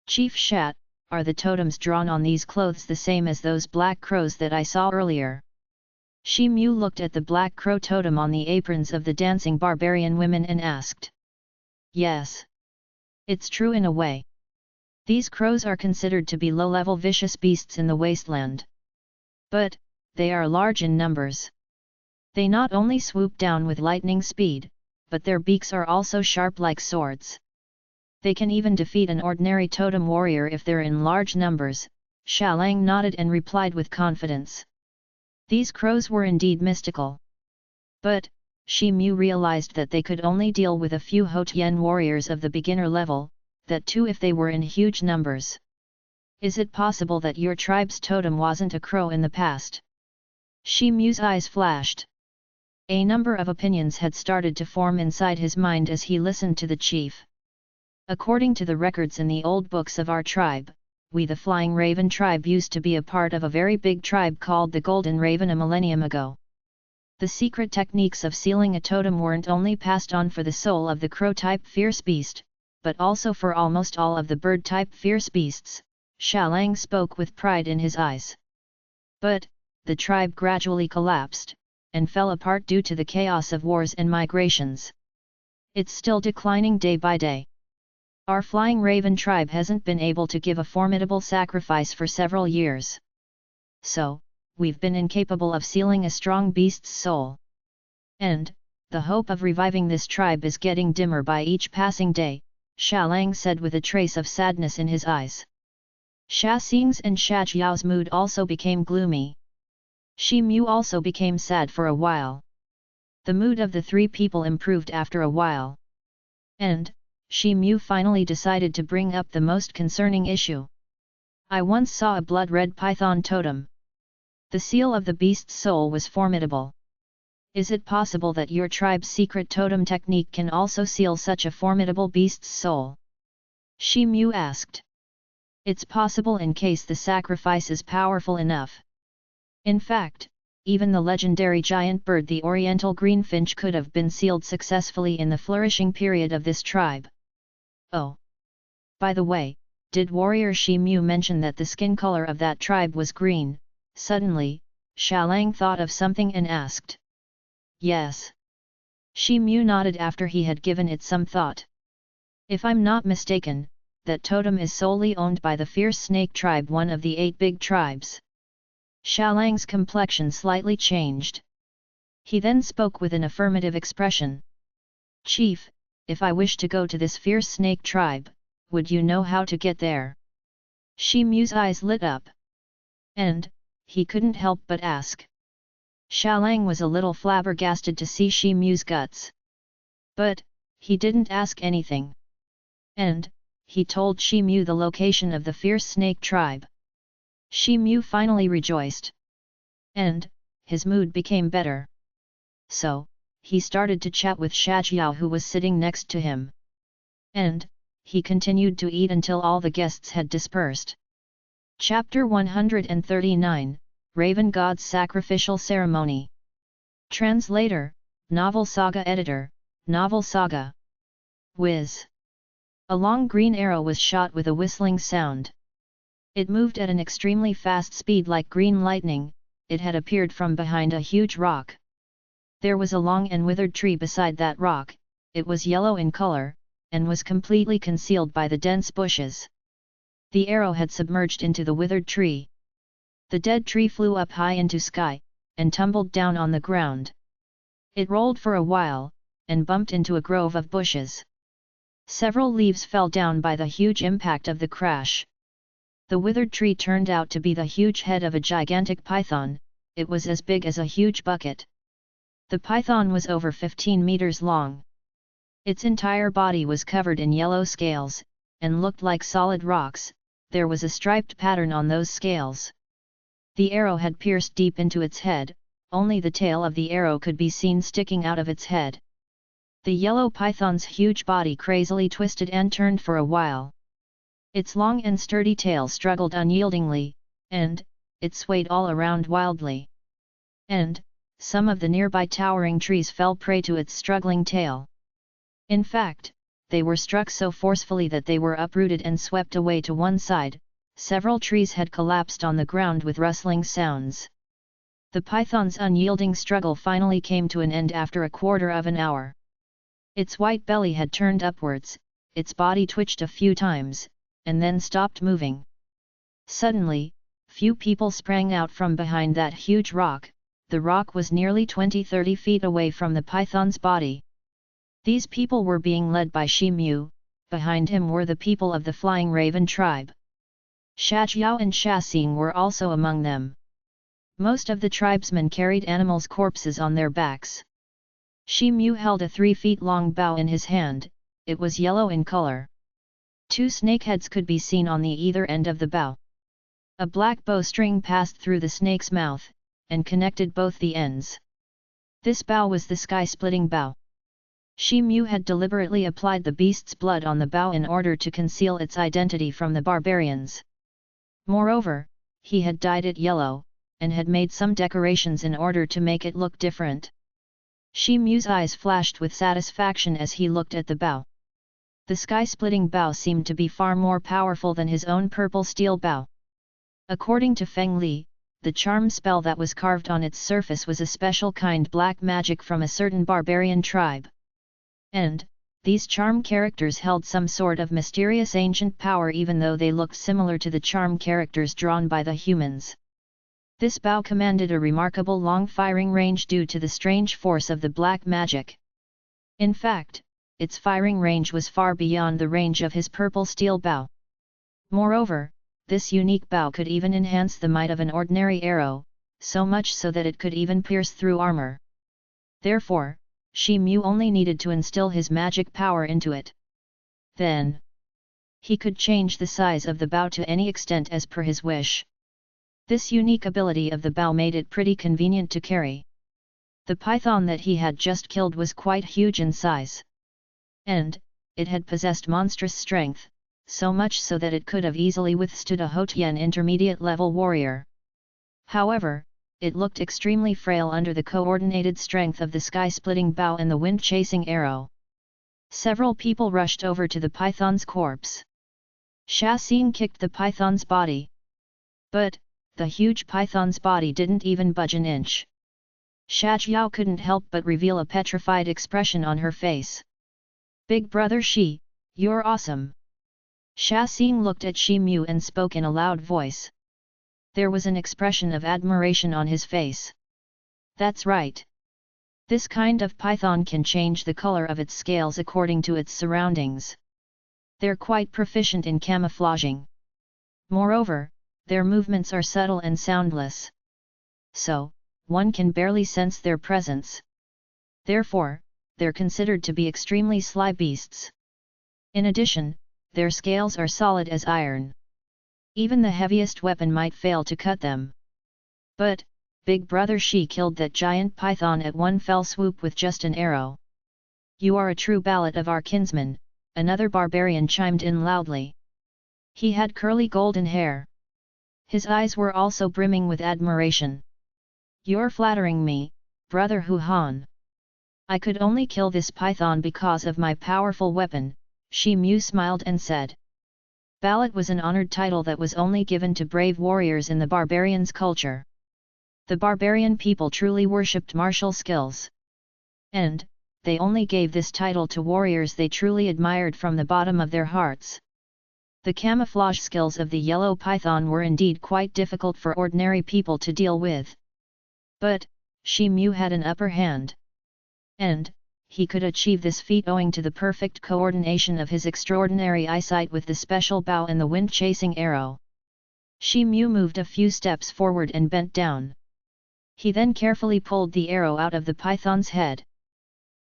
Chief Shat, are the totems drawn on these clothes the same as those black crows that I saw earlier? Shi Mu looked at the black crow totem on the aprons of the dancing barbarian women and asked. Yes. It's true in a way. These crows are considered to be low-level vicious beasts in the wasteland. But, they are large in numbers. They not only swoop down with lightning speed, but their beaks are also sharp like swords. They can even defeat an ordinary totem warrior if they're in large numbers. Xiaolang nodded and replied with confidence. These crows were indeed mystical. But, Shi Mu realized that they could only deal with a few Hotian warriors of the beginner level, that too if they were in huge numbers. Is it possible that your tribe's totem wasn't a crow in the past? Shi Mu's eyes flashed. A number of opinions had started to form inside his mind as he listened to the chief. According to the records in the old books of our tribe, we the Flying Raven tribe used to be a part of a very big tribe called the Golden Raven a millennium ago. The secret techniques of sealing a totem weren't only passed on for the soul of the crow-type fierce beast, but also for almost all of the bird-type fierce beasts. Xiaolang spoke with pride in his eyes. But, the tribe gradually collapsed, and fell apart due to the chaos of wars and migrations. It's still declining day by day. Our Flying Raven tribe hasn't been able to give a formidable sacrifice for several years. So, we've been incapable of sealing a strong beast's soul. And, the hope of reviving this tribe is getting dimmer by each passing day, Xiaolang said with a trace of sadness in his eyes. Sha Xing's and Sha Jiao's mood also became gloomy. Shi Mu also became sad for a while. The mood of the 3 people improved after a while. And, Shi Mu finally decided to bring up the most concerning issue. I once saw a blood-red python totem. The seal of the beast's soul was formidable. Is it possible that your tribe's secret totem technique can also seal such a formidable beast's soul? Shi Mu asked. It's possible in case the sacrifice is powerful enough. In fact, even the legendary giant bird the oriental greenfinch could have been sealed successfully in the flourishing period of this tribe. Oh! By the way, did warrior Shi Mu mention that the skin color of that tribe was green, Suddenly, Xiaolang thought of something and asked. Yes. Shi Mu nodded after he had given it some thought. If I'm not mistaken, that totem is solely owned by the fierce snake tribe, one of the 8 big tribes. Xiaolang's complexion slightly changed. He then spoke with an affirmative expression. Chief, if I wish to go to this fierce snake tribe, would you know how to get there? Shi Mu's eyes lit up. And, he couldn't help but ask. Xiaolang was a little flabbergasted to see Shi Mu's guts. But, he didn't ask anything. And, he told Shi Mu the location of the fierce snake tribe. Shi Mu finally rejoiced. And, his mood became better. So, he started to chat with Shajiao, who was sitting next to him. And, he continued to eat until all the guests had dispersed. Chapter 139, Raven God's Sacrificial Ceremony. Translator, Novel Saga Editor, Novel Saga. Whiz. A long green arrow was shot with a whistling sound. It moved at an extremely fast speed like green lightning. It had appeared from behind a huge rock. There was a long and withered tree beside that rock. It was yellow in color, and was completely concealed by the dense bushes. The arrow had submerged into the withered tree. The dead tree flew up high into sky, and tumbled down on the ground. It rolled for a while, and bumped into a grove of bushes. Several leaves fell down by the huge impact of the crash. The withered tree turned out to be the huge head of a gigantic python. It was as big as a huge bucket. The python was over 15 meters long. Its entire body was covered in yellow scales, and looked like solid rocks. There was a striped pattern on those scales. The arrow had pierced deep into its head, only the tail of the arrow could be seen sticking out of its head. The yellow python's huge body crazily twisted and turned for a while. Its long and sturdy tail struggled unyieldingly, and it swayed all around wildly. And some of the nearby towering trees fell prey to its struggling tail. In fact, they were struck so forcefully that they were uprooted and swept away to one side. Several trees had collapsed on the ground with rustling sounds. The python's unyielding struggle finally came to an end after a quarter of an hour. Its white belly had turned upwards, its body twitched a few times, and then stopped moving. Suddenly, few people sprang out from behind that huge rock. The rock was nearly 20-30 feet away from the python's body. These people were being led by Shi Mu. Behind him were the people of the Flying Raven tribe. Shajiao and Shaxing were also among them. Most of the tribesmen carried animals' corpses on their backs. Shi Mu held a 3 feet long bow in his hand. It was yellow in color. 2 snakeheads could be seen on the either end of the bow. A black bowstring passed through the snake's mouth, and connected both the ends. This bow was the sky-splitting bow. Shi Mu had deliberately applied the beast's blood on the bow in order to conceal its identity from the barbarians. Moreover, he had dyed it yellow, and had made some decorations in order to make it look different. Shi Mu's eyes flashed with satisfaction as he looked at the bow. The sky-splitting bow seemed to be far more powerful than his own purple steel bow. According to Feng Li, the charm spell that was carved on its surface was a special kind black magic from a certain barbarian tribe. And, these charm characters held some sort of mysterious ancient power even though they looked similar to the charm characters drawn by the humans. This bow commanded a remarkable long firing range due to the strange force of the black magic. In fact, its firing range was far beyond the range of his purple steel bow. Moreover, this unique bow could even enhance the might of an ordinary arrow, so much so that it could even pierce through armor. Therefore, Shi Mu only needed to instill his magic power into it. Then, he could change the size of the bow to any extent as per his wish. This unique ability of the bow made it pretty convenient to carry. The python that he had just killed was quite huge in size. And, it had possessed monstrous strength, so much so that it could have easily withstood a Hotian intermediate level warrior. However, it looked extremely frail under the coordinated strength of the sky-splitting bow and the wind-chasing arrow. Several people rushed over to the python's corpse. Shaxing kicked the python's body. But, the huge python's body didn't even budge an inch. Xiao couldn't help but reveal a petrified expression on her face. "Big brother Shi, you're awesome." Sha Xing looked at Shi Mu and spoke in a loud voice. There was an expression of admiration on his face. "That's right. This kind of python can change the color of its scales according to its surroundings. They're quite proficient in camouflaging. Moreover, their movements are subtle and soundless. So, one can barely sense their presence. Therefore, they're considered to be extremely sly beasts. In addition, their scales are solid as iron. Even the heaviest weapon might fail to cut them. But, Big Brother Shi killed that giant python at one fell swoop with just an arrow." "You are a true valet of our kinsman," another barbarian chimed in loudly. He had curly golden hair. His eyes were also brimming with admiration. "You're flattering me, Brother Hu Han. I could only kill this python because of my powerful weapon," Shi Mu smiled and said. Valet was an honored title that was only given to brave warriors in the barbarians' culture. The barbarian people truly worshipped martial skills. And, they only gave this title to warriors they truly admired from the bottom of their hearts. The camouflage skills of the yellow python were indeed quite difficult for ordinary people to deal with. But, Shi Mu had an upper hand. And, he could achieve this feat owing to the perfect coordination of his extraordinary eyesight with the special bow and the wind-chasing arrow. Shi Mu moved a few steps forward and bent down. He then carefully pulled the arrow out of the python's head.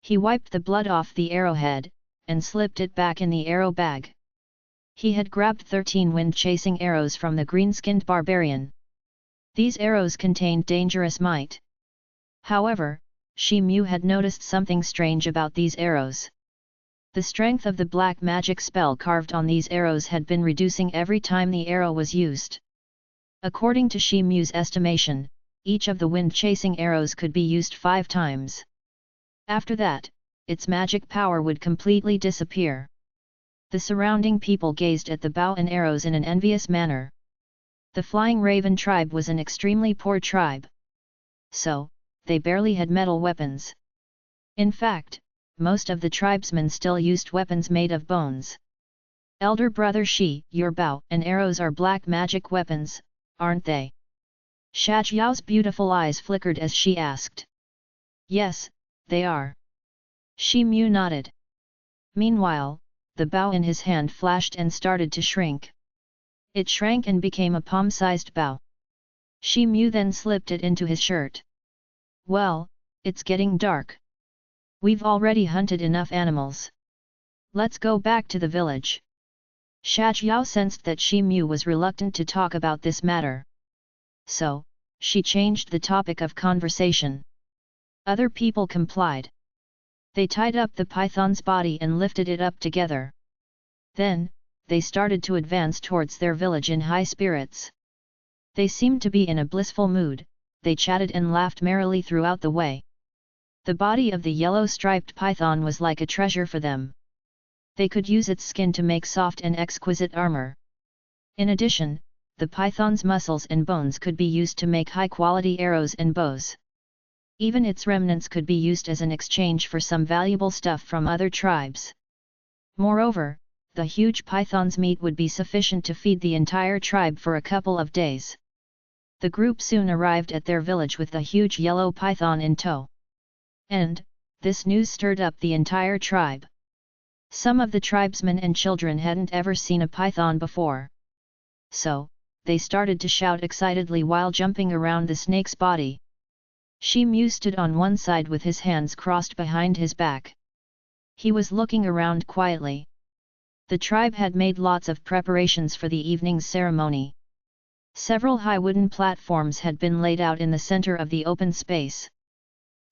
He wiped the blood off the arrowhead, and slipped it back in the arrow bag. He had grabbed 13 wind-chasing arrows from the green-skinned barbarian. These arrows contained dangerous might. However, Shi Mu had noticed something strange about these arrows. The strength of the black magic spell carved on these arrows had been reducing every time the arrow was used. According to Shi Mu's estimation, each of the wind-chasing arrows could be used 5 times. After that, its magic power would completely disappear. The surrounding people gazed at the bow and arrows in an envious manner. The Flying Raven tribe was an extremely poor tribe. So, they barely had metal weapons. In fact, most of the tribesmen still used weapons made of bones. "Elder brother Shi, your bow and arrows are black magic weapons, aren't they?" Xiao's beautiful eyes flickered as she asked. "Yes, they are." Shi Mu nodded. Meanwhile, the bow in his hand flashed and started to shrink. It shrank and became a palm-sized bow. Shi Mu then slipped it into his shirt. "Well, it's getting dark. We've already hunted enough animals. Let's go back to the village." Xiao sensed that Shi Mu was reluctant to talk about this matter. So, she changed the topic of conversation. Other people complied. They tied up the python's body and lifted it up together. Then, they started to advance towards their village in high spirits. They seemed to be in a blissful mood. They chatted and laughed merrily throughout the way. The body of the yellow-striped python was like a treasure for them. They could use its skin to make soft and exquisite armor. In addition, the python's muscles and bones could be used to make high-quality arrows and bows. Even its remnants could be used as an exchange for some valuable stuff from other tribes. Moreover, the huge python's meat would be sufficient to feed the entire tribe for a couple of days. The group soon arrived at their village with the huge yellow python in tow. And, this news stirred up the entire tribe. Some of the tribesmen and children hadn't ever seen a python before. So, they started to shout excitedly while jumping around the snake's body. Shi Mu stood on one side with his hands crossed behind his back. He was looking around quietly. The tribe had made lots of preparations for the evening's ceremony. Several high wooden platforms had been laid out in the center of the open space.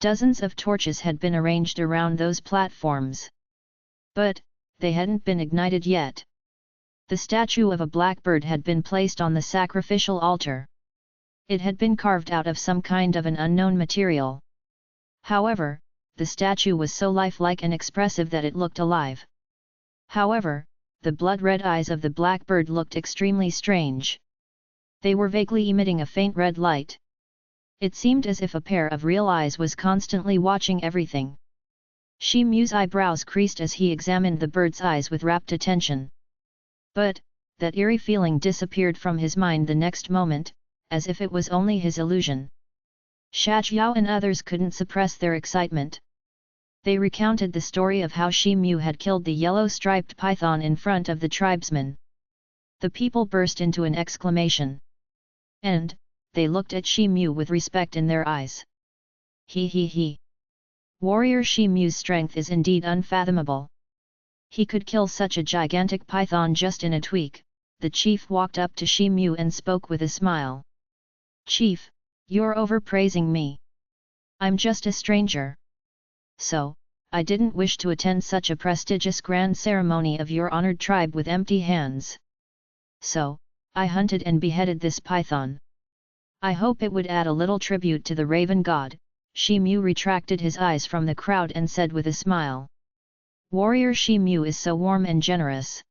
Dozens of torches had been arranged around those platforms. But, they hadn't been ignited yet. The statue of a blackbird had been placed on the sacrificial altar. It had been carved out of some kind of an unknown material. However, the statue was so lifelike and expressive that it looked alive. However, the blood-red eyes of the blackbird looked extremely strange. They were vaguely emitting a faint red light. It seemed as if a pair of real eyes was constantly watching everything. Shi Mu's eyebrows creased as he examined the bird's eyes with rapt attention. But, that eerie feeling disappeared from his mind the next moment, as if it was only his illusion. Xiao and others couldn't suppress their excitement. They recounted the story of how Shi Mu had killed the yellow-striped python in front of the tribesmen. The people burst into an exclamation. And, they looked at Shi Mu with respect in their eyes. He. Warrior Shi Mu's strength is indeed unfathomable. He could kill such a gigantic python just in a tweak. The chief walked up to Shi Mu and spoke with a smile. Chief, you're overpraising me. I'm just a stranger. So, I didn't wish to attend such a prestigious grand ceremony of your honored tribe with empty hands. So, I hunted and beheaded this python. I hope it would add a little tribute to the Raven God. Shi Mu retracted his eyes from the crowd and said with a smile. Warrior Shi Mu is so warm and generous.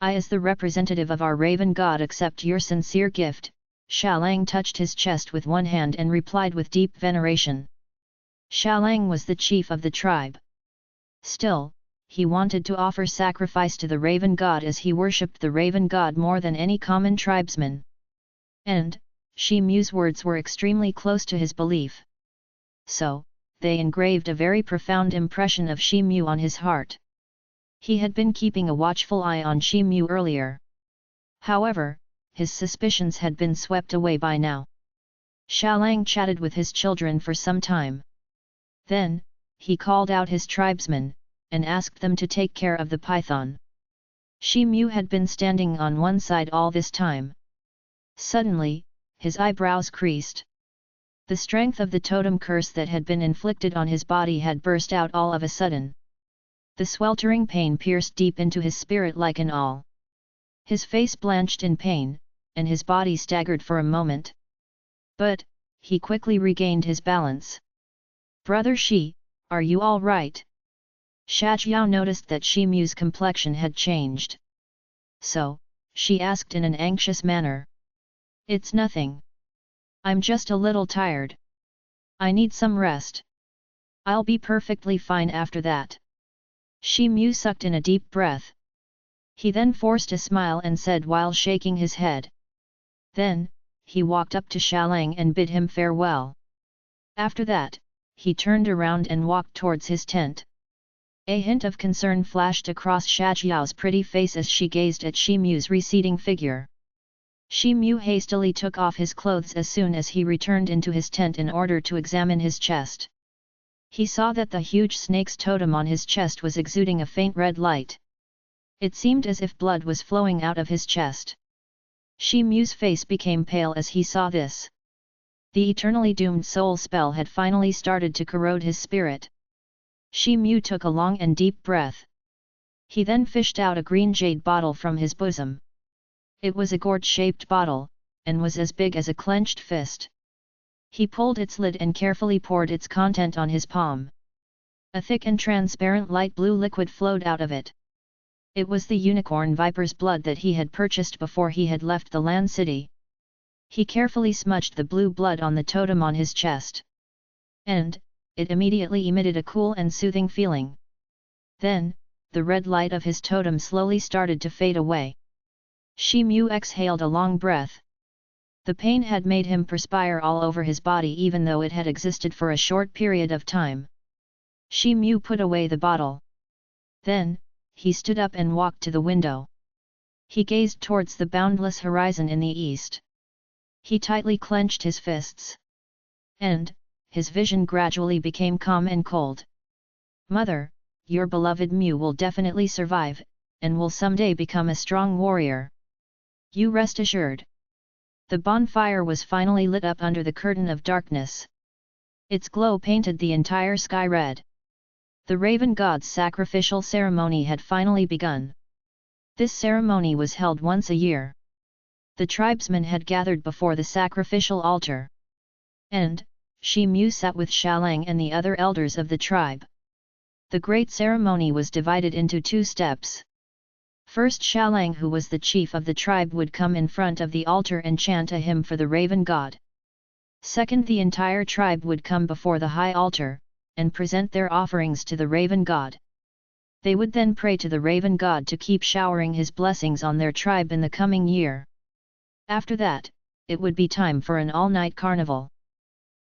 I as the representative of our Raven God accept your sincere gift. Xiaolang touched his chest with one hand and replied with deep veneration. Xiaolang was the chief of the tribe. Still, he wanted to offer sacrifice to the Raven God as he worshipped the Raven God more than any common tribesman. And, Shi Mu's words were extremely close to his belief. So, they engraved a very profound impression of Shi Mu on his heart. He had been keeping a watchful eye on Shi Mu earlier. However, his suspicions had been swept away by now. Xiaolang chatted with his children for some time. Then, he called out his tribesmen, and asked them to take care of the python. Shi Mu had been standing on one side all this time. Suddenly, his eyebrows creased. The strength of the totem curse that had been inflicted on his body had burst out all of a sudden. The sweltering pain pierced deep into his spirit like an awl. His face blanched in pain, and his body staggered for a moment. But, he quickly regained his balance. Brother Shi, are you all right? Xiao noticed that Shi Mu's complexion had changed. So, she asked in an anxious manner. It's nothing. I'm just a little tired. I need some rest. I'll be perfectly fine after that. Shi Mu sucked in a deep breath. He then forced a smile and said while shaking his head. Then, he walked up to Xiaolang and bid him farewell. After that, he turned around and walked towards his tent. A hint of concern flashed across Xiao's pretty face as she gazed at Shi Mu's receding figure. Shi Mu hastily took off his clothes as soon as he returned into his tent in order to examine his chest. He saw that the huge snake's totem on his chest was exuding a faint red light. It seemed as if blood was flowing out of his chest. Shi Mu's face became pale as he saw this. The eternally doomed soul spell had finally started to corrode his spirit. Shi Mu took a long and deep breath. He then fished out a green jade bottle from his bosom. It was a gourd-shaped bottle, and was as big as a clenched fist. He pulled its lid and carefully poured its content on his palm. A thick and transparent light blue liquid flowed out of it. It was the unicorn viper's blood that he had purchased before he had left the land city. He carefully smudged the blue blood on the totem on his chest. And, it immediately emitted a cool and soothing feeling. Then, the red light of his totem slowly started to fade away. Shi Mu exhaled a long breath. The pain had made him perspire all over his body even though it had existed for a short period of time. Shi Mu put away the bottle. Then, he stood up and walked to the window. He gazed towards the boundless horizon in the east. He tightly clenched his fists. And, his vision gradually became calm and cold. Mother, your beloved Mu will definitely survive, and will someday become a strong warrior. You rest assured. The bonfire was finally lit up under the curtain of darkness. Its glow painted the entire sky red. The Raven God's sacrificial ceremony had finally begun. This ceremony was held once a year. The tribesmen had gathered before the sacrificial altar. And, Shi Mu sat with Xiaolang and the other elders of the tribe. The great ceremony was divided into two steps. First Shalang, who was the chief of the tribe, would come in front of the altar and chant a hymn for the raven god. Second, the entire tribe would come before the high altar, and present their offerings to the raven god. They would then pray to the raven god to keep showering his blessings on their tribe in the coming year. After that, it would be time for an all-night carnival.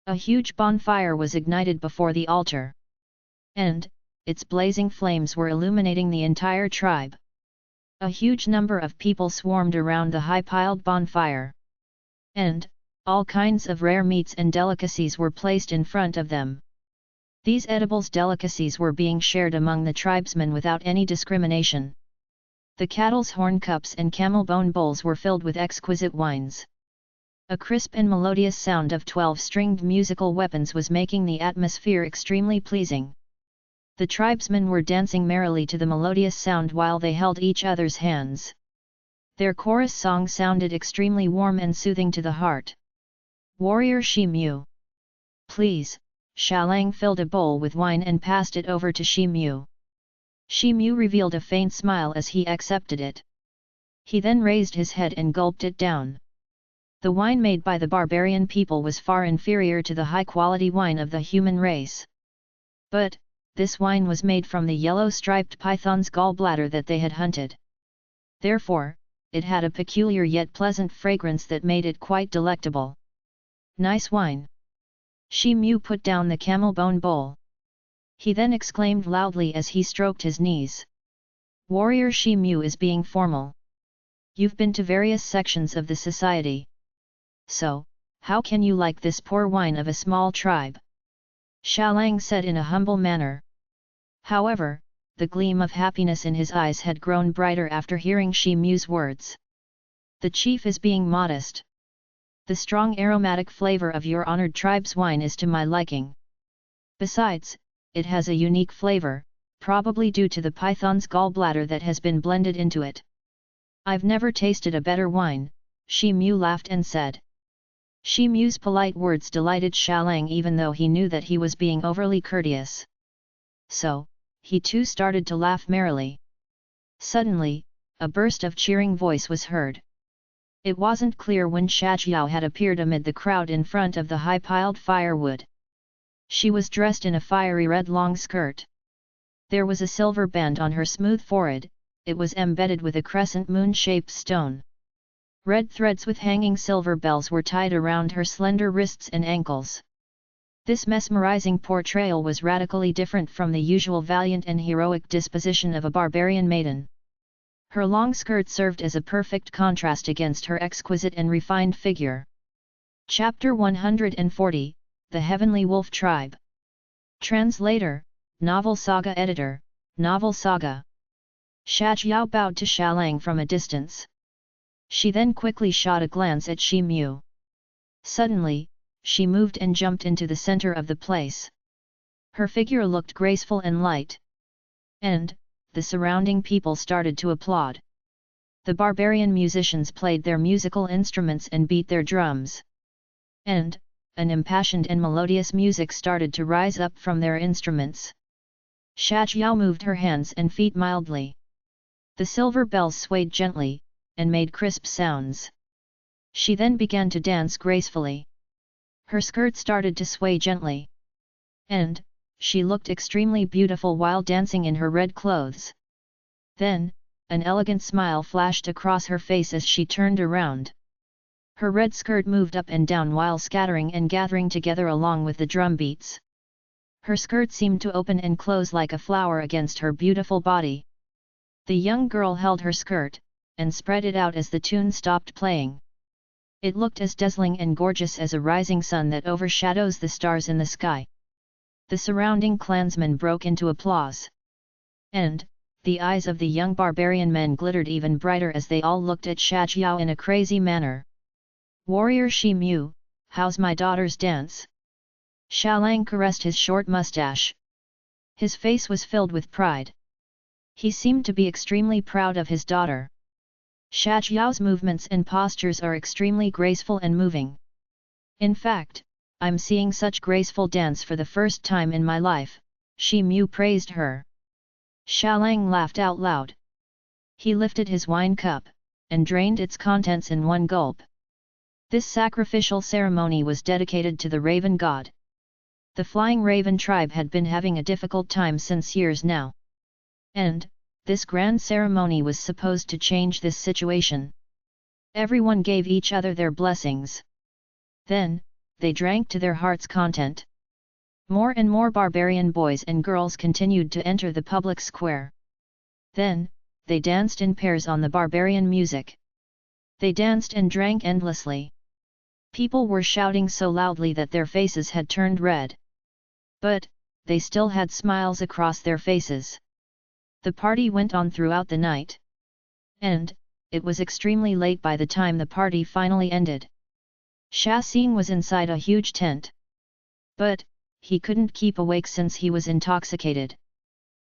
A huge bonfire was ignited before the altar, and its blazing flames were illuminating the entire tribe. A huge number of people swarmed around the high-piled bonfire, and all kinds of rare meats and delicacies were placed in front of them. These edibles delicacies were being shared among the tribesmen without any discrimination. The cattle's horn cups and camel bone bowls were filled with exquisite wines. A crisp and melodious sound of 12-stringed musical weapons was making the atmosphere extremely pleasing. The tribesmen were dancing merrily to the melodious sound while they held each other's hands. Their chorus song sounded extremely warm and soothing to the heart. Warrior Shimu. Please. Shalang filled a bowl with wine and passed it over to Shimu. Shimu revealed a faint smile as he accepted it. He then raised his head and gulped it down. The wine made by the barbarian people was far inferior to the high-quality wine of the human race. But, this wine was made from the yellow-striped python's gallbladder that they had hunted. Therefore, it had a peculiar yet pleasant fragrance that made it quite delectable. Nice wine. Shimu put down the camel bone bowl. He then exclaimed loudly as he stroked his knees. Warrior Shimu is being formal. You've been to various sections of the society. So, how can you like this poor wine of a small tribe? Shalang said in a humble manner. However, the gleam of happiness in his eyes had grown brighter after hearing Shimu's words. The chief is being modest. The strong aromatic flavor of your honored tribe's wine is to my liking. Besides, it has a unique flavor, probably due to the python's gallbladder that has been blended into it. I've never tasted a better wine, Shimu laughed and said. Shimu's polite words delighted Shalang even though he knew that he was being overly courteous. So, he too started to laugh merrily. Suddenly, a burst of cheering voice was heard. It wasn't clear when Shajiao had appeared amid the crowd in front of the high-piled firewood. She was dressed in a fiery red long skirt. There was a silver band on her smooth forehead, it was embedded with a crescent moon-shaped stone. Red threads with hanging silver bells were tied around her slender wrists and ankles. This mesmerizing portrayal was radically different from the usual valiant and heroic disposition of a barbarian maiden. Her long skirt served as a perfect contrast against her exquisite and refined figure. Chapter 140, The Heavenly Wolf Tribe. Translator, Novel Saga Editor, Novel Saga. Shajiao bowed to Shalang from a distance. She then quickly shot a glance at Shimu. Suddenly, she moved and jumped into the center of the place. Her figure looked graceful and light. And, the surrounding people started to applaud. The barbarian musicians played their musical instruments and beat their drums. And, an impassioned and melodious music started to rise up from their instruments. Shajiao moved her hands and feet mildly. The silver bells swayed gently, and made crisp sounds. She then began to dance gracefully. Her skirt started to sway gently. And, she looked extremely beautiful while dancing in her red clothes. Then, an elegant smile flashed across her face as she turned around. Her red skirt moved up and down while scattering and gathering together along with the drum beats. Her skirt seemed to open and close like a flower against her beautiful body. The young girl held her skirt, and spread it out as the tune stopped playing. It looked as dazzling and gorgeous as a rising sun that overshadows the stars in the sky. The surrounding clansmen broke into applause. And, the eyes of the young barbarian men glittered even brighter as they all looked at Shajiao in a crazy manner. Warrior Shimu, how's my daughter's dance? Shalang caressed his short mustache. His face was filled with pride. He seemed to be extremely proud of his daughter. Shajiao's movements and postures are extremely graceful and moving. In fact, I'm seeing such graceful dance for the first time in my life, Shimu praised her. Shalang laughed out loud. He lifted his wine cup, and drained its contents in one gulp. This sacrificial ceremony was dedicated to the raven god. The flying raven tribe had been having a difficult time since years now. And, this grand ceremony was supposed to change this situation. Everyone gave each other their blessings. Then, they drank to their heart's content. More and more barbarian boys and girls continued to enter the public square. Then, they danced in pairs on the barbarian music. They danced and drank endlessly. People were shouting so loudly that their faces had turned red. But, they still had smiles across their faces. The party went on throughout the night. And, it was extremely late by the time the party finally ended. Sha Xing was inside a huge tent. But, he couldn't keep awake since he was intoxicated.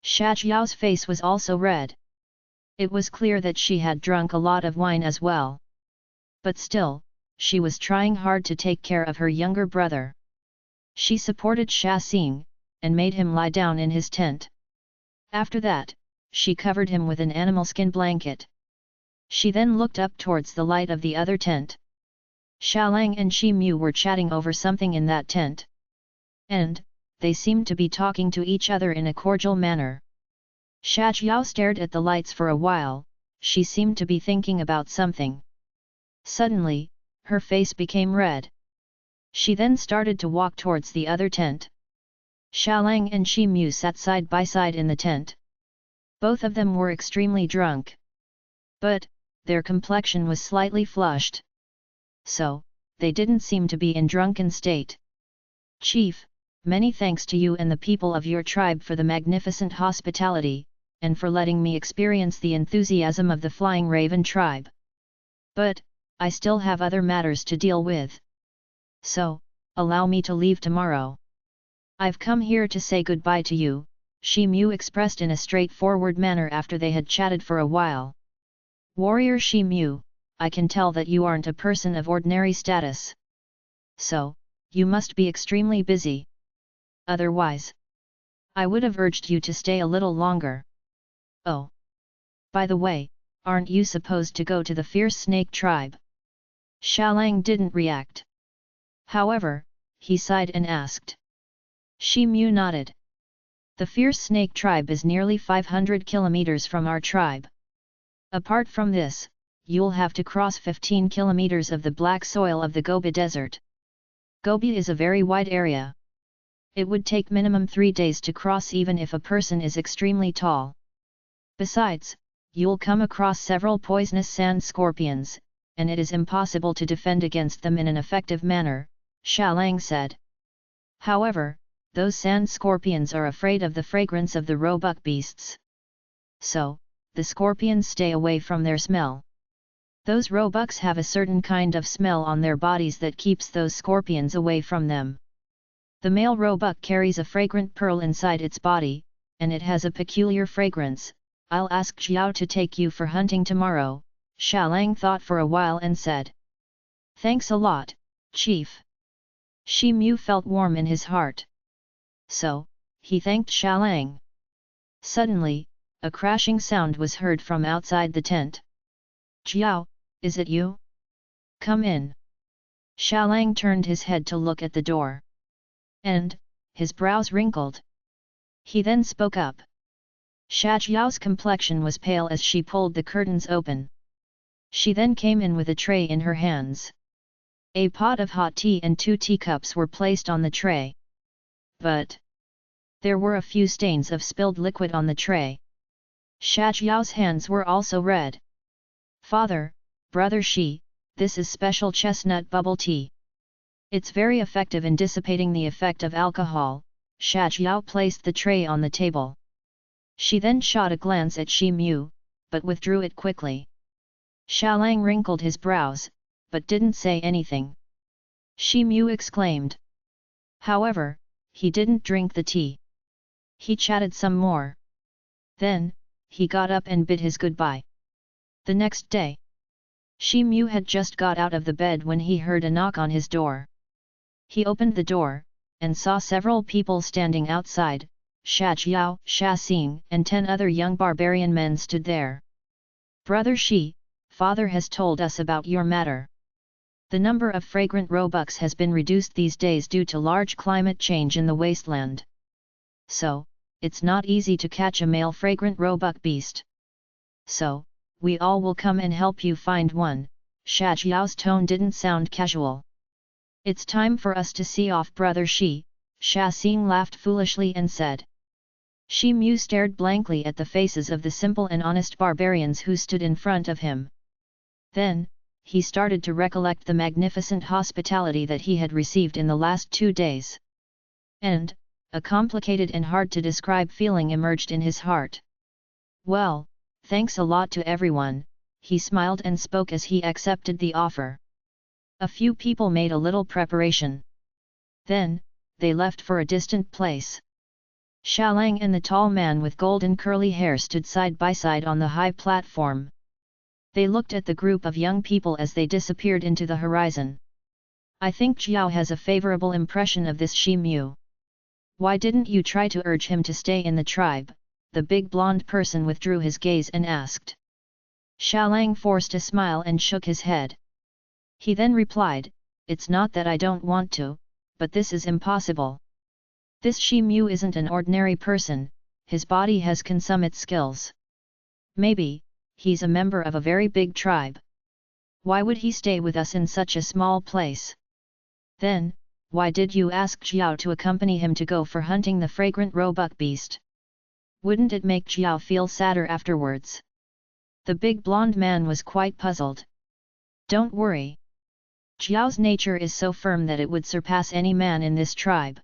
Sha Jiao's face was also red. It was clear that she had drunk a lot of wine as well. But still, she was trying hard to take care of her younger brother. She supported Sha Xing, and made him lie down in his tent. After that, she covered him with an animal skin blanket. She then looked up towards the light of the other tent. Xiaolang and Shi Mu were chatting over something in that tent. And, they seemed to be talking to each other in a cordial manner. Sha Jiao stared at the lights for a while. She seemed to be thinking about something. Suddenly, her face became red. She then started to walk towards the other tent. Xiaolang and Shi Mu sat side by side in the tent. Both of them were extremely drunk. But, their complexion was slightly flushed. So, they didn't seem to be in drunken state. Chief, many thanks to you and the people of your tribe for the magnificent hospitality, and for letting me experience the enthusiasm of the Flying Raven tribe. But, I still have other matters to deal with. So, allow me to leave tomorrow. I've come here to say goodbye to you, Shi Mu expressed in a straightforward manner after they had chatted for a while. Warrior Shi Mu, I can tell that you aren't a person of ordinary status. So, you must be extremely busy. Otherwise, I would have urged you to stay a little longer. Oh! By the way, aren't you supposed to go to the fierce snake tribe? Xiaolang didn't react. However, he sighed and asked. Shi Mu nodded. The fierce snake tribe is nearly 500 kilometers from our tribe. Apart from this, you'll have to cross 15 kilometers of the black soil of the Gobi Desert. Gobi is a very wide area. It would take minimum 3 days to cross even if a person is extremely tall. Besides, you'll come across several poisonous sand scorpions, and it is impossible to defend against them in an effective manner, Xiaolang said. However, those sand scorpions are afraid of the fragrance of the roebuck beasts. So, the scorpions stay away from their smell. Those roebucks have a certain kind of smell on their bodies that keeps those scorpions away from them. The male roebuck carries a fragrant pearl inside its body, and it has a peculiar fragrance. I'll ask Jiao to take you for hunting tomorrow, Xiaolang thought for a while and said. Thanks a lot, Chief. Shi Mu felt warm in his heart. So, he thanked Xiaolang. Suddenly, a crashing sound was heard from outside the tent. Jiao, is it you? Come in. Xiaolang turned his head to look at the door. And, his brows wrinkled. He then spoke up. Sha Jiao's complexion was pale as she pulled the curtains open. She then came in with a tray in her hands. A pot of hot tea and 2 teacups were placed on the tray. But there were a few stains of spilled liquid on the tray. Sha Jiao's hands were also red. Father, brother Shi, this is special chestnut bubble tea. It's very effective in dissipating the effect of alcohol. Sha Jiao placed the tray on the table. She then shot a glance at Shi Mu, but withdrew it quickly. Xiaolang wrinkled his brows, but didn't say anything. Shi Mu exclaimed. However, he didn't drink the tea. He chatted some more. Then, he got up and bid his goodbye. The next day, Shi Mu had just got out of the bed when he heard a knock on his door. He opened the door, and saw several people standing outside. Sha Jiao, Sha Xing and 10 other young barbarian men stood there. Brother Shi, father has told us about your matter. The number of fragrant roebucks has been reduced these days due to large climate change in the wasteland. So, it's not easy to catch a male fragrant roebuck beast. So, we all will come and help you find one. Sha Jiao's tone didn't sound casual. It's time for us to see off Brother Shi, Sha Xing laughed foolishly and said. Shi Mu stared blankly at the faces of the simple and honest barbarians who stood in front of him. Then, he started to recollect the magnificent hospitality that he had received in the last 2 days. And, a complicated and hard-to-describe feeling emerged in his heart. Well, thanks a lot to everyone, he smiled and spoke as he accepted the offer. A few people made a little preparation. Then, they left for a distant place. Xiaolang and the tall man with golden curly hair stood side by side on the high platform. They looked at the group of young people as they disappeared into the horizon. I think Jiao has a favorable impression of this Shi Mu. Why didn't you try to urge him to stay in the tribe? The big blonde person withdrew his gaze and asked. Xiaolang forced a smile and shook his head. He then replied, it's not that I don't want to, but this is impossible. This Shi Mu isn't an ordinary person, his body has consummate skills. Maybe, he's a member of a very big tribe. Why would he stay with us in such a small place? Then, why did you ask Jiao to accompany him to go for hunting the fragrant roebuck beast? Wouldn't it make Jiao feel sadder afterwards? The big blonde man was quite puzzled. Don't worry. Jiao's nature is so firm that it would surpass any man in this tribe.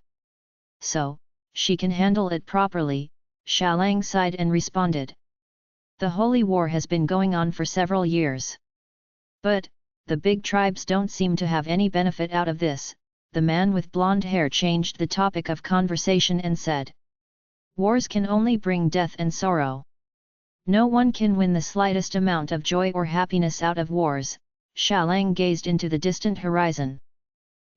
So, she can handle it properly, Xiaolang sighed and responded. The holy war has been going on for several years. But, the big tribes don't seem to have any benefit out of this. The man with blonde hair changed the topic of conversation and said. Wars can only bring death and sorrow. No one can win the slightest amount of joy or happiness out of wars. Xiaolang gazed into the distant horizon.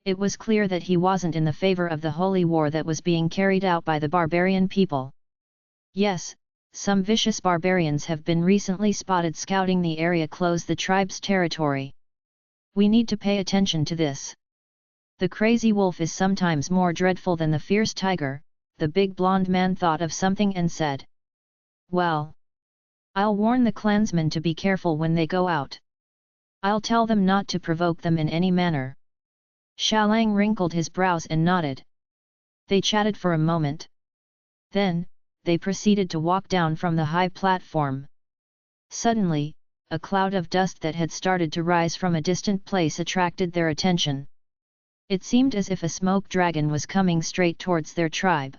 It was clear that he wasn't in the favor of the holy war that was being carried out by the barbarian people. Yes, some vicious barbarians have been recently spotted scouting the area close the tribe's territory. We need to pay attention to this. The crazy wolf is sometimes more dreadful than the fierce tiger, the big blonde man thought of something and said. Well, I'll warn the clansmen to be careful when they go out. I'll tell them not to provoke them in any manner. Xiaolang wrinkled his brows and nodded. They chatted for a moment. Then, they proceeded to walk down from the high platform. Suddenly, a cloud of dust that had started to rise from a distant place attracted their attention. It seemed as if a smoke dragon was coming straight towards their tribe.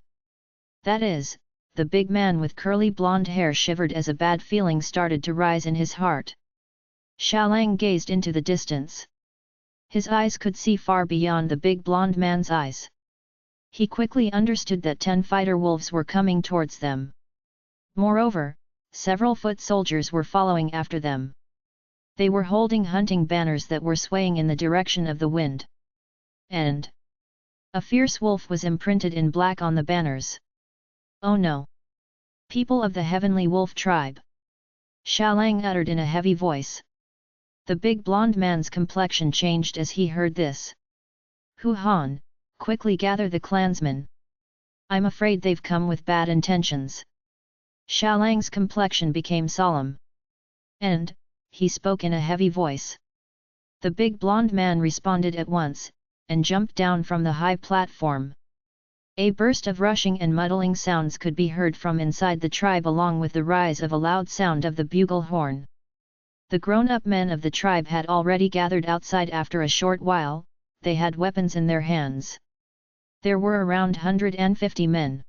That is, the big man with curly blonde hair shivered as a bad feeling started to rise in his heart. Xiaolang gazed into the distance. His eyes could see far beyond the big blonde man's eyes. He quickly understood that 10 fighter wolves were coming towards them. Moreover, several foot soldiers were following after them. They were holding hunting banners that were swaying in the direction of the wind. And a fierce wolf was imprinted in black on the banners. Oh no! People of the heavenly wolf tribe! Xiaolang uttered in a heavy voice. The big blonde man's complexion changed as he heard this. Hu Han, quickly gather the clansmen. I'm afraid they've come with bad intentions. Xiaolang's complexion became solemn. And, he spoke in a heavy voice. The big blonde man responded at once, and jumped down from the high platform. A burst of rushing and muddling sounds could be heard from inside the tribe along with the rise of a loud sound of the bugle horn. The grown-up men of the tribe had already gathered outside after a short while, they had weapons in their hands. There were around 150 men.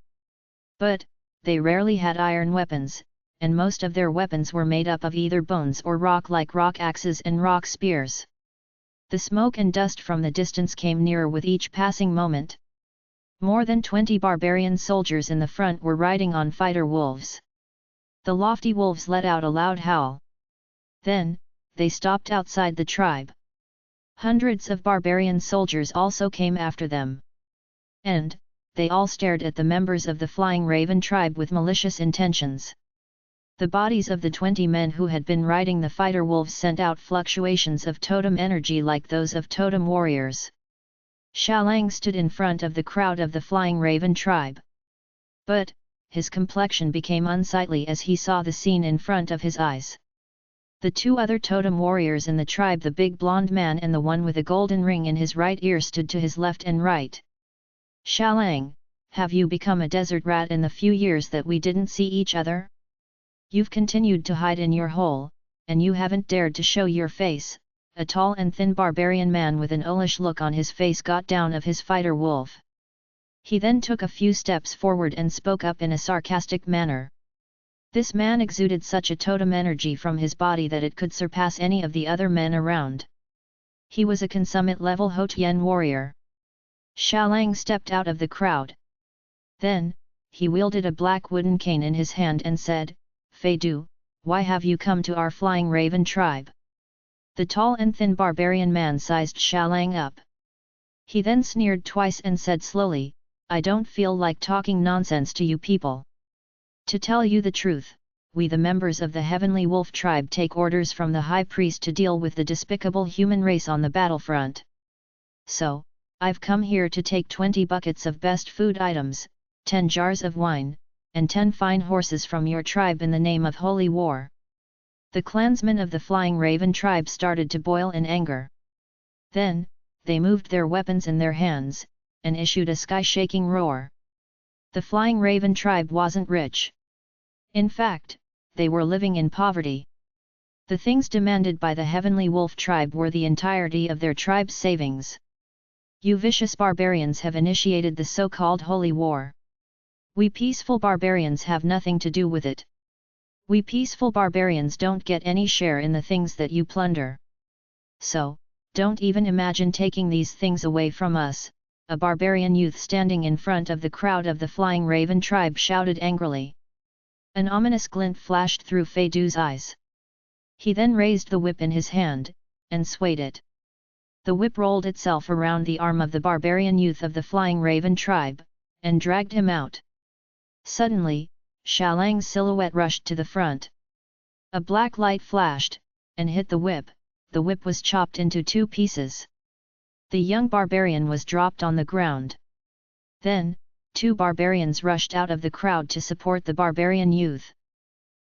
But, they rarely had iron weapons, and most of their weapons were made up of either bones or rock like rock axes and rock spears. The smoke and dust from the distance came nearer with each passing moment. More than 20 barbarian soldiers in the front were riding on fighter wolves. The lofty wolves let out a loud howl. Then, they stopped outside the tribe. Hundreds of barbarian soldiers also came after them. And, they all stared at the members of the Flying Raven tribe with malicious intentions. The bodies of the 20 men who had been riding the fighter wolves sent out fluctuations of totem energy like those of totem warriors. Xiaolang stood in front of the crowd of the flying raven tribe. But, his complexion became unsightly as he saw the scene in front of his eyes. The 2 other totem warriors in the tribe, the big blonde man and the one with a golden ring in his right ear, stood to his left and right. Xiaolang, have you become a desert rat in the few years that we didn't see each other? You've continued to hide in your hole, and you haven't dared to show your face. A tall and thin barbarian man with an owlish look on his face got down of his fighter wolf. He then took a few steps forward and spoke up in a sarcastic manner. This man exuded such a totem energy from his body that it could surpass any of the other men around. He was a consummate level Hotian warrior. Xiaolang stepped out of the crowd. Then, he wielded a black wooden cane in his hand and said, "Fei Du, why have you come to our flying raven tribe?" The tall and thin barbarian man sized Xiaolang up. He then sneered twice and said slowly, "I don't feel like talking nonsense to you people. To tell you the truth, we the members of the Heavenly Wolf tribe take orders from the High Priest to deal with the despicable human race on the battlefront. So, I've come here to take 20 buckets of best food items, 10 jars of wine, and 10 fine horses from your tribe in the name of holy war." The clansmen of the Flying Raven tribe started to boil in anger. Then, they moved their weapons in their hands, and issued a sky-shaking roar. The Flying Raven tribe wasn't rich. In fact, they were living in poverty. The things demanded by the Heavenly Wolf tribe were the entirety of their tribe's savings. "You vicious barbarians have initiated the so-called Holy War. We peaceful barbarians have nothing to do with it. We peaceful barbarians don't get any share in the things that you plunder. So, don't even imagine taking these things away from us," a barbarian youth standing in front of the crowd of the Flying Raven tribe shouted angrily. An ominous glint flashed through Fei Du's eyes. He then raised the whip in his hand, and swayed it. The whip rolled itself around the arm of the barbarian youth of the Flying Raven tribe, and dragged him out. Suddenly, Xiaolang's silhouette rushed to the front. A black light flashed, and hit the whip was chopped into 2 pieces. The young barbarian was dropped on the ground. Then, 2 barbarians rushed out of the crowd to support the barbarian youth.